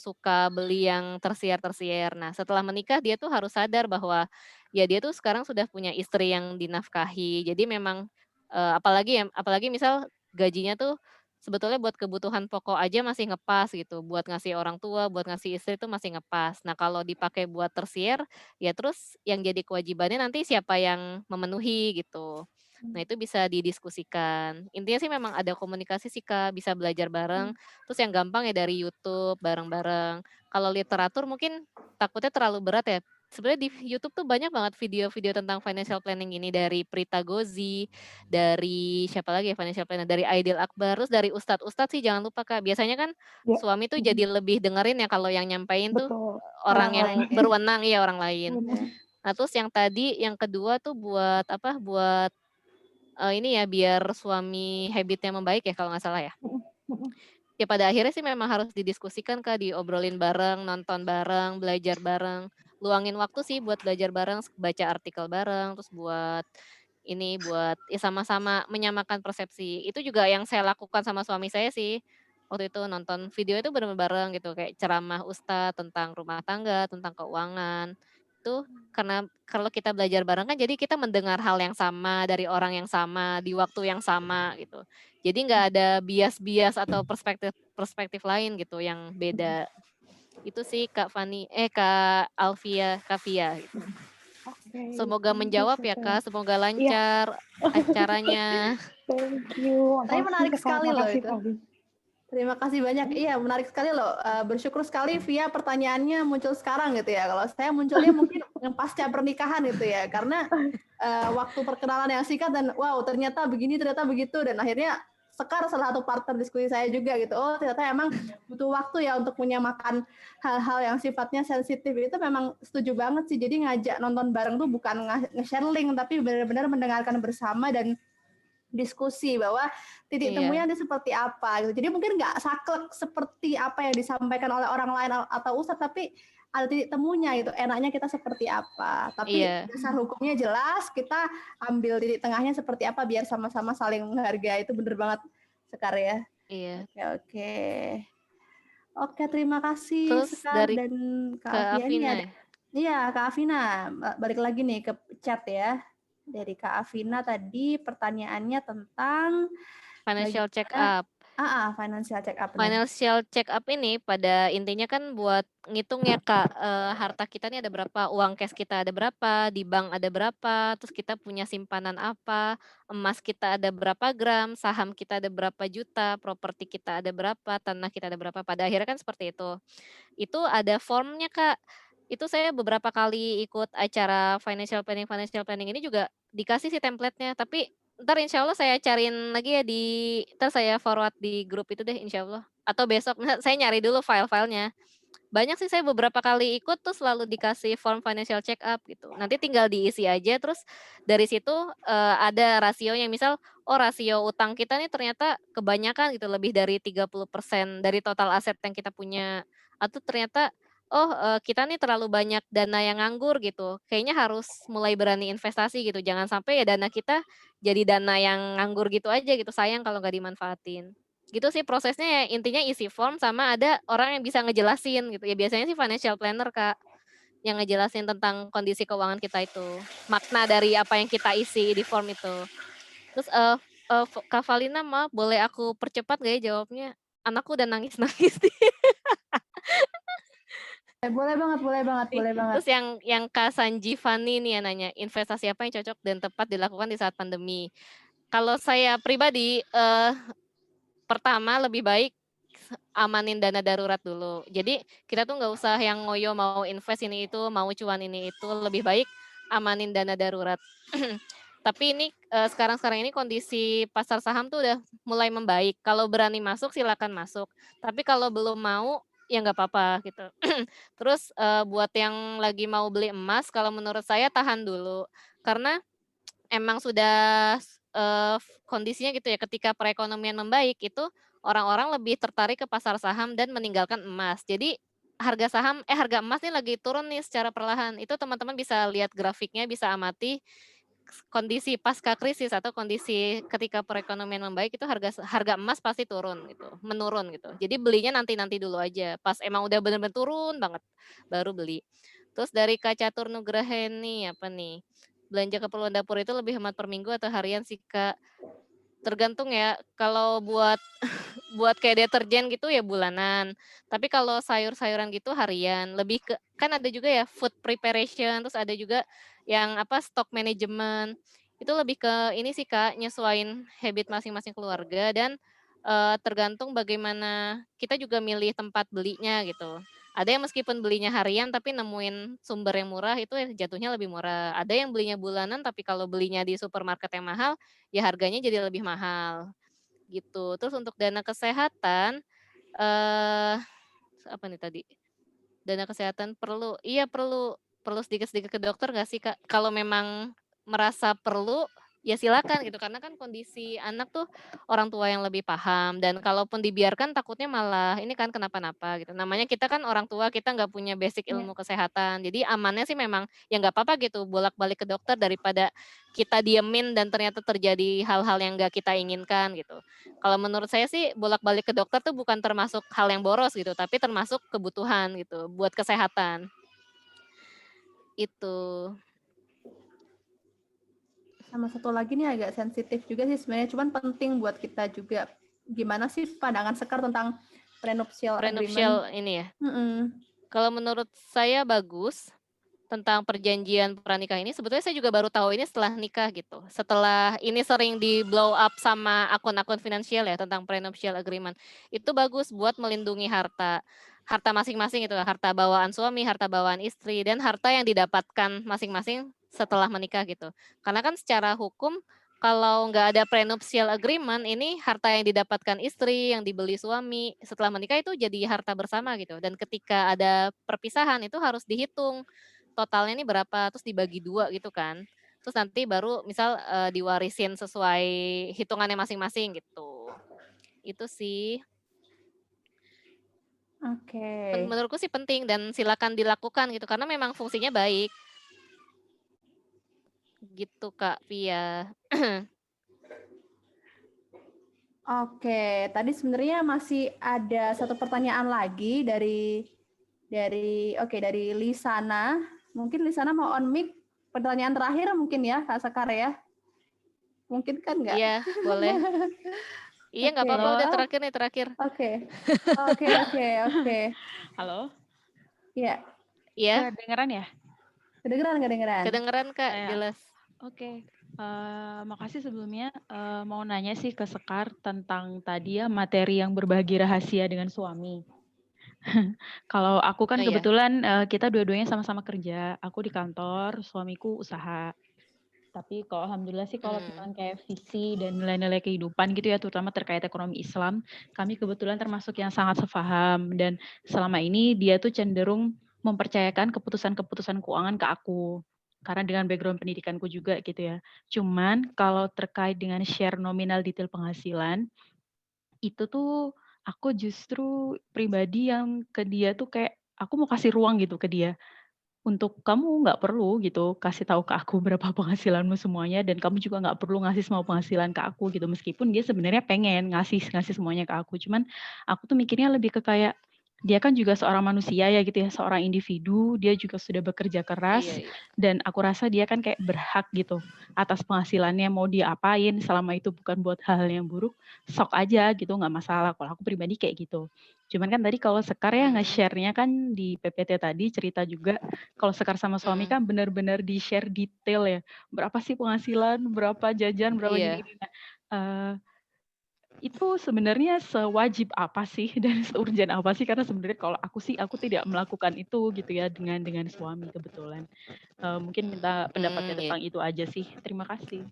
suka beli yang tersier-tersier. Nah, setelah menikah dia tuh harus sadar bahwa ya dia tuh sekarang sudah punya istri yang dinafkahi. Jadi memang apalagi misal gajinya tuh sebetulnya buat kebutuhan pokok aja masih ngepas gitu, buat ngasih orang tua, buat ngasih istri itu masih ngepas. Nah, kalau dipakai buat tersier, ya terus yang jadi kewajibannya nanti siapa yang memenuhi gitu. Nah, itu bisa didiskusikan. Intinya sih memang ada komunikasi sih Kak, bisa belajar bareng. Terus yang gampang ya dari YouTube bareng-bareng. Kalau literatur mungkin takutnya terlalu berat ya. Sebenarnya di YouTube tuh banyak banget video-video tentang financial planning ini dari Prita Gozi, dari siapa lagi ya financial planner, dari Aidil Akbar, terus dari ustadz-ustadz sih jangan lupa Kak. Biasanya kan Ya, suami tuh jadi lebih dengerin ya kalau yang nyampein tuh betul. orang yang lain. berwenang ya orang lain. Benar. Nah, terus yang kedua tuh buat apa? Buat ini ya biar suami habitnya membaik ya kalau nggak salah ya. Ya pada akhirnya sih memang harus didiskusikan Kak, diobrolin bareng, nonton bareng, belajar bareng. Luangin waktu sih buat belajar bareng, baca artikel bareng, terus buat ya sama-sama menyamakan persepsi. Itu juga yang saya lakukan sama suami saya sih. Waktu itu nonton video itu bener-bener bareng gitu, kayak ceramah ustadz tentang rumah tangga, tentang keuangan. Itu karena kalau kita belajar bareng kan jadi kita mendengar hal yang sama dari orang yang sama di waktu yang sama gitu. Jadi nggak ada bias-bias atau perspektif lain gitu yang beda. Itu sih Kak Kak Fia gitu. Oke, Semoga thank you menjawab ya Kak. Kak, semoga Iya, lancar acaranya. thank you. Tapi menarik Makasih Kak, sekali loh makasih itu. Fali. Terima kasih banyak. Iya, menarik sekali loh. Bersyukur sekali via pertanyaannya muncul sekarang gitu ya. Kalau saya munculnya mungkin pasca pernikahan gitu ya. Karena waktu perkenalan yang singkat dan wow ternyata begini, ternyata begitu. Dan akhirnya Sekar salah satu partner diskusi saya juga gitu. Oh ternyata emang butuh waktu ya untuk menyamakan hal-hal yang sifatnya sensitif. Itu memang setuju banget sih. Jadi ngajak nonton bareng tuh bukan nge-share link, tapi benar-benar mendengarkan bersama dan diskusi bahwa titik temunya nanti seperti apa gitu. Jadi mungkin nggak saklek seperti apa yang disampaikan oleh orang lain atau ustadz, tapi ada titik temunya gitu. Enaknya kita seperti apa. Tapi dasar hukumnya jelas, kita ambil titik tengahnya seperti apa biar sama-sama saling menghargai. Itu bener banget Sekar ya. Iya. Oke, terima kasih Terus Sekar dari dan Kak Afina. Iya, Kak Afina. Balik lagi nih ke chat ya. Dari Kak Afina tadi pertanyaannya tentang financial check up. Financial check up. Financial check up ini pada intinya kan buat ngitung ya Kak, harta kita nih ada berapa, uang cash kita ada berapa, di bank ada berapa, terus kita punya simpanan apa, emas kita ada berapa gram, saham kita ada berapa juta, properti kita ada berapa, tanah kita ada berapa, pada akhirnya kan seperti itu. Itu ada formnya Kak. Itu saya beberapa kali ikut acara financial planning ini juga dikasih sih template-nya, tapi ntar insya Allah saya cariin lagi ya ntar saya forward di grup itu deh insya Allah. Atau besok saya nyari dulu file-filenya. Banyak sih saya beberapa kali ikut tuh selalu dikasih form financial check up gitu. Nanti tinggal diisi aja terus dari situ ada rasionya. Misal, oh rasio utang kita nih ternyata kebanyakan gitu lebih dari 30% dari total aset yang kita punya. Atau ternyata kita nih terlalu banyak dana yang nganggur gitu. Kayaknya harus mulai berani investasi gitu. Jangan sampai ya dana kita jadi dana yang nganggur gitu aja gitu. Sayang kalau nggak dimanfaatin. Gitu sih prosesnya ya, intinya isi form sama ada orang yang bisa ngejelasin gitu. Ya biasanya sih financial planner Kak, yang ngejelasin tentang kondisi keuangan kita itu. Makna dari apa yang kita isi di form itu. Terus Kak Valina maaf boleh aku percepat gak ya jawabnya? Anakku udah nangis-nangis nih. Boleh banget. Terus yang Kak Sanjivani nih yang nanya, investasi apa yang cocok dan tepat dilakukan di saat pandemi? Kalau saya pribadi, pertama lebih baik amanin dana darurat dulu. Jadi kita tuh nggak usah yang ngoyo mau invest ini itu, mau cuan ini itu, lebih baik amanin dana darurat. Tapi ini sekarang-sekarang ini kondisi pasar saham tuh udah mulai membaik. Kalau berani masuk silakan masuk. Tapi kalau belum mau ya nggak apa-apa gitu. Terus buat yang lagi mau beli emas, kalau menurut saya tahan dulu. Karena emang sudah kondisinya gitu ya, ketika perekonomian membaik itu orang-orang lebih tertarik ke pasar saham dan meninggalkan emas. Jadi harga emas nih lagi turun nih secara perlahan. Itu teman-teman bisa lihat grafiknya, bisa amati kondisi pasca krisis atau kondisi ketika perekonomian membaik itu harga emas pasti turun gitu, menurun gitu. Jadi belinya nanti-nanti dulu aja. Pas emang udah bener-bener turun banget baru beli. Terus dari Kak Catur Nugraheni apa nih? Belanja keperluan dapur itu lebih hemat per minggu atau harian sih Kak? Tergantung ya. Kalau buat buat kayak deterjen gitu ya bulanan. Tapi kalau sayur-sayuran gitu harian. Lebih ke kan ada juga ya food preparation, terus ada juga yang apa stock management. Itu lebih ke ini sih Kak, nyesuain habit masing-masing keluarga dan tergantung bagaimana kita juga milih tempat belinya gitu. Ada yang meskipun belinya harian tapi nemuin sumber yang murah itu ya jatuhnya lebih murah. Ada yang belinya bulanan tapi kalau belinya di supermarket yang mahal ya harganya jadi lebih mahal gitu. Terus untuk dana kesehatan apa nih tadi? Dana kesehatan perlu sedikit-sedikit ke dokter nggak sih Kak? Kalau memang merasa perlu ya silakan gitu karena kan kondisi anak tuh orang tua yang lebih paham dan kalaupun dibiarkan takutnya malah ini kan kenapa-napa gitu. Namanya kita kan orang tua kita nggak punya basic Iya. ilmu kesehatan. Jadi amannya sih memang ya nggak apa-apa gitu bolak-balik ke dokter daripada kita diemin dan ternyata terjadi hal-hal yang nggak kita inginkan gitu. Kalau menurut saya sih bolak-balik ke dokter tuh bukan termasuk hal yang boros gitu, tapi termasuk kebutuhan gitu buat kesehatan. Itu. Sama satu lagi nih agak sensitif juga sih sebenarnya, cuman penting buat kita juga. Gimana sih pandangan Sekar tentang prenuptial Prenuptial agreement? ini ya. Mm-mm. Kalau menurut saya bagus tentang perjanjian pranikah ini. Sebetulnya saya juga baru tahu ini setelah nikah gitu. Setelah ini sering di blow up sama akun-akun finansial ya tentang prenuptial agreement. Itu bagus buat melindungi harta masing-masing itu, harta bawaan suami, harta bawaan istri, dan harta yang didapatkan masing-masing setelah menikah gitu. Karena kan secara hukum kalau nggak ada prenuptial agreement, ini harta yang didapatkan istri, yang dibeli suami, setelah menikah itu jadi harta bersama gitu. Dan ketika ada perpisahan itu harus dihitung totalnya ini berapa, terus dibagi 2 gitu kan. Terus nanti baru misal diwarisin sesuai hitungannya masing-masing gitu. Itu sih. Oke. Menurutku sih penting dan silakan dilakukan gitu karena memang fungsinya baik. Gitu Kak Pia. Oke, tadi sebenarnya masih ada satu pertanyaan lagi dari Lisana. Mungkin Lisana mau on mic. Pertanyaan terakhir mungkin ya, Kak Sekar ya. Mungkin kan nggak? Iya, boleh. Iya, nggak Oke. apa-apa, udah terakhir nih, terakhir. Oke. Halo, Iya, Iya, kedengeran ya? kedengeran. kedengeran Kak, Saya. jelas. Oke, makasih sebelumnya. Mau nanya sih ke Sekar tentang tadi ya materi yang berbagi rahasia dengan suami. Kalau aku kan Oh, iya. kebetulan kita dua-duanya sama-sama kerja. Aku di kantor, suamiku usaha. Tapi kalau alhamdulillah sih kalau tentang kayak visi dan nilai-nilai kehidupan gitu ya, terutama terkait ekonomi Islam, kami kebetulan termasuk yang sangat sepaham dan selama ini dia tuh cenderung mempercayakan keputusan-keputusan keuangan ke aku. Karena dengan background pendidikanku juga gitu ya. Cuman kalau terkait dengan share nominal detail penghasilan, itu tuh aku justru pribadi yang ke dia tuh kayak aku mau kasih ruang gitu ke dia untuk kamu nggak perlu gitu kasih tahu ke aku berapa penghasilanmu semuanya dan kamu juga nggak perlu ngasih semua penghasilan ke aku gitu meskipun dia sebenarnya pengen ngasih semuanya ke aku cuman aku tuh mikirnya lebih ke kayak dia kan juga seorang manusia ya gitu ya seorang individu dia juga sudah bekerja keras Iya. dan aku rasa dia kan kayak berhak gitu atas penghasilannya mau dia apain selama itu bukan buat hal yang buruk sok aja gitu nggak masalah kalau aku pribadi kayak gitu. Cuman kan tadi kalau Sekar ya nge-share-nya kan di PPT tadi cerita juga kalau Sekar sama suami kan benar-benar di-share detail ya. Berapa sih penghasilan, berapa jajan, berapa Iya. gini-gini. Nah, Itu sebenarnya sewajib apa sih dan seurgent apa sih? Karena sebenarnya kalau aku sih, aku tidak melakukan itu gitu ya dengan suami kebetulan. Mungkin minta pendapatnya Iya. tentang itu aja sih. Terima kasih.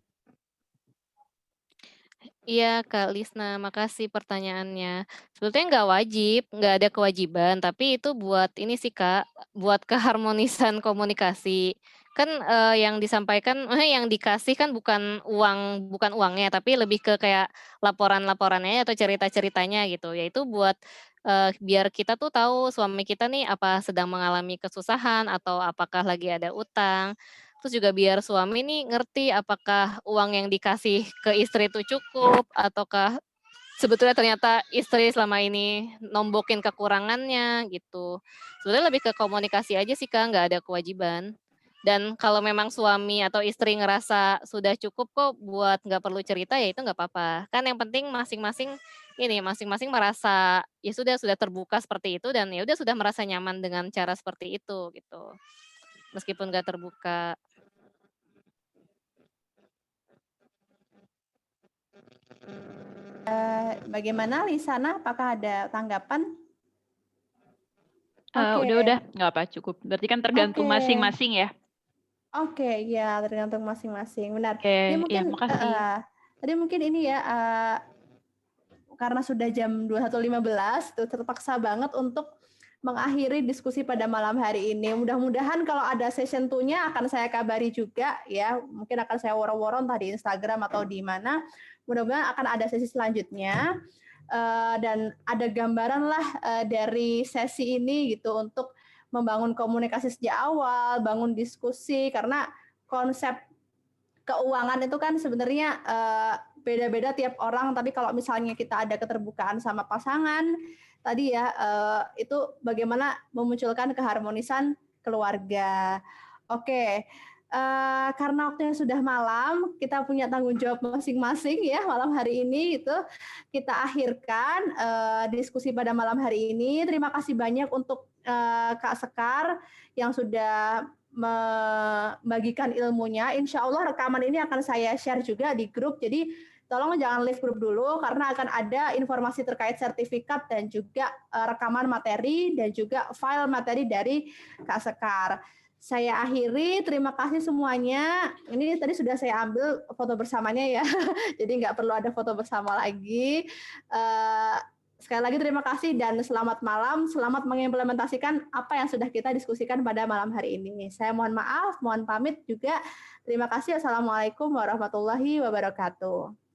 Iya, Kak Lisna, makasih pertanyaannya. Sebetulnya nggak wajib, nggak ada kewajiban, tapi itu buat ini sih, Kak, buat keharmonisan komunikasi. Kan, yang disampaikan yang dikasih kan bukan uangnya, tapi lebih ke kayak laporan-laporannya atau cerita-ceritanya gitu. Yaitu buat, biar kita tuh tahu suami kita nih apa sedang mengalami kesusahan atau apakah lagi ada utang. Terus juga biar suami nih ngerti apakah uang yang dikasih ke istri itu cukup ataukah sebetulnya ternyata istri selama ini nombokin kekurangannya gitu. Sebenarnya lebih ke komunikasi aja sih Kak, nggak ada kewajiban. Dan kalau memang suami atau istri ngerasa sudah cukup kok buat nggak perlu cerita ya itu nggak apa-apa. Kan yang penting masing-masing merasa ya sudah terbuka seperti itu dan ya udah sudah merasa nyaman dengan cara seperti itu gitu. Meskipun nggak terbuka. Bagaimana Lisana? Apakah ada tanggapan? Oke. Udah, nggak apa, cukup. Berarti kan tergantung Oke. masing-masing ya. Oke, ya tergantung masing-masing. Benar. Oke, Ini ya mungkin makasih. tadi mungkin ini ya karena sudah jam 21.15 tuh terpaksa banget untuk mengakhiri diskusi pada malam hari ini. Mudah-mudahan kalau ada session 2-nya akan saya kabari juga ya. Mungkin akan saya woro-woro entah di Instagram atau di mana. Mudah-mudahan akan ada sesi selanjutnya. Dan ada gambaran lah dari sesi ini gitu untuk membangun komunikasi sejak awal, bangun diskusi karena konsep keuangan itu kan sebenarnya beda-beda tiap orang, tapi kalau misalnya kita ada keterbukaan sama pasangan tadi ya itu bagaimana memunculkan keharmonisan keluarga. Oke. Karena waktunya sudah malam, kita punya tanggung jawab masing-masing ya malam hari ini itu kita akhirkan diskusi pada malam hari ini. Terima kasih banyak untuk Kak Sekar yang sudah membagikan ilmunya. Insya Allah rekaman ini akan saya share juga di grup. Jadi tolong jangan leave grup dulu karena akan ada informasi terkait sertifikat dan juga rekaman materi dan juga file materi dari Kak Sekar. Saya akhiri, terima kasih semuanya. Ini tadi sudah saya ambil foto bersamanya ya, jadi nggak perlu ada foto bersama lagi. Sekali lagi terima kasih dan selamat malam, selamat mengimplementasikan apa yang sudah kita diskusikan pada malam hari ini. Saya mohon maaf, mohon pamit juga. Terima kasih. Assalamualaikum warahmatullahi wabarakatuh.